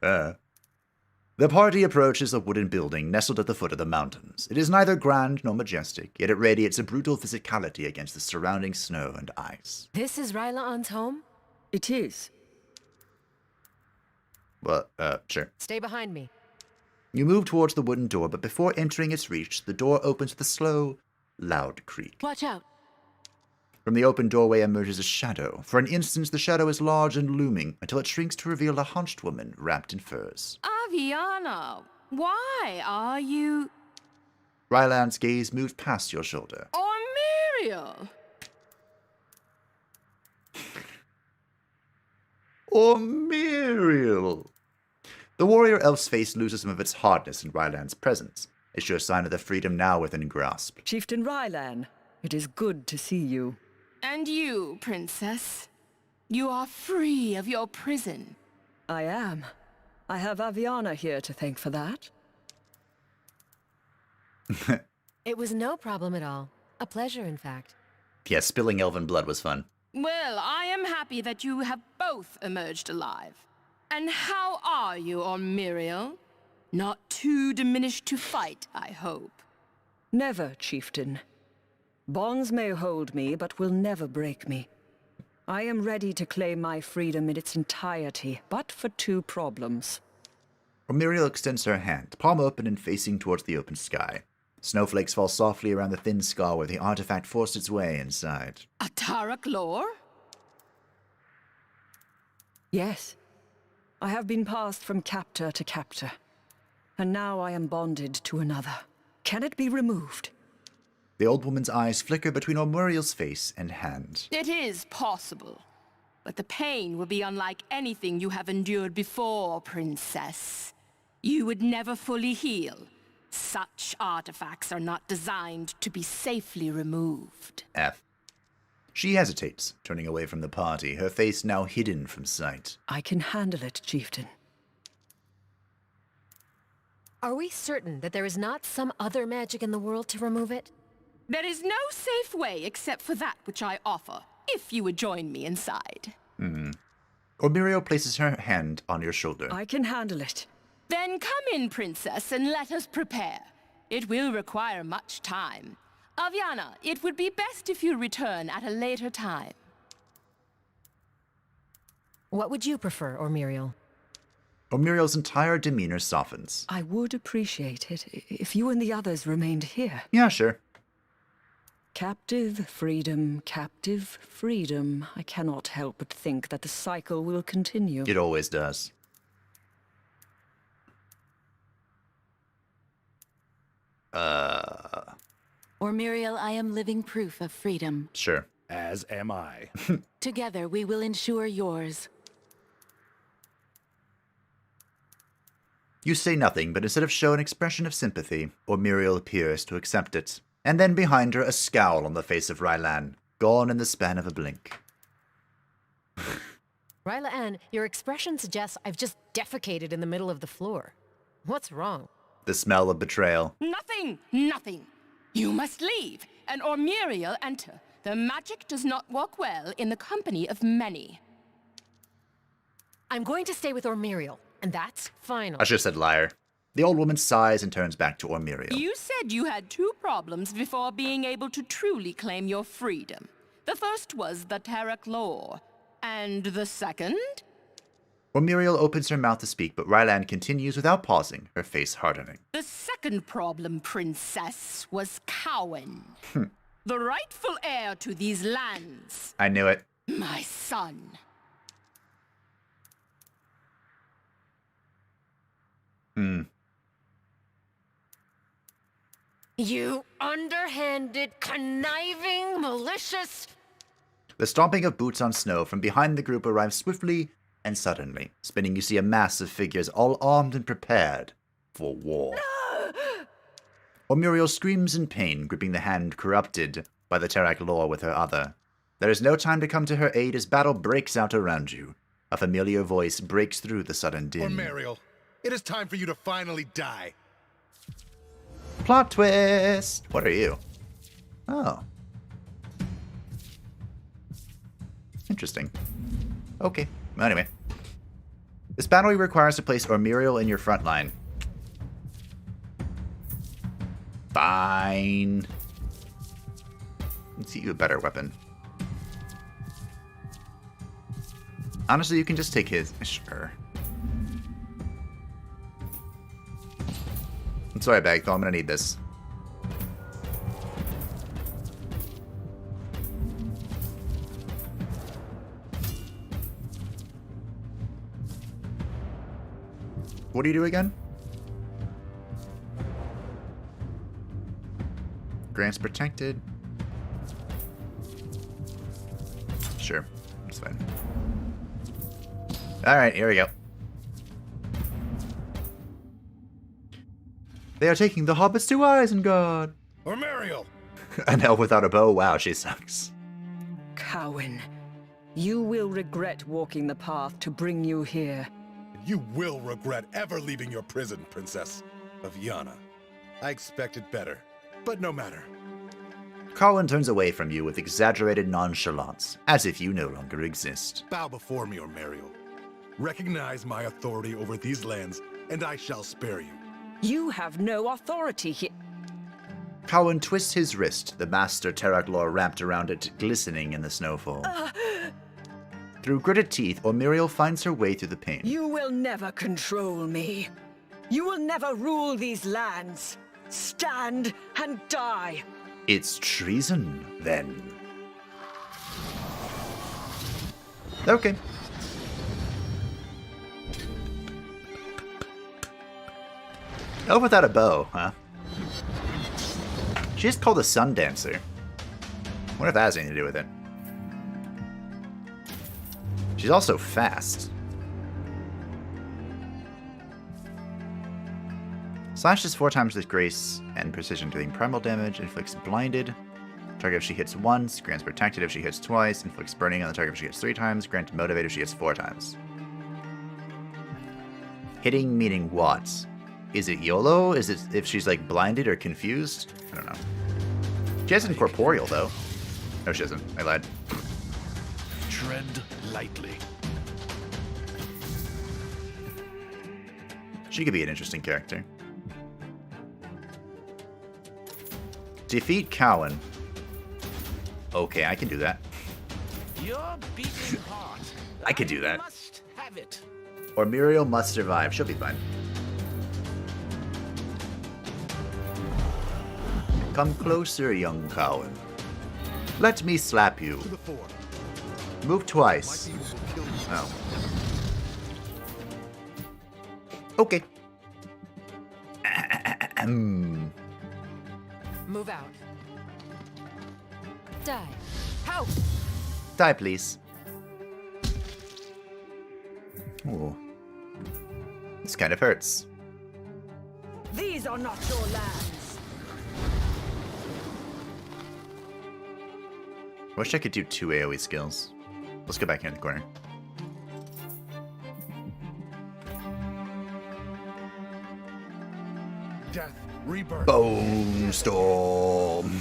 The party approaches a wooden building nestled at the foot of the mountains. It is neither grand nor majestic, yet it radiates a brutal physicality against the surrounding snow and ice. This is Rylaan's home? It is. Well, sure. Stay behind me. You move towards the wooden door, but before entering its reach, the door opens with a slow, loud creak. Watch out. From the open doorway emerges a shadow. For an instant, the shadow is large and looming, until it shrinks to reveal a hunched woman wrapped in furs. Aviana, why are you... Ryland's gaze moves past your shoulder. Or Muriel? Or Muriel! The warrior elf's face loses some of its hardness in Ryland's presence, a sure sign of the freedom now within grasp. Chieftain Ryland, it is good to see you. And you, princess. You are free of your prison. I am. I have Aviana here to thank for that. It was no problem at all. A pleasure, in fact. Yeah, spilling elven blood was fun. Well, I am happy that you have both emerged alive. And how are you, or Muriel? Not too diminished to fight, I hope. Never, Chieftain. Bonds may hold me, but will never break me. I am ready to claim my freedom in its entirety, but for two problems. Muriel extends her hand, palm open and facing towards the open sky. Snowflakes fall softly around the thin scar where the artifact forced its way inside. A Tarek lore? Yes. I have been passed from captor to captor. And now I am bonded to another. Can it be removed? The old woman's eyes flicker between Muriel's face and hand. It is possible. But the pain will be unlike anything you have endured before, princess. You would never fully heal. Such artifacts are not designed to be safely removed. F. She hesitates, turning away from the party, her face now hidden from sight. I can handle it, Chieftain. Are we certain that there is not some other magic in the world to remove it? There is no safe way except for that which I offer, if you would join me inside. Muriel places her hand on your shoulder. I can handle it. Then come in, princess, and let us prepare. It will require much time. Aviana, it would be best if you return at a later time. What would you prefer, or Muriel? Muriel's entire demeanor softens. I would appreciate it if you and the others remained here. Yeah, sure. Captive, freedom, captive, freedom. I cannot help but think that the cycle will continue. It always does. Or Muriel, I am living proof of freedom. Sure. As am I. Together we will ensure yours. You say nothing, but instead of show an expression of sympathy, Muriel appears to accept it. And then behind her, a scowl on the face of Ryland, gone in the span of a blink. Ryla-Ann, your expression suggests I've just defecated in the middle of the floor. What's wrong? The smell of betrayal. Nothing, nothing. You must leave, and Ormuriel enter. The magic does not work well in the company of many. I'm going to stay with Ormuriel, and that's final. I should have said liar. The old woman sighs and turns back to Ormuriel. You said you had 2 problems before being able to truly claim your freedom. The first was the Tarak law, and the second? Ormuriel opens her mouth to speak, but Ryland continues without pausing, her face hardening. The second problem, princess, was Cowan. The rightful heir to these lands. I knew it. My son. You underhanded, conniving, malicious... The stomping of boots on snow from behind the group arrives swiftly and suddenly. Spinning, you see a mass of figures, all armed and prepared for war. Ormuriel screams in pain, gripping the hand corrupted by the Tarak law with her other. There is no time to come to her aid as battle breaks out around you. A familiar voice breaks through the sudden din. Ormuriel, it is time for you to finally die. Plot twist! What are you? Oh. Interesting. Okay. Well, anyway. This battle requires to place Ormuriel in your front line. Fine. Let's get you a better weapon. Honestly, you can just take his. Sure. I'm sorry, Bagtho. I'm gonna need this. What do you do again? Grants protected. Sure, that's fine. Alright, here we go. They are taking the hobbits to Isengard. Ormuriel! An elf without a bow. Wow, she sucks. Cowan, you will regret walking the path to bring you here. You will regret ever leaving your prison, Princess of Yana. I expected better, but no matter. Cowan turns away from you with exaggerated nonchalance, as if you no longer exist. Bow before me, Ormuriel. Recognize my authority over these lands, and I shall spare you. You have no authority here. Cowan twists his wrist, the master Tarak lore wrapped around it, glistening in the snowfall. Through gritted teeth, Ormuriel finds her way through the pain. You will never control me. You will never rule these lands. Stand and die. It's treason, then. Okay. Elf without a bow, huh? She's called a sun dancer. What if that has anything to do with it? She's also fast. Slashes 4 times with grace and precision, dealing primal damage, inflicts blinded. Target if she hits once, grants protected if she hits twice, inflicts burning on the target if she hits 3 times, grant motivate if she hits 4 times. Hitting meaning what? Is it YOLO? Is it if she's like blinded or confused? I don't know. She has incorporeal though. No, she doesn't. I lied. Tread lightly. She could be an interesting character. Defeat Cowan. Okay, I can do that. Your beating heart. I could do that. Must have it. Ormuriel must survive. She'll be fine. Come closer, young Cowan. Let me slap you. To the fore. Move twice. My people will kill you. Oh. Okay. Move out. Die. How? Die, please. Ooh. This kind of hurts. These are not your lands. Wish I could do 2 AoE skills. Let's go back here in the corner. Rebirth. Bone Storm.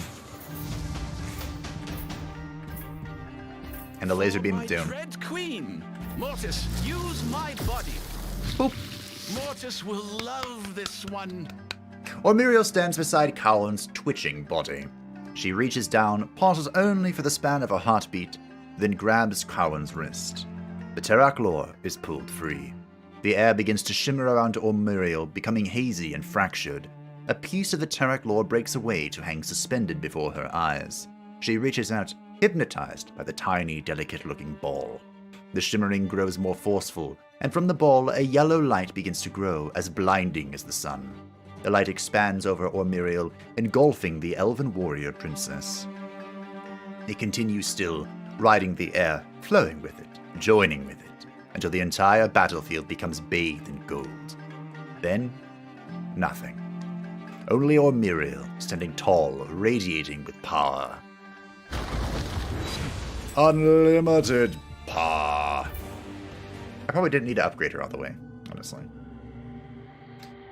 And the laser beam of doom. Dread Queen, Mortis, use my body. Boop. Mortis will love this one. Muriel stands beside Cowan's twitching body. She reaches down, pauses only for the span of a heartbeat, then grabs Cowan's wrist. The Terraklor is pulled free. The air begins to shimmer around Muriel, becoming hazy and fractured. A piece of the Terraklor breaks away to hang suspended before her eyes. She reaches out, hypnotized by the tiny, delicate-looking ball. The shimmering grows more forceful, and from the ball a yellow light begins to grow, as blinding as the sun. The light expands over Muriel, engulfing the Elven warrior princess. It continues still, riding the air, flowing with it, joining with it, until the entire battlefield becomes bathed in gold. Then, nothing. Only Muriel, standing tall, radiating with power. Unlimited power. I probably didn't need to upgrade her all the way, honestly.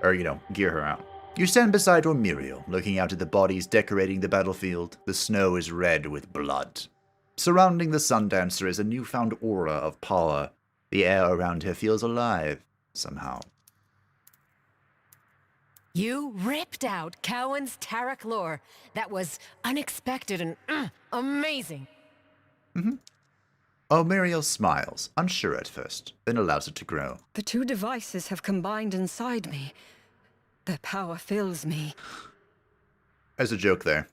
Or, gear her out. You stand beside Muriel, looking out at the bodies decorating the battlefield. The snow is red with blood. Surrounding the Sundancer is a newfound aura of power. The air around her feels alive, somehow. You ripped out Cowan's Terraklor. That was unexpected and amazing. Muriel smiles, unsure at first, then allows it to grow. The two devices have combined inside me. Their power fills me. There's a joke there.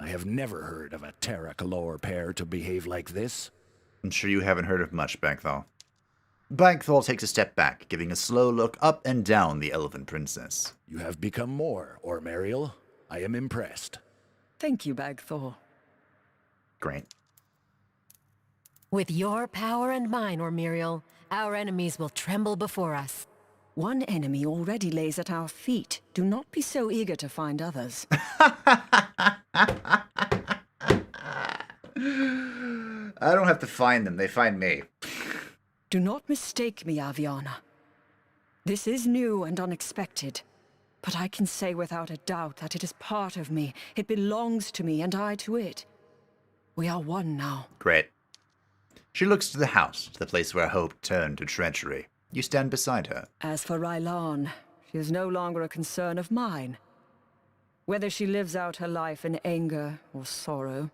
I have never heard of a Terraklor pair to behave like this. I'm sure you haven't heard of much, Bagthal. Bagthal takes a step back, giving a slow look up and down the Elven princess. You have become more, Muriel. I am impressed. Thank you, Bagthor. Great. With your power and mine, Muriel, our enemies will tremble before us. One enemy already lays at our feet. Do not be so eager to find others. I don't have to find them, they find me. Do not mistake me, Aviana. This is new and unexpected, but I can say without a doubt that it is part of me. It belongs to me, and I to it. We are one now. Great. She looks to the house, to the place where hope turned to treachery. You stand beside her. As for Rylan, she is no longer a concern of mine. Whether she lives out her life in anger or sorrow,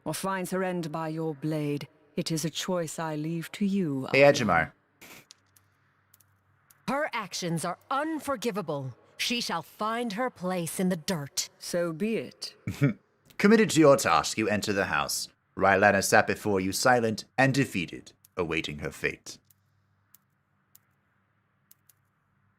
or finds her end by your blade, it is a choice I leave to you. Hey, Ajamar. Her actions are unforgivable. She shall find her place in the dirt. So be it. Committed to your task, you enter the house. Rylana sat before you, silent and defeated, awaiting her fate.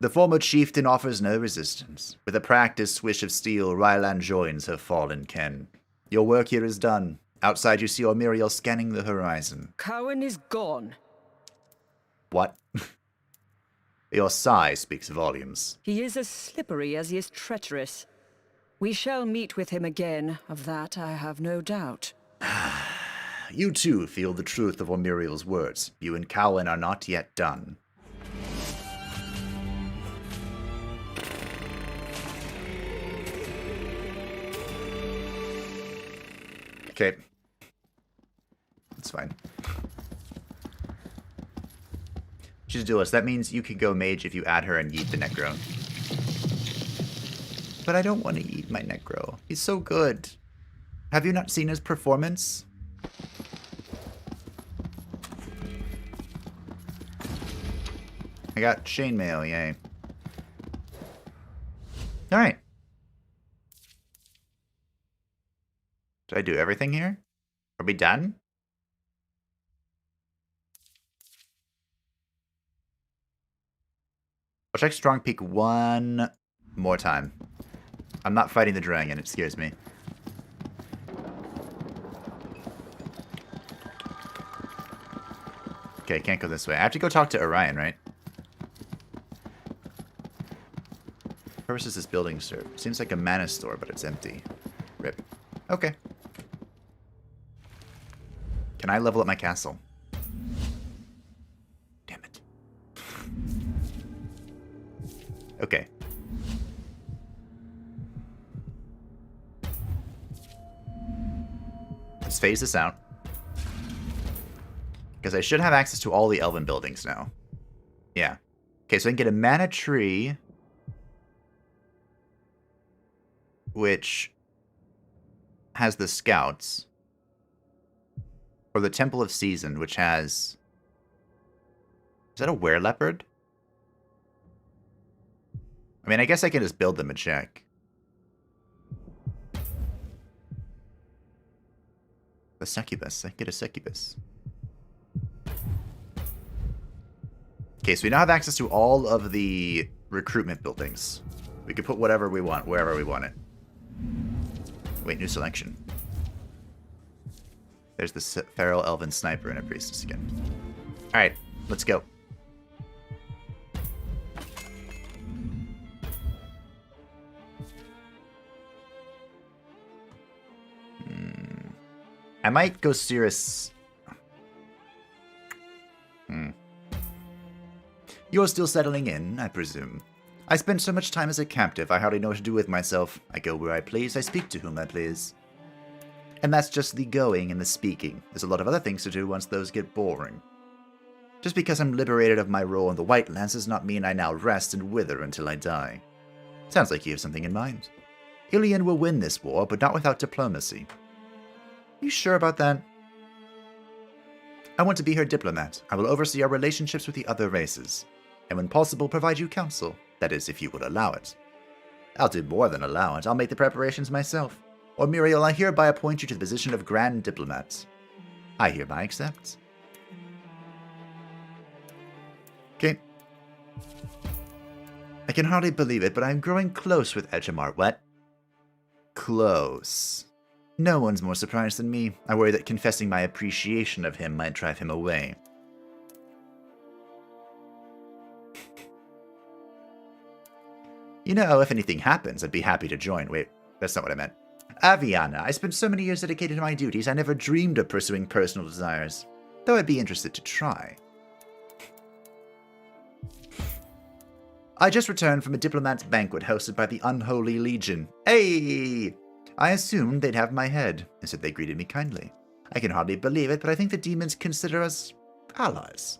The former chieftain offers no resistance. With a practiced swish of steel, Rylan joins her fallen kin. Your work here is done. Outside you see Muriel scanning the horizon. Cowan is gone. What? Your sigh speaks volumes. He is as slippery as he is treacherous. We shall meet with him again, of that I have no doubt. You too feel the truth of Muriel's words. You and Cowan are not yet done. Okay. That's fine. She's a duelist. That means you can go mage if you add her and yeet the Necro. But I don't want to yeet my Necro. He's so good. Have you not seen his performance? I got chainmail, yay. Alright. Did I do everything here? Are we done? I'll check Strong Peak one more time. I'm not fighting the dragon, it scares me. Okay, can't go this way. I have to go talk to Orion, right? What purpose does this building serve? Seems like a mana store, but it's empty. Rip. Okay. Can I level up my castle? Damn it. Let's phase this out. Because I should have access to all the Elven buildings now. Yeah. Okay, so I can get a mana tree. Which has the scouts. Or the Temple of Season, which has... Is that a were-leopard? I mean, I guess I can just build them and check. A succubus. I get a succubus. Okay, so we now have access to all of the recruitment buildings. We can put whatever we want, wherever we want it. Wait, new selection. There's the feral elven sniper and a priestess again. Alright, let's go. I might go Cirrus. You're still settling in, I presume. I spent so much time as a captive, I hardly know what to do with myself. I go where I please, I speak to whom I please. And that's just the going and the speaking. There's a lot of other things to do once those get boring. Just because I'm liberated of my role in the Whitelands does not mean I now rest and wither until I die. Sounds like you have something in mind. Ilian will win this war, but not without diplomacy. You sure about that? I want to be her diplomat. I will oversee our relationships with the other races. And when possible, provide you counsel. That is, if you would allow it. I'll do more than allow it. I'll make the preparations myself. Or Muriel, I hereby appoint you to the position of Grand Diplomat. I hereby accept. Okay. I can hardly believe it, but I'm growing close with Edgemar. What? Close. No one's more surprised than me. I worry that confessing my appreciation of him might drive him away. You know, if anything happens, I'd be happy to join. Wait, that's not what I meant. Aviana, I spent so many years dedicated to my duties, I never dreamed of pursuing personal desires. Though I'd be interested to try. I just returned from a diplomat's banquet hosted by the Unholy Legion. Hey! I assumed they'd have my head, and said they greeted me kindly. I can hardly believe it, but I think the demons consider us allies.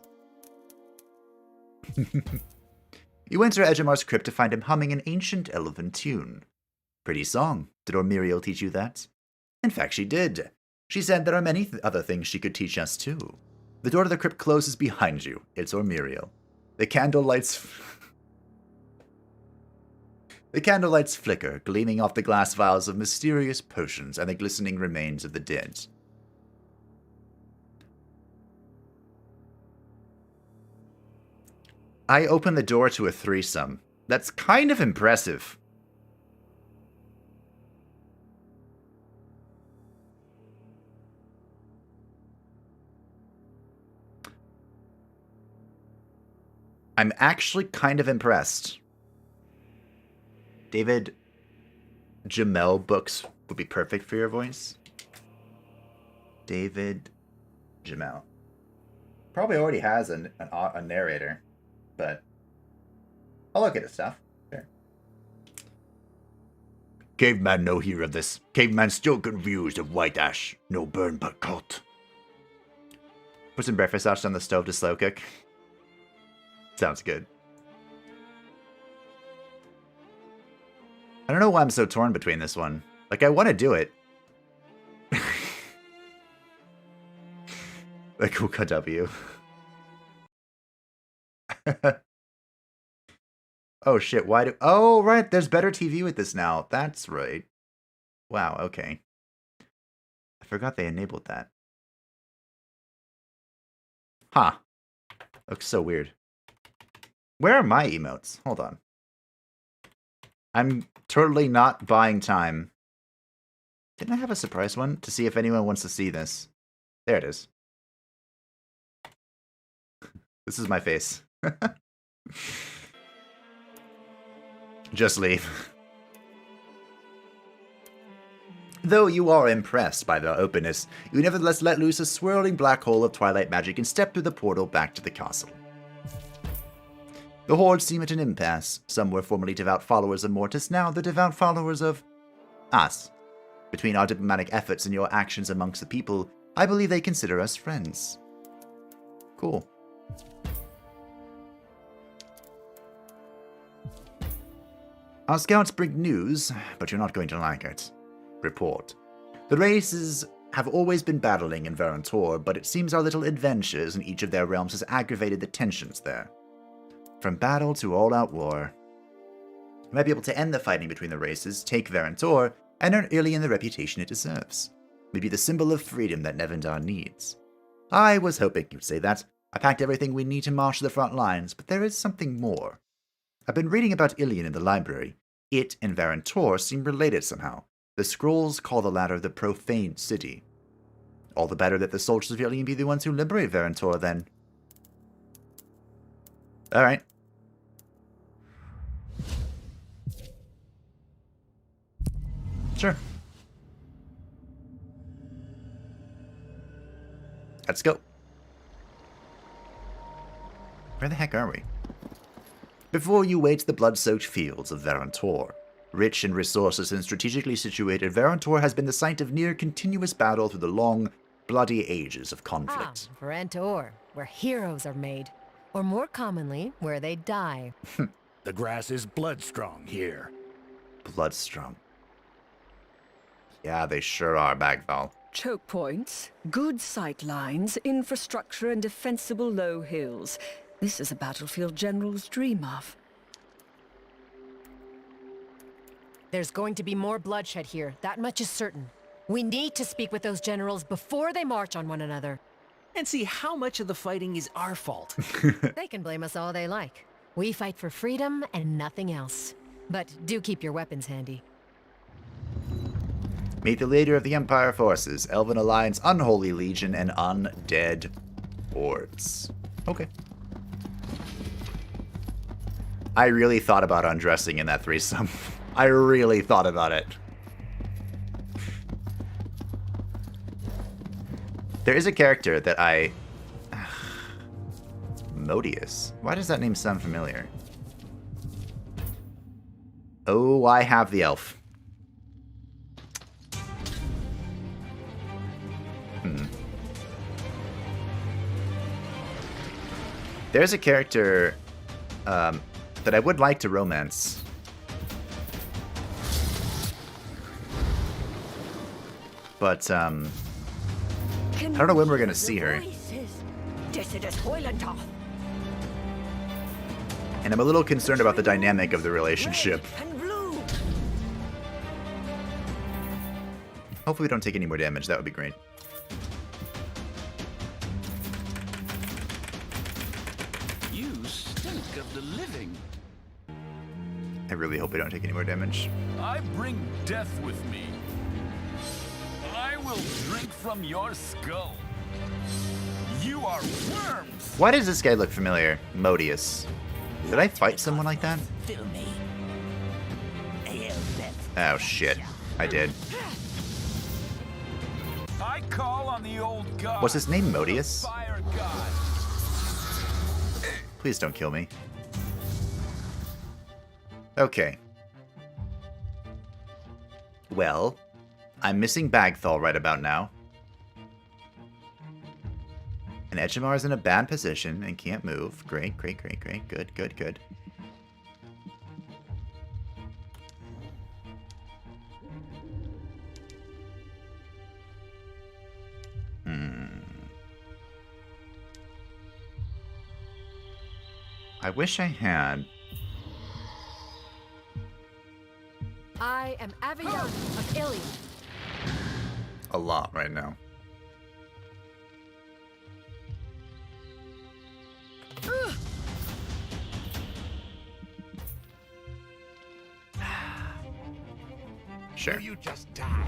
You enter Edgemar's crypt to find him humming an ancient elven tune. Pretty song. Did Muriel teach you that? In fact, she did. She said there are many other things she could teach us too. The door to the crypt closes behind you. It's Muriel. The candle lights flicker, gleaming off the glass vials of mysterious potions and the glistening remains of the dead. I open the door to a threesome. That's kind of impressive. I'm actually kind of impressed. David Jamel books would be perfect for your voice. David Jamel. Probably already has a narrator, but I'll look at his stuff. Sure. Caveman no hear of this. Caveman still confused of white ash. No burn but cut. Put some breakfast ash on the stove to slow cook. Sounds good. I don't know why I'm so torn between this one. Like, I want to do it. Like, OKW. Oh, shit. Why do... Oh, right. There's better TV with this now. That's right. Wow, okay. I forgot they enabled that. Huh. Looks so weird. Where are my emotes? Hold on. I'm totally not buying time. Didn't I have a surprise one to see if anyone wants to see this? There it is. This is my face. Just leave. Though you are impressed by their openness, you nevertheless let loose a swirling black hole of twilight magic and step through the portal back to the castle. The Horde seem at an impasse. Some were formerly devout followers of Mortis, now the devout followers of us. Between our diplomatic efforts and your actions amongst the people, I believe they consider us friends. Cool. Our scouts bring news, but you're not going to like it. Report. The races have always been battling in Vantor, but it seems our little adventures in each of their realms has aggravated the tensions there. From battle to all-out war. We might be able to end the fighting between the races, take Vantor, and earn Ilian the reputation it deserves. We'd be the symbol of freedom that Nevendar needs. I was hoping you'd say that. I packed everything we need to march to the front lines, but there is something more. I've been reading about Ilian in the library. It and Vantor seem related somehow. The scrolls call the latter the Profane City. All the better that the soldiers of Ilian be the ones who liberate Vantor, then. Alright. Sure. Let's go. Where the heck are we? Before you wait the blood-soaked fields of Vantor. Rich in resources and strategically situated, Vantor has been the site of near-continuous battle through the long, bloody ages of conflict. Vantor, where heroes are made. Or more commonly, where they die. The grass is blood-strong here. Blood-strong. Yeah, they sure are, Bagthal. Choke points, good sight lines, infrastructure, and defensible low hills. This is a battlefield generals dream of. There's going to be more bloodshed here, that much is certain. We need to speak with those generals before they march on one another. And see how much of the fighting is our fault. They can blame us all they like. We fight for freedom and nothing else. But do keep your weapons handy. Meet the leader of the Empire forces, Elven Alliance, Unholy Legion, and Undead Hordes. Okay. I really thought about undressing in that threesome. I really thought about it. There is a character that I... Modius. Why does that name sound familiar? Oh, I have the elf. There's a character that I would like to romance. But, I don't know when we're gonna see her. And I'm a little concerned about the dynamic of the relationship. Hopefully we don't take any more damage, that would be great. You stink of the living. I really hope we don't take any more damage. I bring death with me. I will drink from your skull. You are worms! Why does this guy look familiar? Modius. Did I fight someone like that? Oh shit. I did. I call on the old god. What's his name, Modius? Fire god. Please don't kill me. Okay. Well, I'm missing Bagthal right about now. And Edgemar's in a bad position and can't move. Great, great, great, great. Good, good, good. I wish I had... I am Avenging of Ilian. a lot right now. Sure. You just die.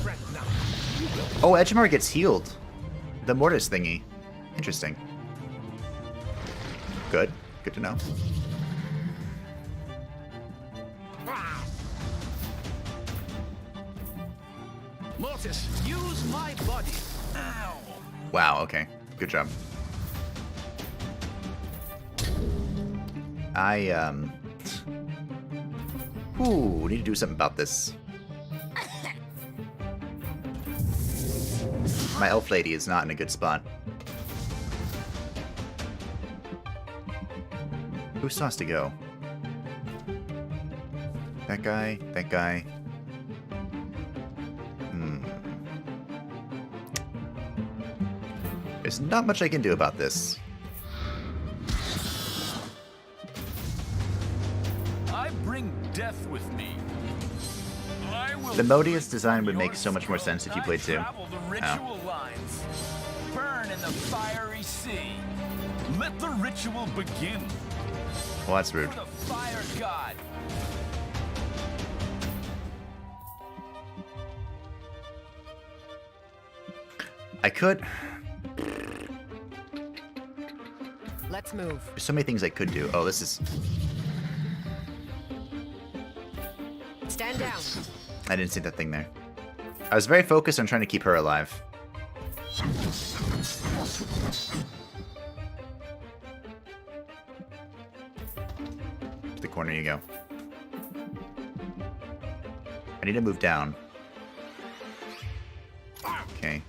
Fret not. Oh, Edgemar gets healed. The Mortis thingy. Interesting. Good. Good to know. Mortis, use my body. Ow. Wow, okay. Good job. Ooh, need to do something about this. My elf lady is not in a good spot. Who still has to go? That guy, that guy. There's not much I can do about this. I bring death with me. The Modius design would make so much more sense if you played two. The ritual lines. Burn in the fiery sea. Let the ritual begin. Well, that's rude. For the fire god. I could. Let's move. There's so many things I could do. Oh, this is. Stand down. I didn't see that thing there. I was very focused on trying to keep her alive. To the corner you go. I need to move down. Okay.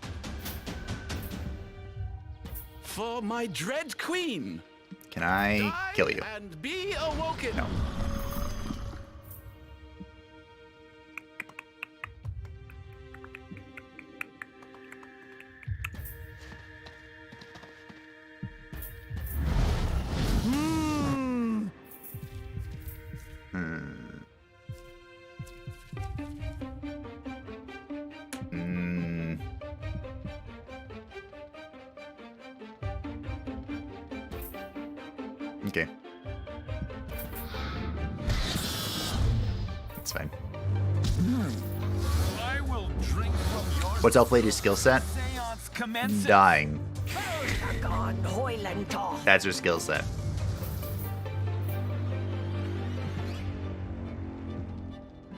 For my dread queen. Can I kill you? And be awoken. No. Okay. That's fine. I will drink from your What's Elf Lady's skill set? Dying. That's her skill set.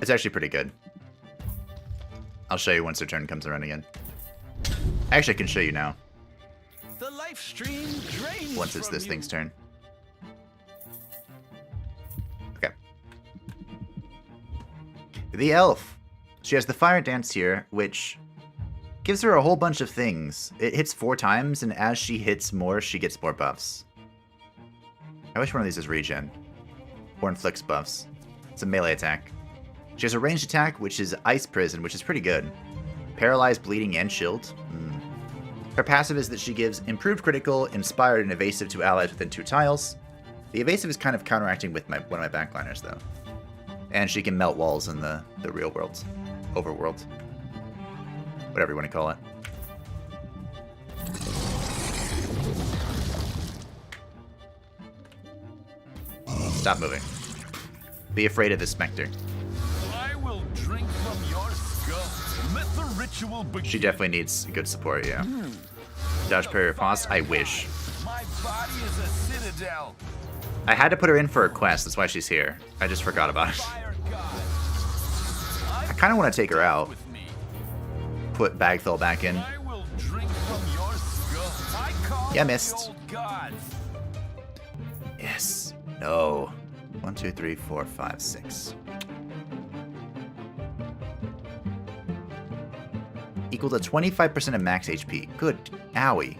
It's actually pretty good. I'll show you once her turn comes around again. Actually, I can show you now. The life stream drains Once it's from this you. thing's turn. Okay. The elf. She has the fire dance here, which gives her a whole bunch of things. It hits 4 times, and as she hits more, she gets more buffs. I wish one of these is regen. Or inflicts buffs. It's a melee attack. She has a ranged attack, which is Ice Prison, which is pretty good. Paralyzed, Bleeding, and Shield. Her passive is that she gives improved critical, inspired, and evasive to allies within 2 tiles. The evasive is kind of counteracting with one of my backliners, though. And she can melt walls in the real world. Overworld. Whatever you want to call it. Stop moving. Be afraid of the Spectre. I will drink from your skull. Let the ritual begin. She definitely needs good support, yeah. Dodge parry riposte? I wish. My body is a citadel. I had to put her in for a quest, that's why she's here. I just forgot about it. I kind of want to take her out. Put Bagfill back in. I will drink from your skull. I call Yeah, the missed. old gods. Yes. No. 1, 2, 3, 4, 5, 6. Equal to 25% of max HP. Good. Owie.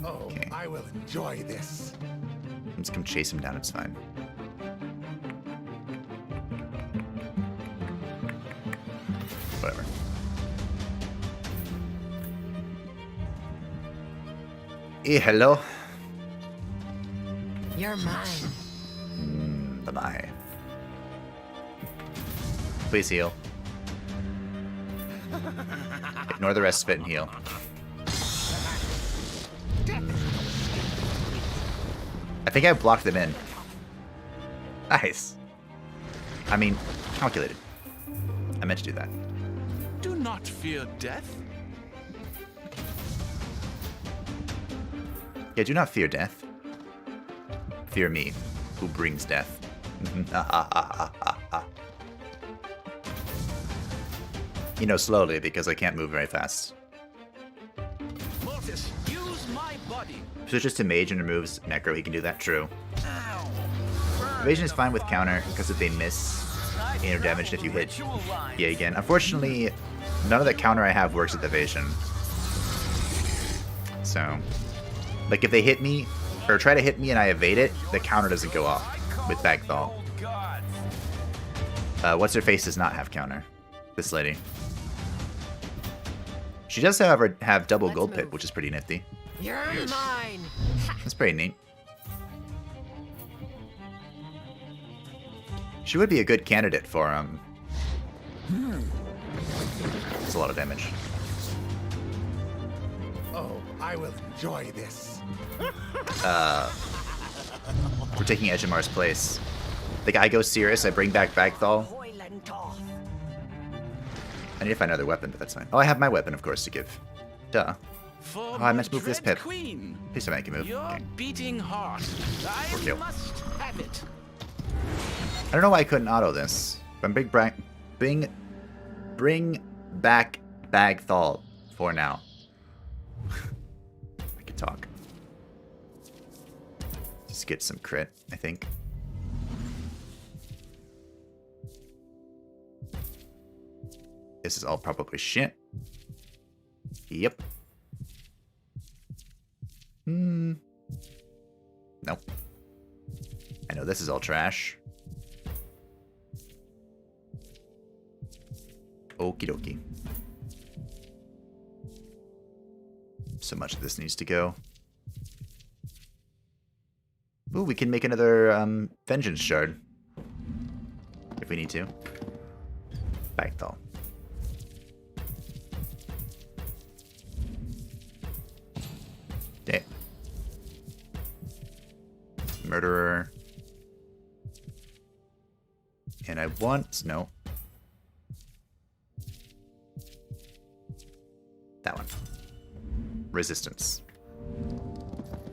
Oh, Okay. I will enjoy this. Let's come chase him down. It's fine. Whatever. Hey, hello. You're mine. Bye-bye. Please heal. Ignore the rest of it and heal. I think I blocked them in. Nice. I mean, calculated. I meant to do that. Do not fear death. Yeah, do not fear death. Fear me, who brings death. You know, slowly, because I can't move very fast. Mortis, use my body. Switches to mage and removes necro, he can do that, true. Evasion is fine with counter, because if they miss, damaged if you hit yeah again. Unfortunately, none of the counter I have works with evasion. So, like if they hit me, or try to hit me and I evade it, the counter doesn't go off with Bagthal. What's her face does not have counter. This lady. She does, however, have double gold pip, which is pretty nifty. You're mine. That's pretty neat. She would be a good candidate for That's a lot of damage. Oh, I will enjoy this. We're taking Edgemar's place. The guy goes serious, I bring back Bagthal. I need to find another weapon, but that's fine. Oh, I have my weapon, of course, to give. Duh. Oh, I meant to move this pip. Queen, Please don't make it move. your Okay. beating heart. I kill. must have it. I don't know why I couldn't auto this. But bring back Bagthal for now. I could talk. Just get some crit, I think. This is all probably shit. Yep. Nope. I know this is all trash. Okie dokie. So much of this needs to go. Ooh, we can make another vengeance shard. If we need to. Bagthal. Okay. Murderer. And I want... No. That one. Resistance.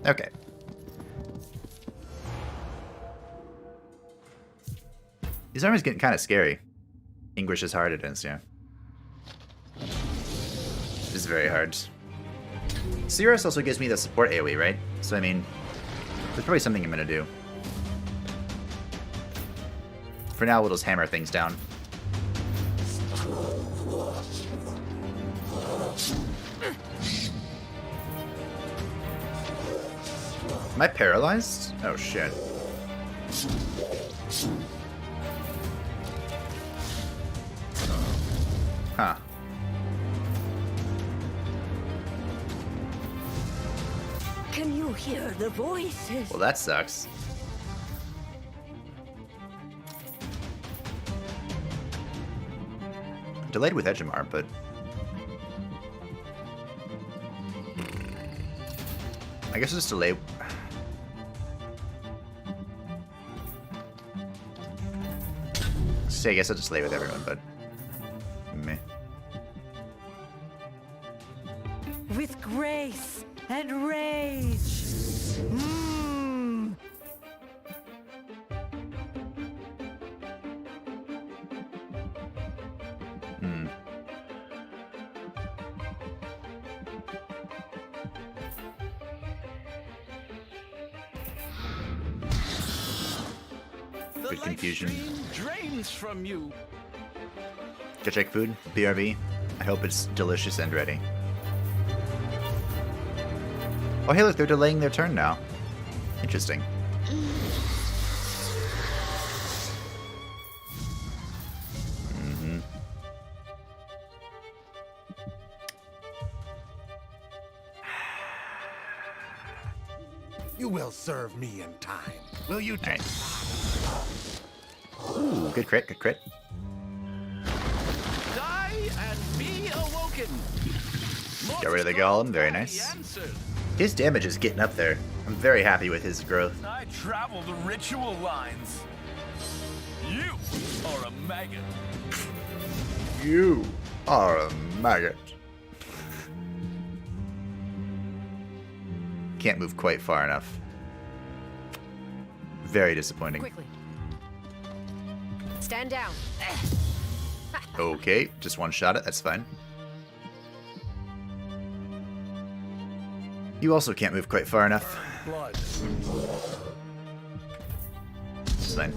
Okay. These armies getting kind of scary. English is hard it is, yeah. This is very hard. Cirrus also gives me the support AoE, right? So I mean, there's probably something I'm gonna do. For now, we'll just hammer things down. Am I paralyzed? Oh shit. Huh. Can you hear the voices? Well, that sucks. Delayed with Edgemar, but... I guess it's delay... I guess I'll just lay with everyone, but... Meh. With grace and rage. Mm. Good confusion. Drains from you. Go check food. BRB. I hope it's delicious and ready. Oh, hey, look, they're delaying their turn now. Interesting. You will serve me in time. Will you? Nice. Ooh, good crit, good crit. Die and be awoken. Get rid of the golem, very nice. His damage is getting up there. I'm very happy with his growth. I travel the ritual lines. You are a maggot. You are a maggot. Can't move quite far enough. Very disappointing. Quickly. Stand down. Okay, just one shot it, that's fine. You also can't move quite far enough. Blood. It's fine.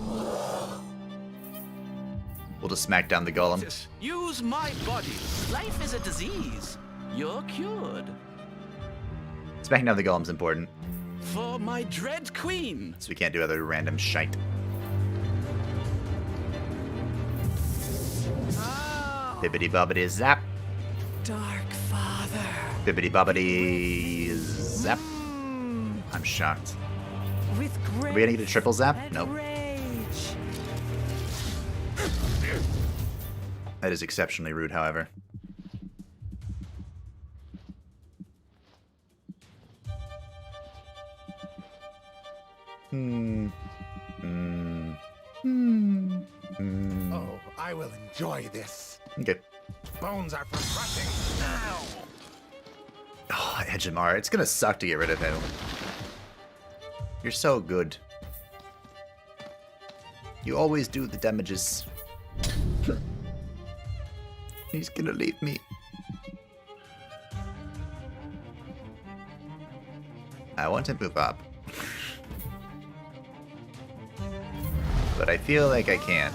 We'll just smack down the golem. Use my body. Life is a disease. You're cured. Smacking down the golem's important. For my dread queen. So we can't do other random shite. Oh. Bibbidi bobbidi zap. Dark Father. Bibbidi bobbidi zap. I'm shocked. With Are we gonna get a triple zap? Nope. Rage. That is exceptionally rude, however. Oh, I will enjoy this. Okay. Bones are for crushing. Now. Oh, Edgemar, it's gonna suck to get rid of him. You're so good. You always do the damages. He's gonna leave me. I want to move up. But I feel like I can't.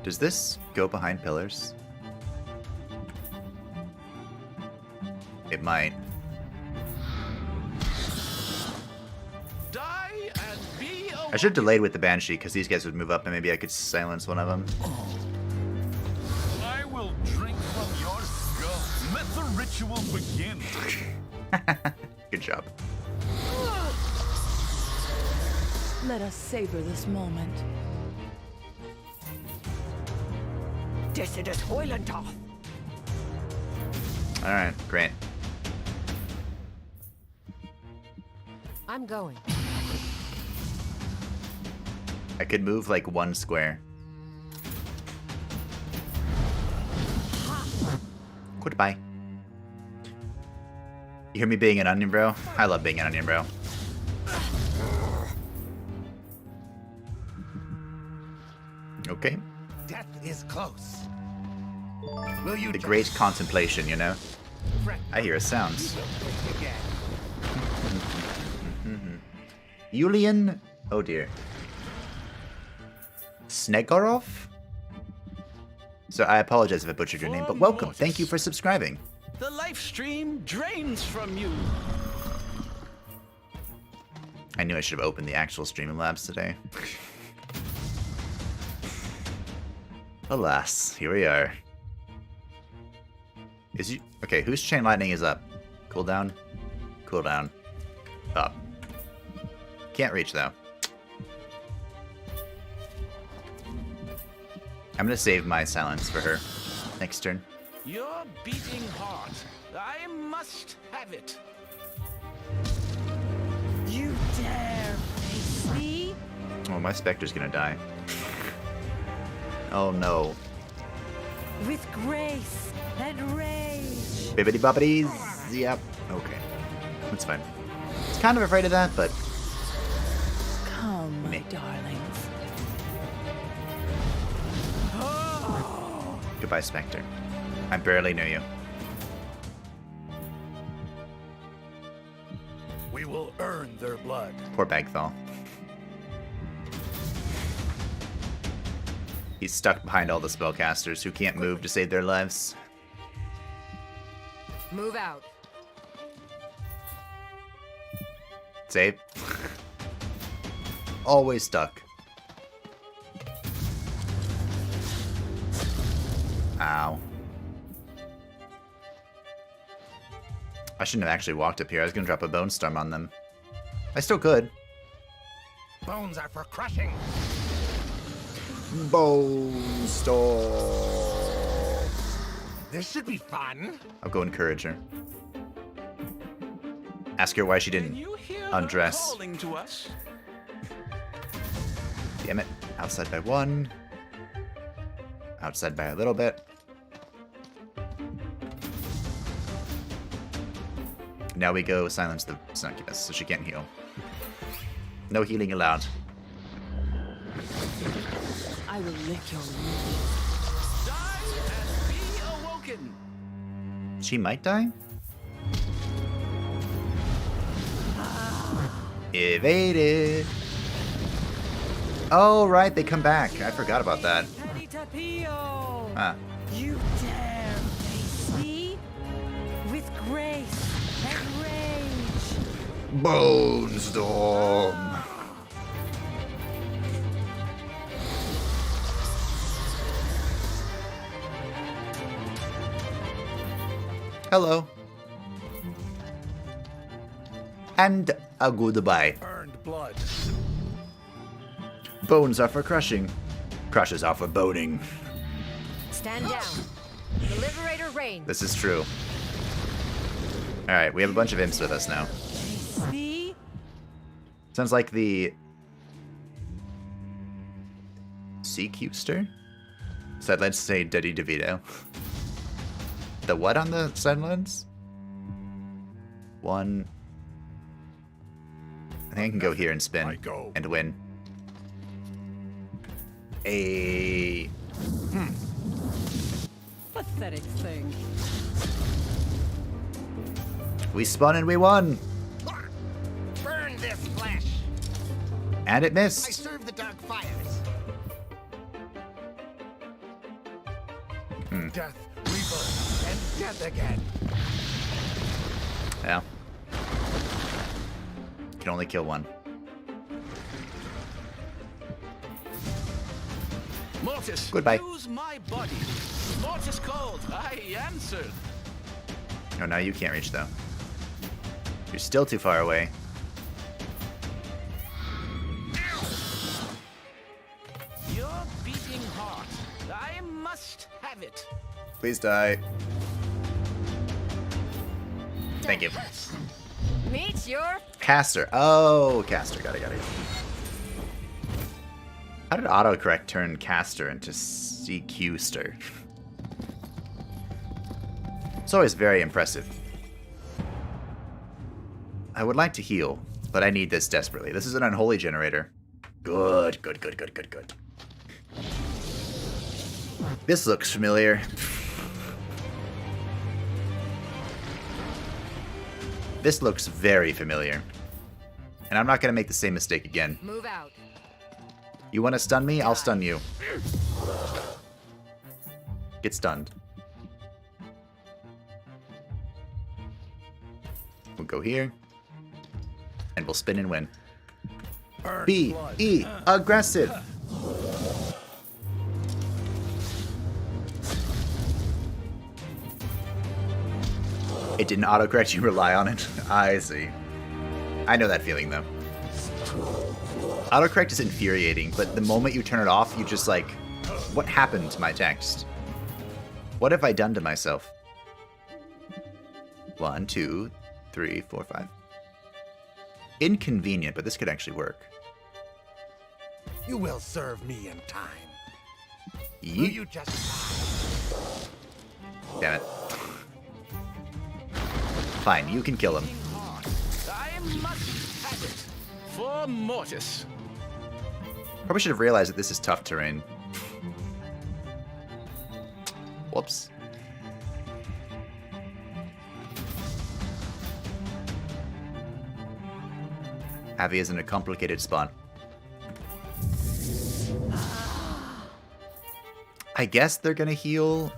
Does this go behind pillars? It might. Die and be I should have delayed with the Banshee because these guys would move up and maybe I could silence one of them. I will drink from your skull. Let the ritual begin. Good job. Let us savor this moment. Dissident Hoylantoth. Alright, Grant. I'm going. I could move like one square. Goodbye. You hear me being an onion, bro? I love being an onion, bro. Okay. Death is close. Will you The great contemplation, you know? I hear a sound. Yulian? Oh dear. Snegorov? So I apologize if I butchered your name, but welcome. Thank you for subscribing. The life stream drains from you. I knew I should have opened the actual streaming labs today. Alas, here we are. Is you okay? Whose chain lightning is up? Cooldown, cooldown, up. Can't reach though. I'm gonna save my silence for her next turn. Your beating heart. I must have it. You dare face me? Oh, my Spectre's gonna die. Oh no. With grace and rage. Bibbidi bobbidi. Yep. Okay. That's fine. I was kind of afraid of that, but Come, my darlings. goodbye, Spectre. I barely knew you. We will earn their blood. Poor Bagthal. He's stuck behind all the spellcasters who can't move to save their lives. Move out. Save. Always stuck. Ow. I shouldn't have actually walked up here. I was gonna drop a bone storm on them. I still could. Bones are for crushing. Bone storm. This should be fun. I'll go encourage her. Ask her why she didn't undress. Calling to us. Damn it. Outside by one. Outside by a little bit. Now we go silence the succubus so she can't heal. No healing allowed. I will lick your Die and be awoken. She might die? Evaded. Oh, right, they come back. I forgot about that. Ah. You dare face me? With grace and rage. Bone Storm. Hello. And a goodbye. Earned blood. Bones are for crushing. Crushes are for boning. Stand down. The Liberator reigns. This is true. Alright, we have a bunch of imps with us now. See? Sounds like the CQster? Sidelines say Daddy DeVito. The what on the sidelines? One. I think I can go here and spin and win. Pathetic thing. We spun and we won. Burn this flesh. And it I missed. serve the dark fires. Death, rebirth, and death again. Yeah. Can only kill one. Mortis, Goodbye. use my body. Mortis called. I answered. Oh, now you can't reach though. You're still too far away. Your beating heart. I must have it. Please die. Thank you. Meet your Caster. Oh, Caster. Got it. How did autocorrect turn Caster into CQster? It's always very impressive. I would like to heal, but I need this desperately. This is an unholy generator. Good. This looks familiar. This looks very familiar. And I'm not going to make the same mistake again. move out. You want to stun me? I'll stun you. Get stunned. We'll go here. And we'll spin and win. B, E, aggressive. It didn't autocorrect, you rely on it. I see. I know that feeling though. Autocorrect is infuriating, but the moment you turn it off, you just like, what happened to my text? What have I done to myself? 1, 2, 3, 4, 5. Inconvenient, but this could actually work. You will serve me in time. Will Yeet. you just... Damn it. Fine, you can kill him. I must have it. For Mortis. Probably should have realized that this is tough terrain. Whoops. Avi is in a complicated spot. I guess they're gonna heal.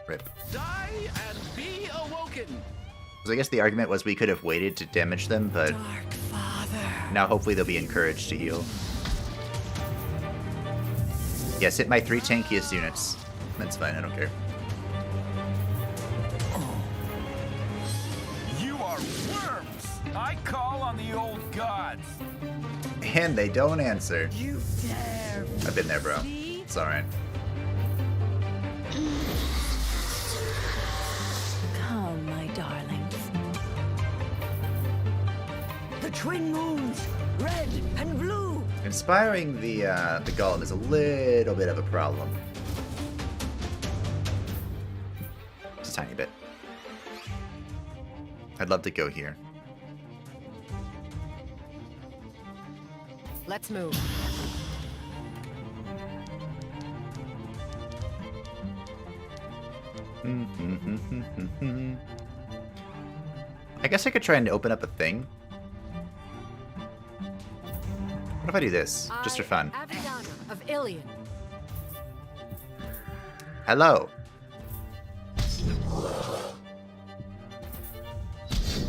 Rip. Die and be awoken. So I guess the argument was we could have waited to damage them, but Dark Father. now hopefully they'll be encouraged to heal. Yes, hit my 3 tankiest units. That's fine, I don't care. You are worms. I call on the old gods. And they don't answer. You dare. I've been there, bro. See? It's alright. Come, my darlings. The twin moons, red and blue. Inspiring the golem is a little bit of a problem. Just a tiny bit. I'd love to go here. Let's move. I guess I could try and open up a thing. What if I do this? Just for fun. Aviana of Ilion. Hello.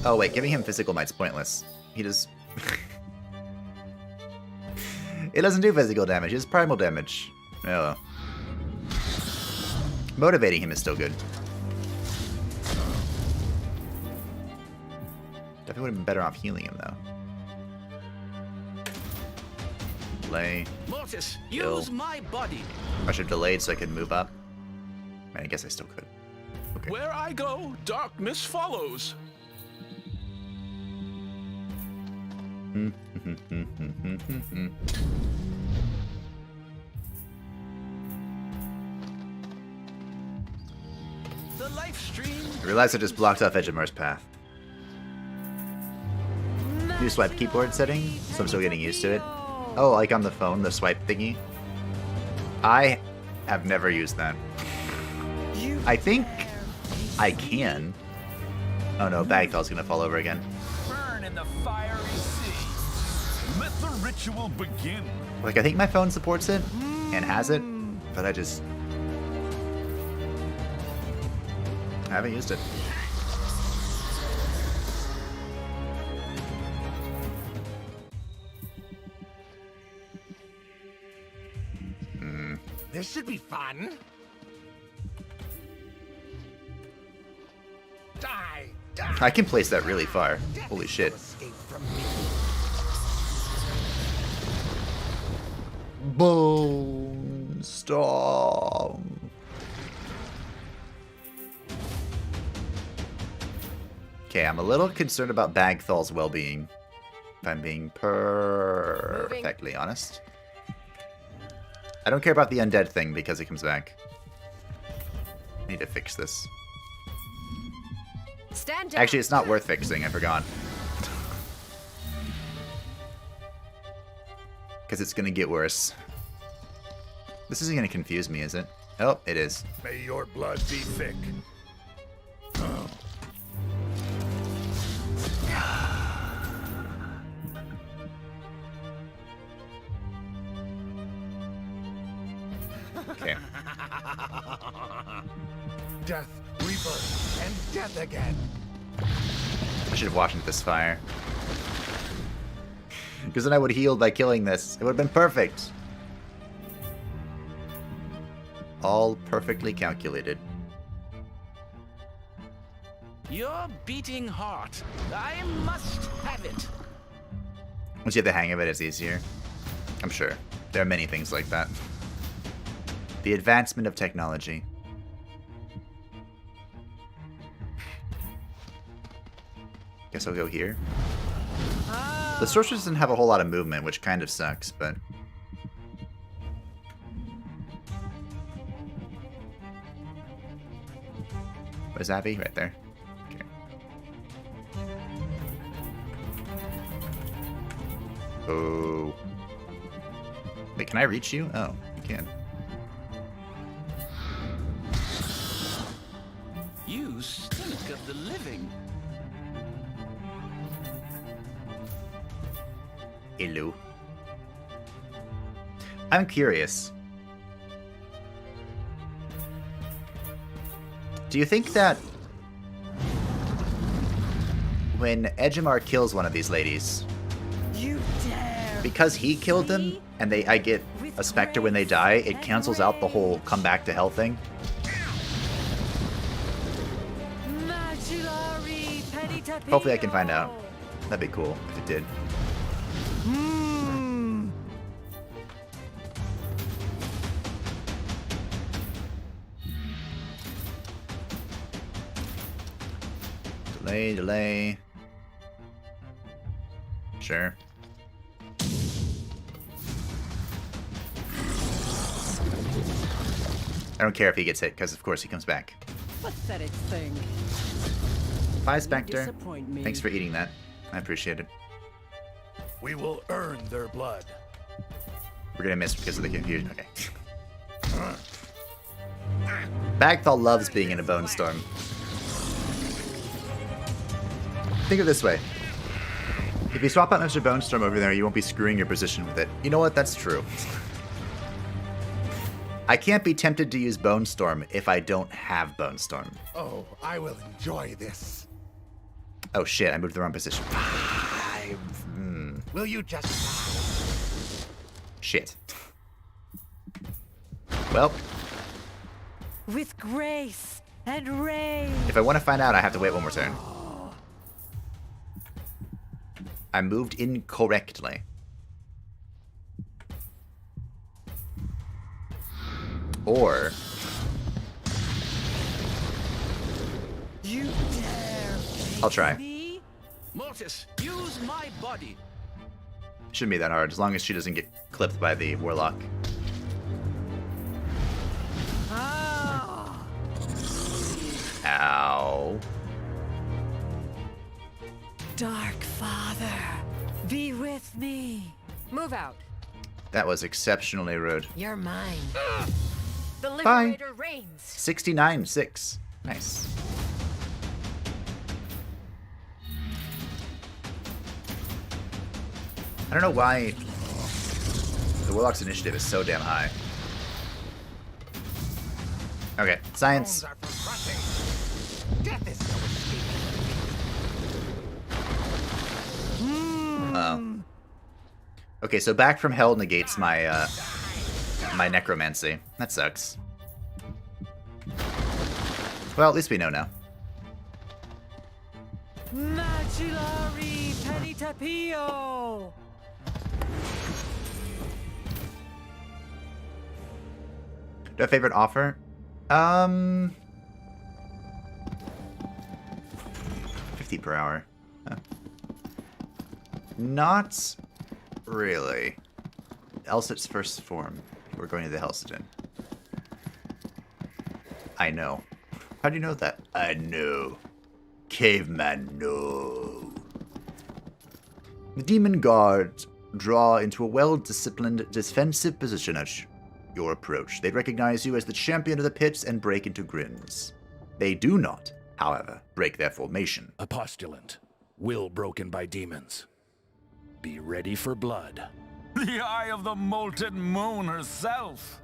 Oh wait, giving him physical might's pointless. He just... It doesn't do physical damage, it does primal damage. Oh. Motivating him is still good. Definitely would have been better off healing him though. Delay. Mortis, Kill. use my body. I should have delayed so I could move up. I guess I still could. Okay. Where I go, darkness follows. The life stream. I realized I just blocked off Edgemar's path. New swipe keyboard setting, so I'm still getting used to it. Oh, like on the phone, the swipe thingy. I have never used that. I think I can. Oh no, Bagthal's gonna fall over again. Burn in the fiery sea. Let the ritual begin. Like, I think my phone supports it and has it, but I haven't used it. This should be fun. Die! Die! I can place that really far. Holy shit. Escape from me. Bone storm. Okay, I'm a little concerned about Bagthal's well-being, if I'm being perfectly honest. I don't care about the undead thing because it comes back. I need to fix this. Stand down. Actually, it's not worth fixing. I forgot. Because it's going to get worse. This isn't going to confuse me, is it? Oh, it is. May your blood be thick. Okay. Death, rebirth, and death again. I should have watched this fire. Because then I would have healed by killing this. It would have been perfect. All perfectly calculated. Your beating heart. I must have it. Once you have the hang of it, it's easier. I'm sure. There are many things like that. The advancement of technology. Guess I'll go here. The sorceress doesn't have a whole lot of movement, which kind of sucks, but... Where's Abby? Right there. Okay. Oh. Wait, can I reach you? Oh, you can. You stink of the living. Hello. I'm curious. Do you think that when Edgemar kills one of these ladies, because he killed them and I get a specter when they die, it cancels out the whole come back to hell thing? Hopefully I can find out. That'd be cool if it did. Delay. Sure. I don't care if he gets hit, because of course he comes back. Pathetic thing. Bye, Spectre. Disappoint me. Thanks for eating that. I appreciate it. We will earn their blood. We're gonna miss because of the confusion. Okay. Bagthal loves being in a bone storm. think of it this way. If you swap out Mr. Bonestorm over there, you won't be screwing your position with it. You know what? That's true. I can't be tempted to use Bonestorm if I don't have Bonestorm. Oh, I will enjoy this. Oh shit, I moved the wrong position. Will you just... Shit. Well. With grace and rain. If I want to find out, I have to wait one more turn. I moved incorrectly. Or... You dare I'll try. me? Mortis, use my body. Shouldn't be that hard, as long as she doesn't get clipped by the warlock. Ah. Ow. Dark Father, be with me. Move out. That was exceptionally rude. You're mine. The Bye. Liberator reigns. 69-6. Nice. I don't know why the Warlock's initiative is so damn high. Okay, science. Death is no escape. Oh. Okay, so back from hell negates my my necromancy. That sucks. Well, at least we know now. Macellari penitapio. Do I have a favorite offer? 50 per hour. Huh. Not really. Elsit's first form. We're going to the Helston. I know. How do you know that? I know. Caveman, no. The Demon Guards draw into a well-disciplined defensive position at your approach. They recognize you as the champion of the pits and break into grins. They do not, however, break their formation. A postulant. Will broken by demons. Be ready for blood. The Eye of the Molten Moon herself.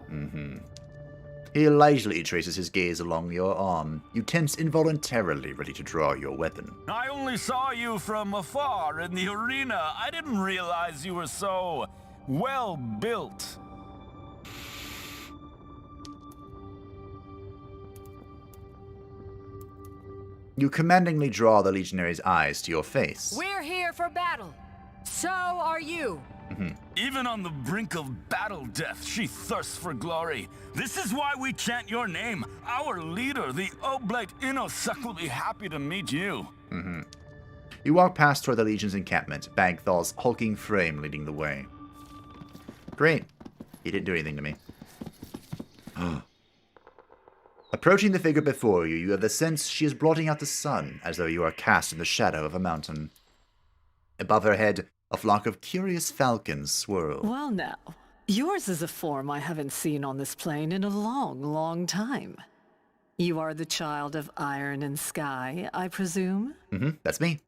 He leisurely traces his gaze along your arm. You tense involuntarily, ready to draw your weapon. I only saw you from afar in the arena. I didn't realize you were so well built. You commandingly draw the legionary's eyes to your face. We're here for battle. So are you. Even on the brink of battle death, she thirsts for glory. This is why we chant your name. Our leader, the Oblate Innosuck, will be happy to meet you. You walk past toward the Legion's encampment, Bagthal's hulking frame leading the way. Great. He didn't do anything to me. Approaching the figure before you, you have the sense she is blotting out the sun, as though you are cast in the shadow of a mountain. Above her head, a flock of curious falcons swirl. Well now, yours is a form I haven't seen on this plane in a long, long time. You are the child of iron and sky, I presume? That's me.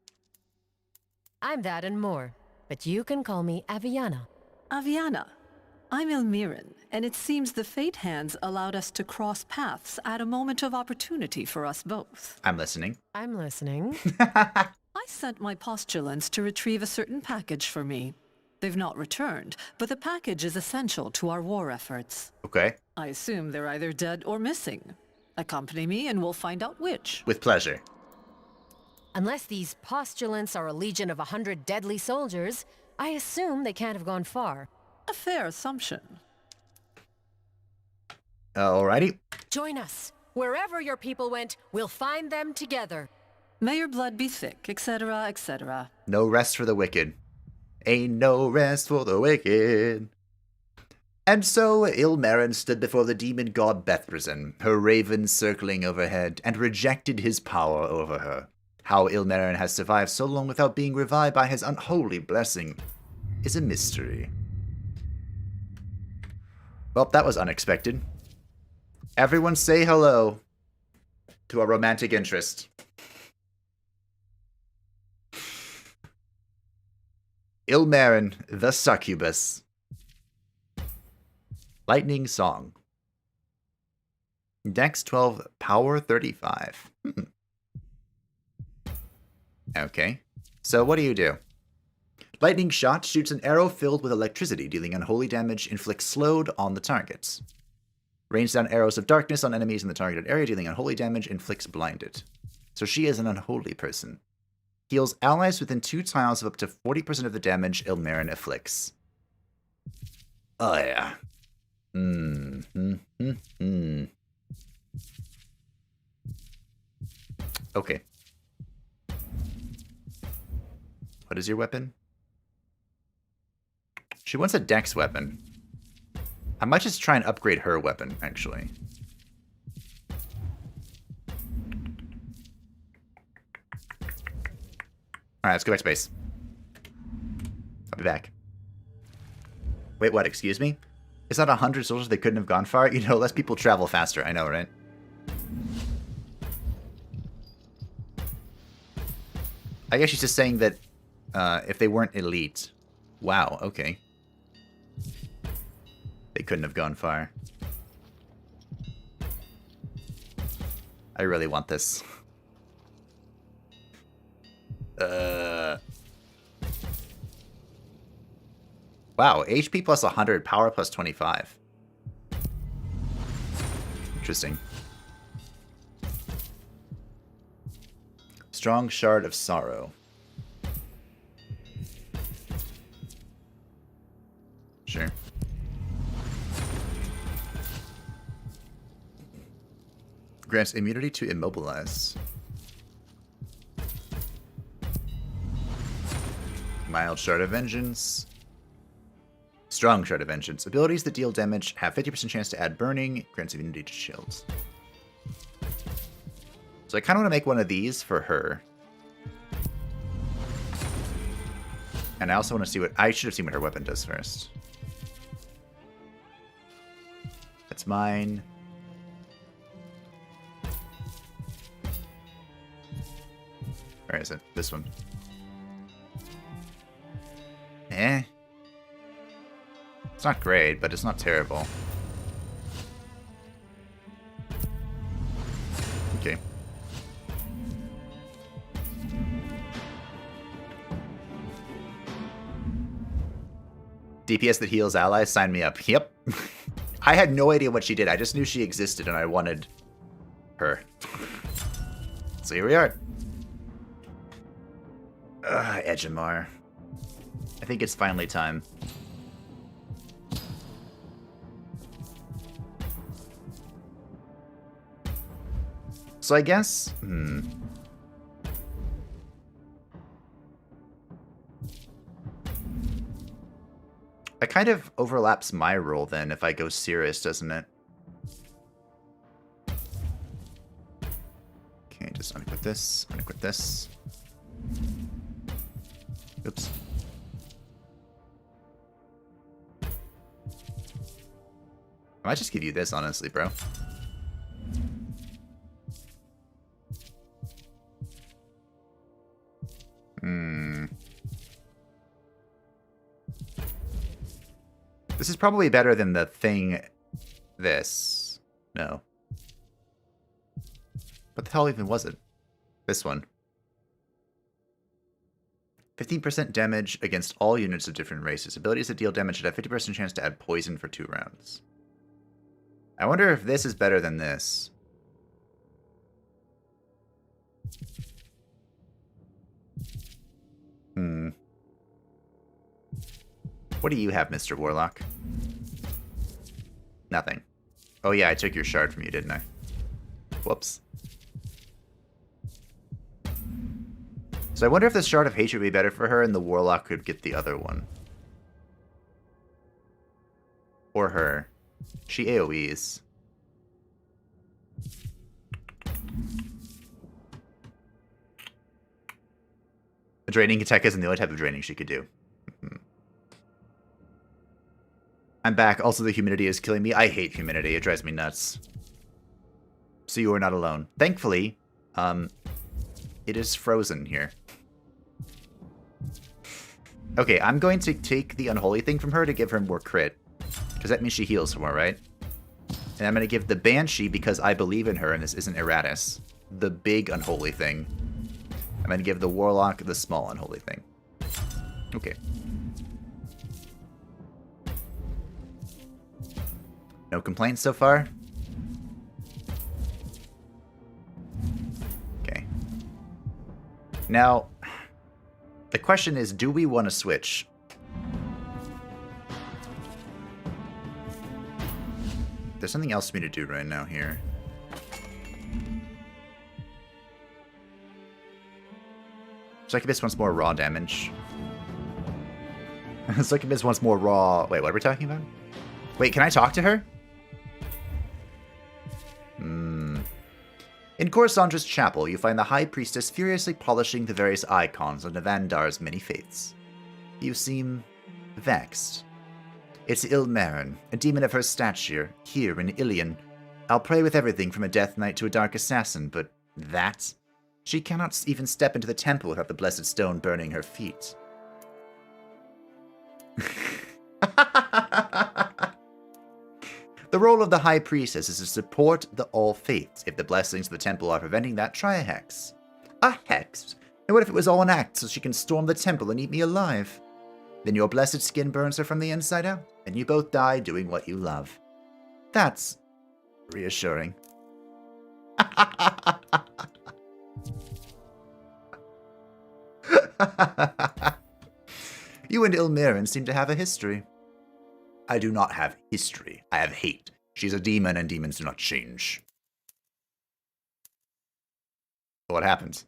I'm that and more, but you can call me Aviana. Aviana, I'm Ilmirin, and it seems the Fate Hands allowed us to cross paths at a moment of opportunity for us both. I'm listening. I'm listening. I sent my postulants to retrieve a certain package for me. They've not returned, but the package is essential to our war efforts. Okay. I assume they're either dead or missing. Accompany me and we'll find out which. With pleasure. Unless these postulants are a legion of 100 deadly soldiers, I assume they can't have gone far. A fair assumption. Alrighty. Join us. Wherever your people went, we'll find them together. May your blood be thick, etc., etc. No rest for the wicked. Ain't no rest for the wicked. And so Ilmarin stood before the demon god Bethrazin, her raven circling overhead, and rejected his power over her. How Ilmarin has survived so long without being revived by his unholy blessing is a mystery. Well, that was unexpected. Everyone say hello to a romantic interest. Ilmarin, the succubus. Lightning Song. Dex 12, power 35. Okay. So what do you do? Lightning Shot shoots an arrow filled with electricity, dealing unholy damage, inflicts slowed on the targets. Rains down arrows of darkness on enemies in the targeted area, dealing unholy damage, inflicts blinded. So she is an unholy person. Heals allies within 2 tiles of up to 40% of the damage Ilmarin afflicts. Oh yeah. Okay. What is your weapon? She wants a dex weapon. I might just try and upgrade her weapon, actually. Alright, let's go back to base. I'll be back. Wait, what? Excuse me? It's not 100 soldiers they couldn't have gone far? You know, less people travel faster. I know, right? I guess she's just saying that if they weren't elite... Wow, okay. They couldn't have gone far. I really want this. Wow, HP plus 100, power plus 25. Interesting. Strong Shard of Sorrow. Sure. Grants immunity to immobilize. Mild Shard of Vengeance. Strong Shard of Vengeance. Abilities that deal damage have 50% chance to add burning. Grants immunity to shields. So I kind of want to make one of these for her. And I also want to see what... I should have seen what her weapon does first. That's mine. Where is it? This one. Eh. It's not great, but it's not terrible. Okay. DPS that heals allies, sign me up. Yep. I had no idea what she did. I just knew she existed and I wanted her. So here we are. Edgemar. I think it's finally time. So I guess... It kind of overlaps my role then if I go Cirrus, doesn't it? Okay, just unequip this, unequip this. Oops. I might just give you this, honestly, bro. This is probably better than the thing... This. No. What the hell even was it? This one. 15% damage against all units of different races. Abilities that deal damage should have 50% chance to add poison for 2 rounds. I wonder if this is better than this. What do you have, Mr. Warlock? Nothing. Oh yeah, I took your shard from you, didn't I? Whoops. So I wonder if the Shard of Hatred would be better for her and the Warlock could get the other one. Or her. She AoEs. A draining attack isn't the only type of draining she could do. I'm back. Also, the humidity is killing me. I hate humidity. It drives me nuts. So you are not alone. Thankfully, it is frozen here. Okay, I'm going to take the Unholy thing from her to give her more crit. Because that means she heals more, right? And I'm going to give the Banshee, because I believe in her and this isn't Eratus, the big Unholy thing. I'm going to give the Warlock the small Unholy thing. Okay. No complaints so far? Okay. Now, the question is, do we want to switch? There's something else for me to do right now here. Succubus wants more raw damage. Succubus wants more raw... Wait, what are we talking about? Wait, can I talk to her? In Corsandra's chapel, you find the High Priestess furiously polishing the various icons of Navandar's many faiths. You seem vexed. It's Ilmarin, a demon of her stature, here in Ilion. I'll pray with everything from a death knight to a dark assassin, but that? She cannot even step into the temple without the blessed stone burning her feet. The role of the High Priestess is to support the all faiths. If the blessings of the temple are preventing that, try a hex. A hex? And what if it was all an act so she can storm the temple and eat me alive? Then your blessed skin burns her from the inside out, and you both die doing what you love. That's reassuring. You and Ilmarin seem to have a history. I do not have history. I have hate. She's a demon, and demons do not change. What happened?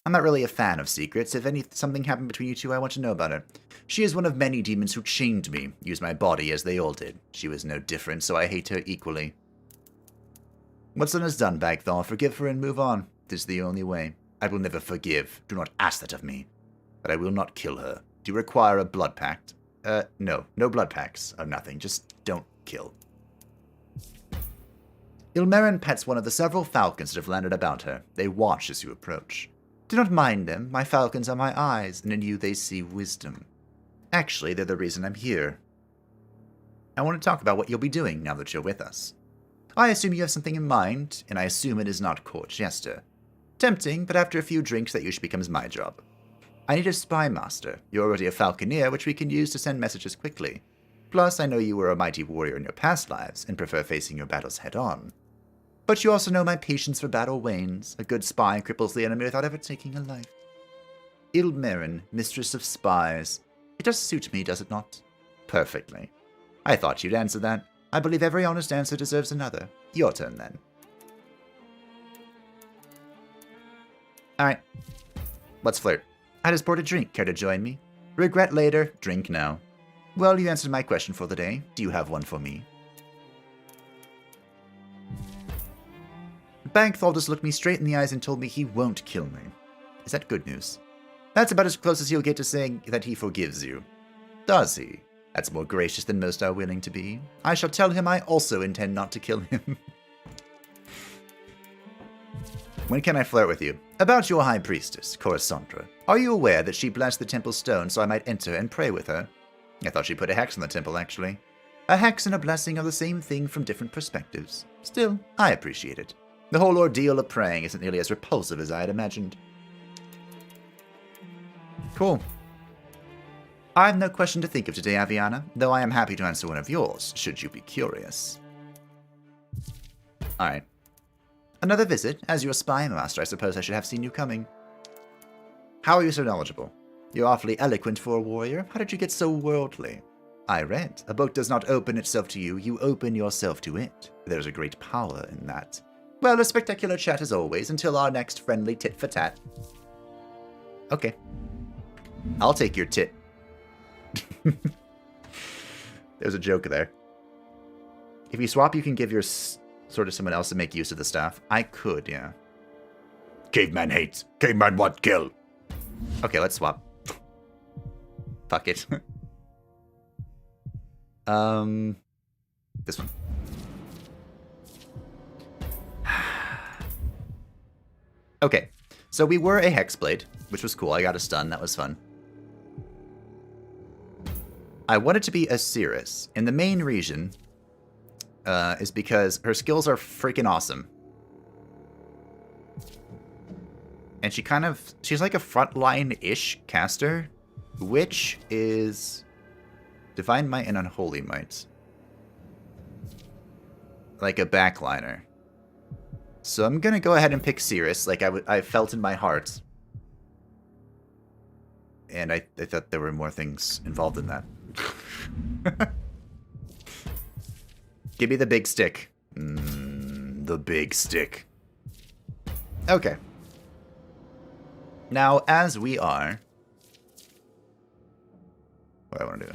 I'm not really a fan of secrets. If something happened between you two, I want to know about it. She is one of many demons who chained me, used my body as they all did. She was no different, so I hate her equally. What's done is done, Bagthal. Forgive her and move on. This is the only way. I will never forgive. Do not ask that of me. But I will not kill her. Do you require a blood pact? No. No blood pacts or nothing. Just don't kill. Ilmarin pets one of the several falcons that have landed about her. They watch as you approach. Do not mind them. My falcons are my eyes, and in you they see wisdom. Actually, they're the reason I'm here. I want to talk about what you'll be doing now that you're with us. I assume you have something in mind, and I assume it is not court jester. Tempting, but after a few drinks that usually becomes my job. I need a spy master. You're already a falconeer, which we can use to send messages quickly. Plus, I know you were a mighty warrior in your past lives, and prefer facing your battles head-on. But you also know my patience for battle wanes. A good spy cripples the enemy without ever taking a life. Ilmarin, mistress of spies. It does suit me, does it not? Perfectly. I thought you'd answer that. I believe every honest answer deserves another. Your turn, then. Alright. Let's flirt. I just poured a drink. Care to join me? Regret later. Drink now. Well, you answered my question for the day. Do you have one for me? Bagthal just looked me straight in the eyes and told me he won't kill me. Is that good news? That's about as close as he'll get to saying that he forgives you. Does he? That's more gracious than most are willing to be. I shall tell him I also intend not to kill him. When can I flirt with you? About your High Priestess, Coruscant. Are you aware that she blessed the temple stone so I might enter and pray with her? I thought she put a hex on the temple, actually. A hex and a blessing are the same thing from different perspectives. Still, I appreciate it. The whole ordeal of praying isn't nearly as repulsive as I had imagined. Cool. I have no question to think of today, Aviana, though I am happy to answer one of yours, should you be curious. Alright. Another visit? As your spy master, I suppose I should have seen you coming. How are you so knowledgeable? You're awfully eloquent for a warrior. How did you get so worldly? I read. A book does not open itself to you, you open yourself to it. There's a great power in that. Well, a spectacular chat as always, until our next friendly tit-for-tat. Okay. I'll take your tit. There's a joke there. If you swap, you can give your sword to someone else to make use of the staff. I could, yeah. Caveman hates. Caveman want kill. Okay, let's swap. Fuck it. This one. Okay, so we were a Hexblade, which was cool. I got a stun. That was fun. I want it to be Asiris. And the main reason is because her skills are freaking awesome. And she's like a frontline-ish caster, which is Divine Might and Unholy Might. Like a backliner. So I'm gonna go ahead and pick Cirrus, like I felt in my heart. And I thought there were more things involved in that. Give me the big stick. The big stick. Okay. Now, as we are... What do I want to do?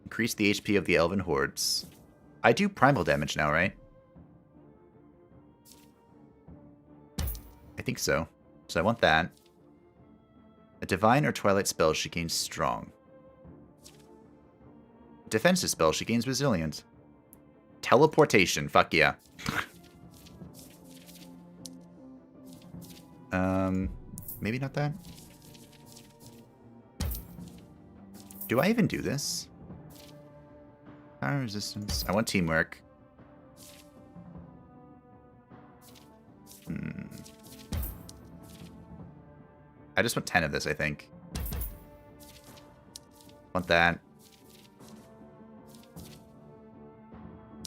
Increase the HP of the Elven hordes. I do primal damage now, right? I think so. So I want that. A divine or twilight spell, she gains strong. Defensive spell, she gains resilient. Teleportation, fuck yeah. Maybe not that. Do I even do this? Power resistance. I want teamwork. I just want 10 of this, I think. Want that.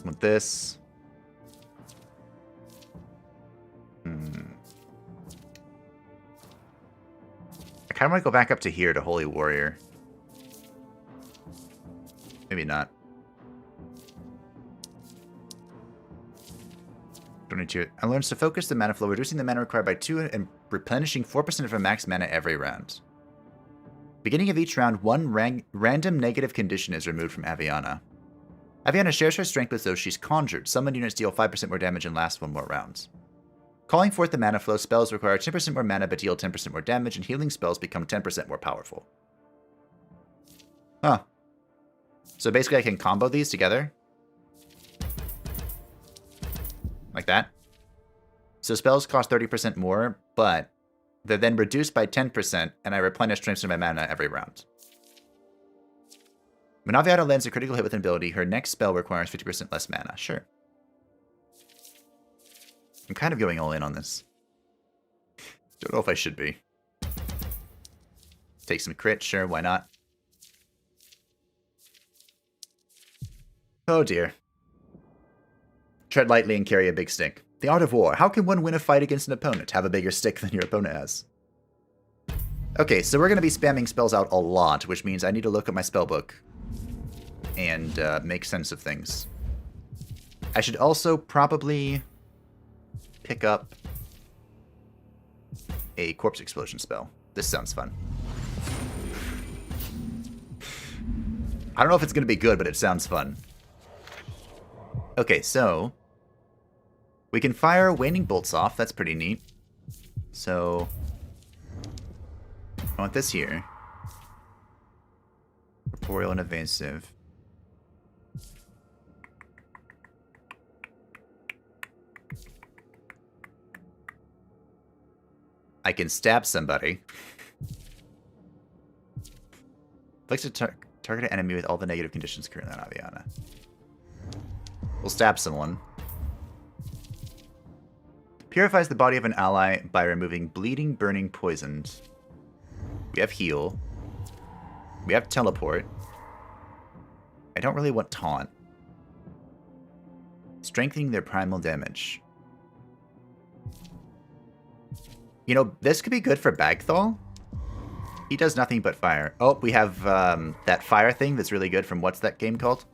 Want this. I kind of want to go back up to here to Holy Warrior. Maybe not. 22. I learned to focus the mana flow, reducing the mana required by 2 and replenishing 4% of a max mana every round. Beginning of each round, one random negative condition is removed from Aviana. Aviana shares her strength with those she's conjured. Summoned units deal 5% more damage and last 1 more round. Calling forth the mana flow spells require 10% more mana but deal 10% more damage, and healing spells become 10% more powerful. Huh. So basically I can combo these together. Like that. So spells cost 30% more, but they're then reduced by 10%, and I replenish 10% of my mana every round. When Aviana lands a critical hit with an ability, her next spell requires 50% less mana. Sure. I'm kind of going all in on this. Don't know if I should be. Take some crit, sure, why not? Oh dear. Tread lightly and carry a big stick. The art of war. How can one win a fight against an opponent? Have a bigger stick than your opponent has. Okay, so we're going to be spamming spells out a lot, which means I need to look at my spellbook and make sense of things. I should also probably pick up a corpse explosion spell. This sounds fun. I don't know if it's going to be good, but it sounds fun. Okay, so we can fire waning bolts off. That's pretty neat. So I want this here. Corporeal and evasive. I can stab somebody. Inflicts a target an enemy with all the negative conditions currently on Aviana. We'll stab someone. Purifies the body of an ally by removing bleeding, burning, poisoned. We have heal. We have teleport. I don't really want taunt. Strengthening their primal damage. You know, this could be good for Bagthal. He does nothing but fire. Oh, we have that fire thing that's really good from what's that game called?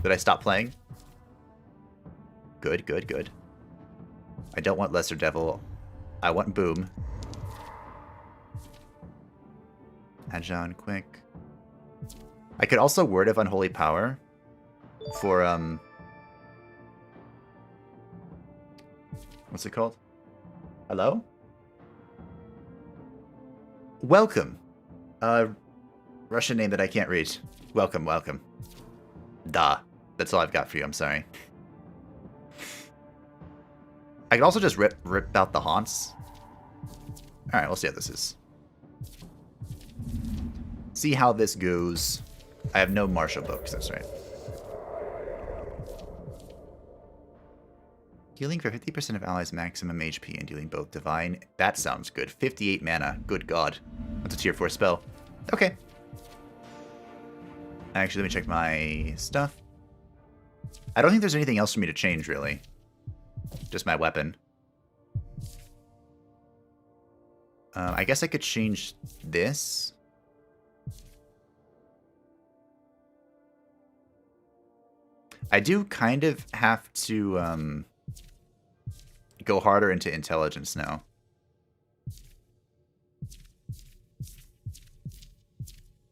That I stopped playing? Good, good, good. I don't want Lesser Devil. I want Boom. Agile and quick. I could also Word of Unholy Power for, what's it called? Hello? Welcome. Russian name that I can't read. Welcome, welcome. Duh. That's all I've got for you, I'm sorry. I could also just rip out the haunts. Alright, we'll see how this is. see how this goes. I have no martial books, that's right. Healing for 50% of allies' maximum HP and dealing both divine. That sounds good. 58 mana. Good god. That's a tier 4 spell. Okay. Actually, let me check my stuff. I don't think there's anything else for me to change, really. Just my weapon. I guess I could change this. I do kind of have to go harder into intelligence now.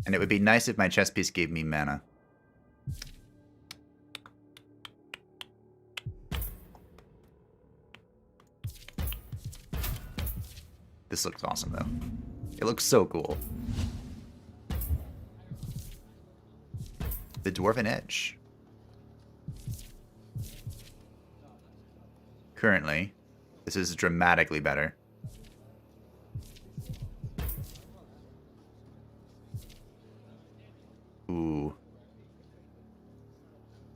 And it would be nice if my chess piece gave me mana. This looks awesome, though. It looks so cool. The Dwarven Edge. Currently, this is dramatically better. Ooh.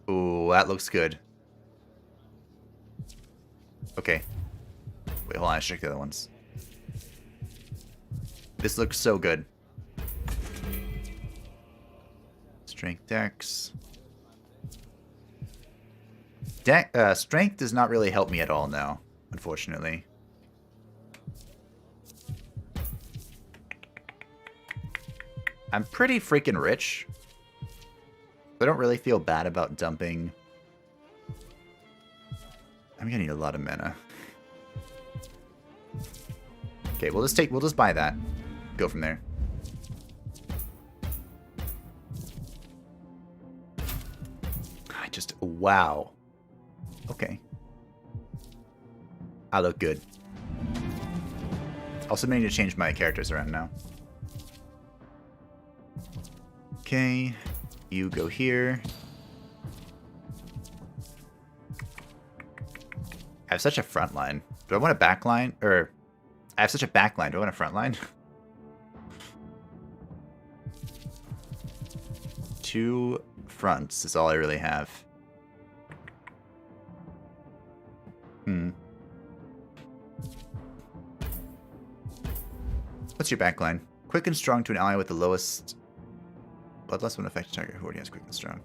Ooh, that looks good. Okay. Wait, hold on, I should check the other ones. This looks so good. Strength Dex. Strength does not really help me at all now, unfortunately. I'm pretty freaking rich. I don't really feel bad about dumping. I'm gonna need a lot of mana. Okay, we'll just buy that. Go from there. Wow. Okay. I look good. Also need to change my characters around now. Okay. You go here. I have such a front line. Do I want a back line? Or, I have such a back line. Do I want a front line? 2 fronts is all I really have. What's your backline? Quick and strong to an ally with the lowest bloodlust when affected target who already has quick and strong.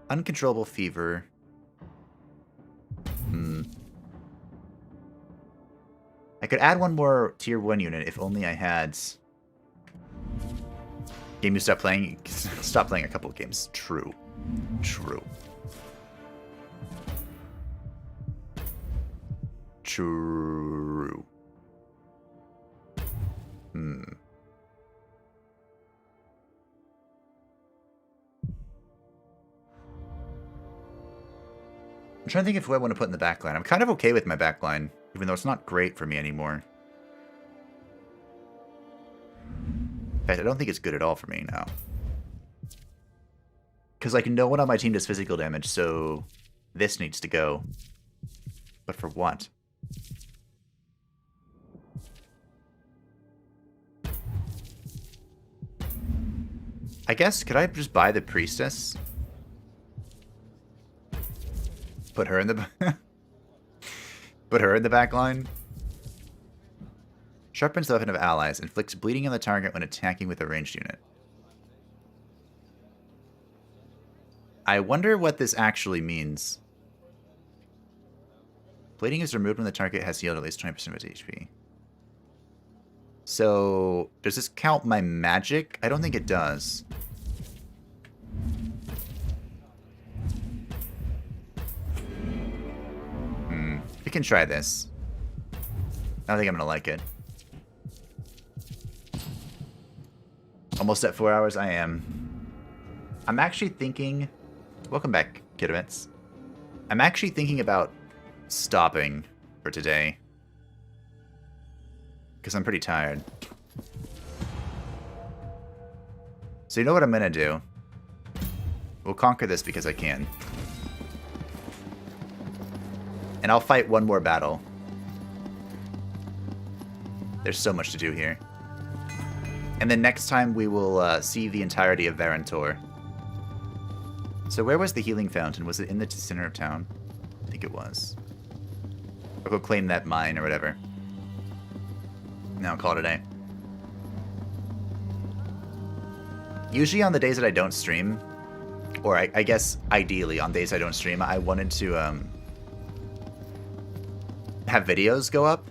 Uncontrollable fever. I could add one more tier 1 unit if only I had. Game you stop playing a couple of games. True. True. True. I'm trying to think of who I want to put in the backline. I'm kind of okay with my backline, even though it's not great for me anymore. In fact, I don't think it's good at all for me now. Because, like, no one on my team does physical damage, so this needs to go. But for what? I guess, could I just buy the priestess? Put her in the back line. Sharpens the weapon of allies. Inflicts bleeding on the target when attacking with a ranged unit. I wonder what this actually means. Bleeding is removed when the target has healed at least 20% of its HP. So, does this count my magic? I don't think it does. We can try this. I don't think I'm gonna like it. Almost at 4 hours, I am. I'm actually thinking... Welcome back, Kid Events. I'm actually thinking about stopping for today. Because I'm pretty tired. So you know what I'm gonna do? We'll conquer this because I can. And I'll fight one more battle. There's so much to do here. And then next time we will see the entirety of Vantor. So where was the healing fountain? Was it in the center of town? I think it was. I'll go claim that mine or whatever. Now I'll call it a day. Usually on the days that I don't stream, or I guess ideally on days I don't stream, I wanted to have videos go up.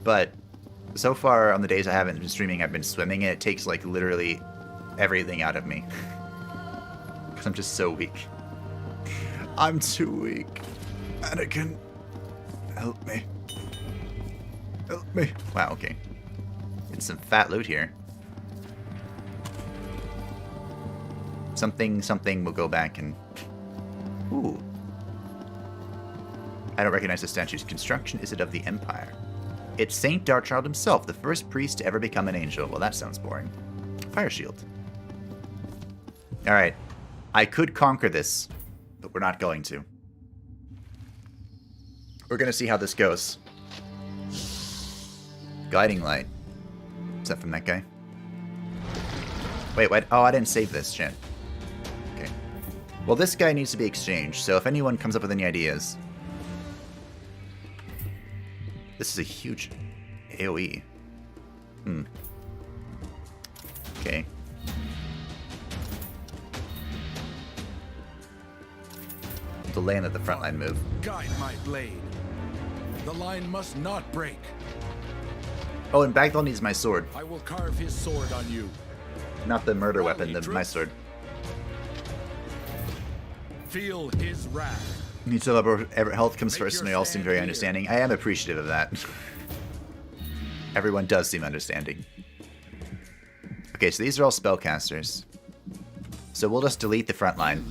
But so far on the days I haven't been streaming, I've been swimming, and it takes like literally everything out of me. Because I'm just so weak. I'm too weak. Anakin, help me. Help me. Wow, okay. Getting some fat loot here. Something will go back and... Ooh. I don't recognize the statue's construction. Is it of the Empire? It's Saint Darkchild himself, the first priest to ever become an angel. Well, that sounds boring. Fire shield. Alright. I could conquer this, but we're not going to. We're going to see how this goes. Guiding light. Is that from that guy? Wait, what? Oh, I didn't save this. Shit. Okay. Well, this guy needs to be exchanged, so if anyone comes up with any ideas... This is a huge AoE. Okay. Delay and let the front line move. Guide my blade. The line must not break. Oh, and Bagdal needs my sword. I will carve his sword on you. Not the murder weapon, my sword. Feel his wrath. Needs to level health comes first, and they all seem very understanding. I am appreciative of that. Everyone does seem understanding. Okay, so these are all spellcasters. So we'll just delete the front line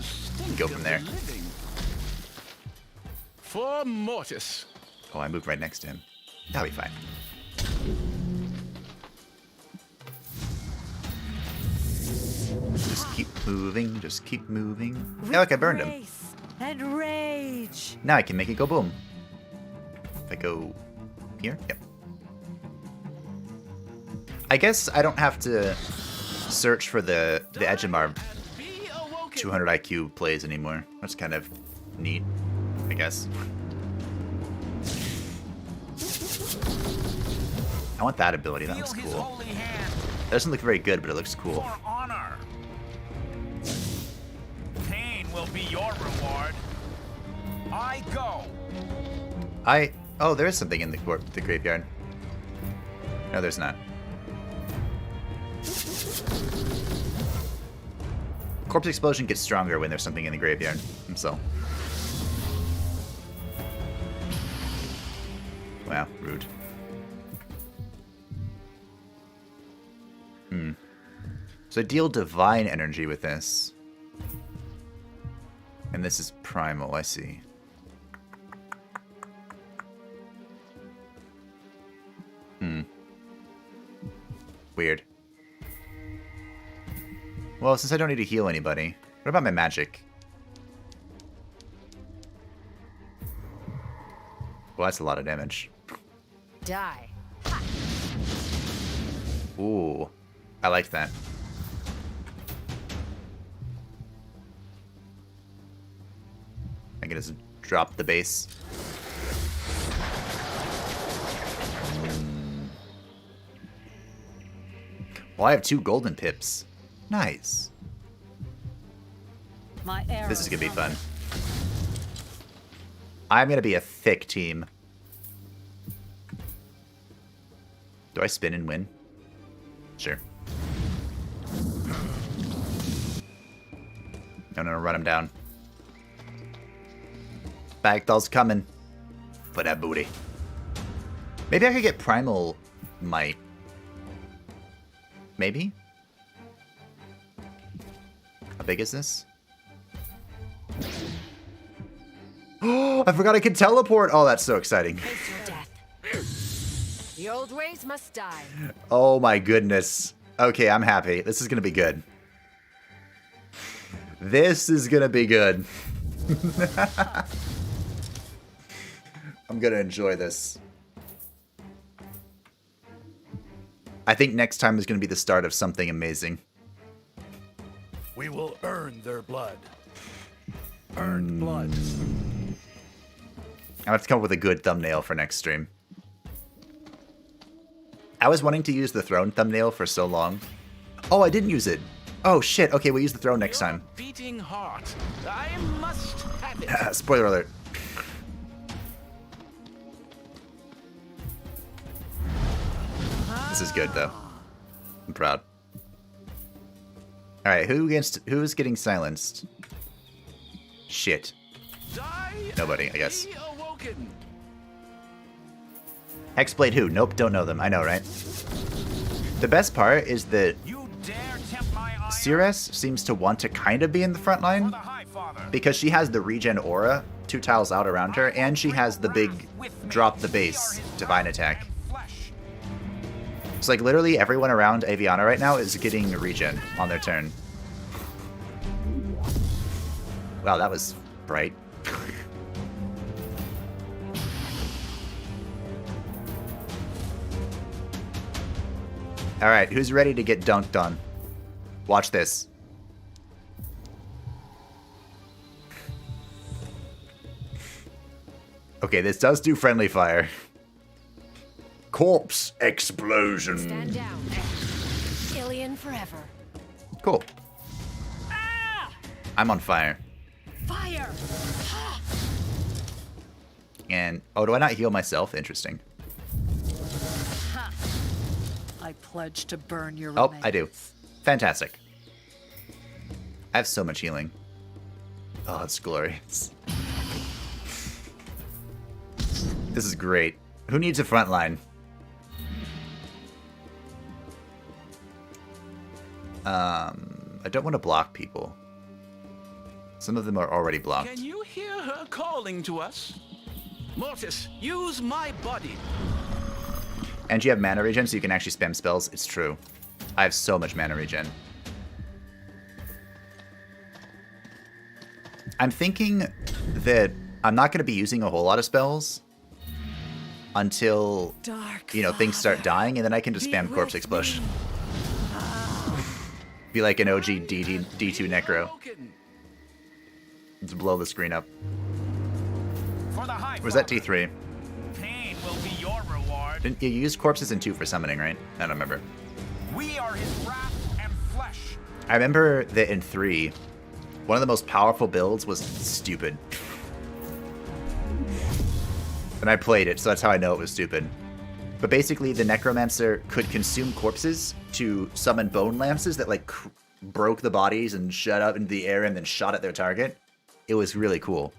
and go from there. For Mortis. Oh, I moved right next to him. That'll be fine. Just keep moving, just keep moving. Yeah, look, I burned him. And rage. Now I can make it go boom. If I go here? Yep. I guess I don't have to search for the edge of our 200 IQ plays anymore. That's kind of neat, I guess. I want that ability. That looks cool. It doesn't look very good, but it looks cool. Honor. Pain will be your reward. I go. Oh, there is something in the graveyard. No, there's not. Corpse explosion gets stronger when there's something in the graveyard. So. Wow, rude. So I deal divine energy with this. And this is primal, I see. Weird. Well, since I don't need to heal anybody, what about my magic? Well, that's a lot of damage. Die. Ooh, I like that. I can just drop the base. Well, I have 2 golden pips. Nice. This is gonna be fun. I'm gonna be a thick team. Do I spin and win? Sure. No, run him down. Bagdal's coming for that booty. Maybe I could get Primal Might. Maybe? How big is this? Oh, I forgot I could teleport. Oh, that's so exciting. Face your death. The old ways must die. Oh my goodness. Okay, I'm happy. This is gonna be good. This is gonna be good. I'm gonna enjoy this. I think next time is going to be the start of something amazing. We will earn their blood. Earned blood. I have to come up with a good thumbnail for next stream. I was wanting to use the throne thumbnail for so long. Oh, I didn't use it. Oh shit. Okay, we'll use the throne next time. Beating heart. I must have it. Spoiler alert. This is good though. I'm proud. All right, who's getting silenced? Shit. Nobody, I guess. Hexblade who? Nope, don't know them. I know, right? The best part is that Ceres seems to want to kind of be in the front line because she has the regen aura 2 tiles out around her, and she has the big drop the base divine attack. It's like literally everyone around Aviana right now is getting regen on their turn. Wow, that was bright. Alright, who's ready to get dunked on? Watch this. Okay, this does do friendly fire. Corpse explosion. Stand down. Alien forever. Cool. I'm on fire. Fire! And, oh, do I not heal myself? Interesting. I pledge to burn your Oh, remains. I do. Fantastic. I have so much healing. Oh, it's glorious. This is great. Who needs a front line? I don't want to block people. Some of them are already blocked. Can you hear her calling to us? Mortis, use my body. And you have mana regen, so you can actually spam spells. It's true. I have so much mana regen. I'm thinking that I'm not going to be using a whole lot of spells until, you know, things start dying, and then I can just spam Corpse Explosion. Be like an OG D2 Necro. Let's blow the screen up. Or was that D3? Pain will be your reward. Didn't you use corpses in 2 for summoning, right? I don't remember. We are his wrath and flesh. I remember that in 3, one of the most powerful builds was stupid. And I played it, so that's how I know it was stupid. But basically, the Necromancer could consume corpses to summon bone lances that, like, broke the bodies and shot up into the air and then shot at their target. It was really cool.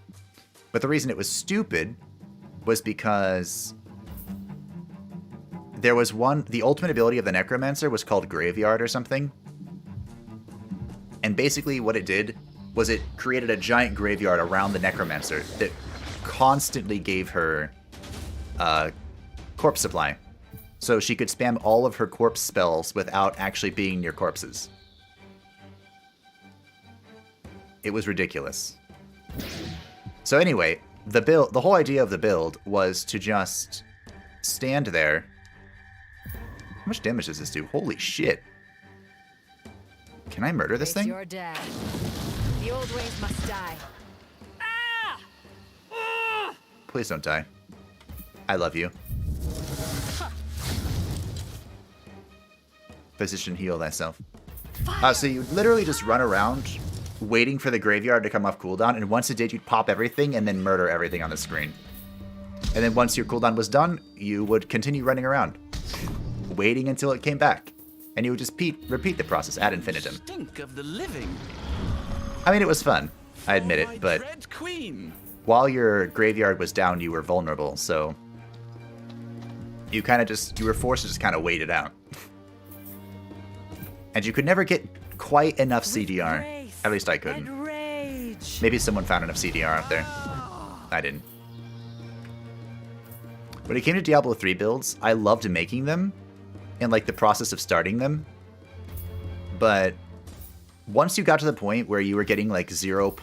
But the reason it was stupid was because there was the ultimate ability of the Necromancer was called Graveyard or something. And basically what it did was it created a giant graveyard around the Necromancer that constantly gave her corpse supply. So she could spam all of her corpse spells without actually being near corpses. It was ridiculous. So anyway, the whole idea of the build was to just stand there. How much damage does this do? Holy shit. Can I murder this thing? Your dad. The old ways must die. Please don't die. I love you. Physician, heal thyself. So you literally just run around waiting for the graveyard to come off cooldown, and once it did, you'd pop everything and then murder everything on the screen. And then once your cooldown was done, you would continue running around, waiting until it came back. And you would just repeat the process ad infinitum. Stink of the living. I mean, it was fun. I admit it, but while your graveyard was down, you were vulnerable, so you were forced to just kind of wait it out. And you could never get quite enough CDR. At least I couldn't. Maybe someone found enough CDR out there. I didn't. When it came to Diablo 3 builds, I loved making them and like the process of starting them. But once you got to the point where you were getting like 0.01%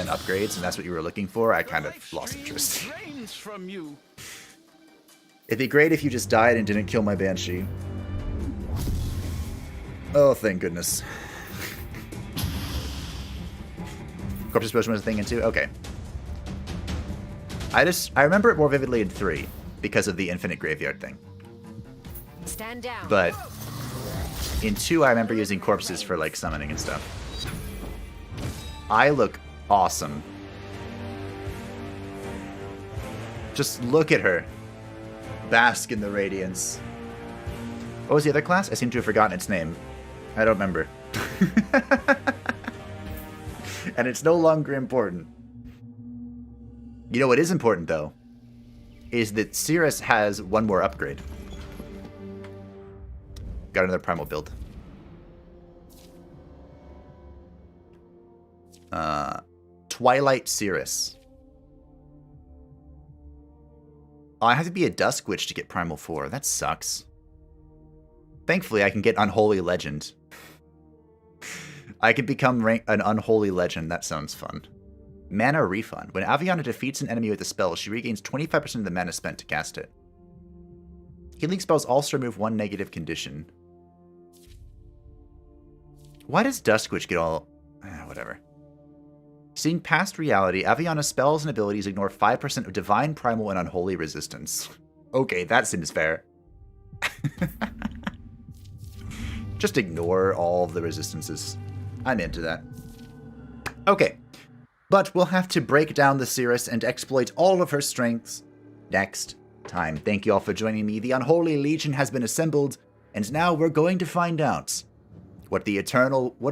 upgrades and that's what you were looking for, I kind of lost interest. From you. It'd be great if you just died and didn't kill my Banshee. Oh, thank goodness. Corpse explosion was a thing in 2? Okay. I remember it more vividly in 3 because of the infinite graveyard thing. Stand down. But in 2, I remember using corpses for like summoning and stuff. I look awesome. Just look at her. Bask in the radiance. What was the other class? I seem to have forgotten its name. I don't remember. And it's no longer important. You know what is important, though? Is that Cirrus has one more upgrade. Got another primal build. Twilight Cirrus. Oh, I have to be a Dusk Witch to get Primal 4. That sucks. Thankfully, I can get Unholy Legend. I could become an Unholy Legend. That sounds fun. Mana Refund. When Aviana defeats an enemy with a spell, she regains 25% of the mana spent to cast it. Healing spells also remove one negative condition. Why does Dusk Witch get all... whatever. Seeing past reality, Aviana's spells and abilities ignore 5% of divine, primal, and unholy resistance. Okay, that seems fair. Just ignore all of the resistances. I'm into that. Okay. But we'll have to break down the Cirrus and exploit all of her strengths next time. Thank you all for joining me. The Unholy Legion has been assembled, and now we're going to find out what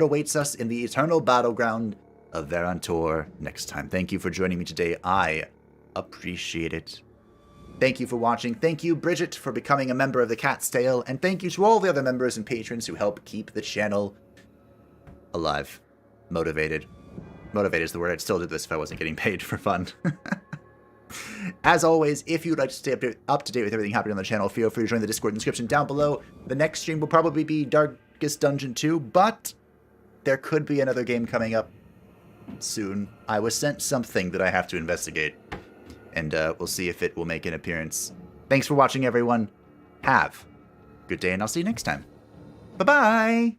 awaits us in the eternal battleground of Vantor next time. Thank you for joining me today. I appreciate it. Thank you for watching. Thank you, Bridget, for becoming a member of the Cat's Tail, and thank you to all the other members and patrons who help keep the channel alive. Motivated. Motivated is the word. I'd still do this if I wasn't getting paid for fun. As always, if you'd like to stay up to date with everything happening on the channel, feel free to join the Discord in the description down below. The next stream will probably be Darkest Dungeon 2, but there could be another game coming up soon. I was sent something that I have to investigate, and we'll see if it will make an appearance. Thanks for watching, everyone. Have a good day, and I'll see you next time. Bye-bye!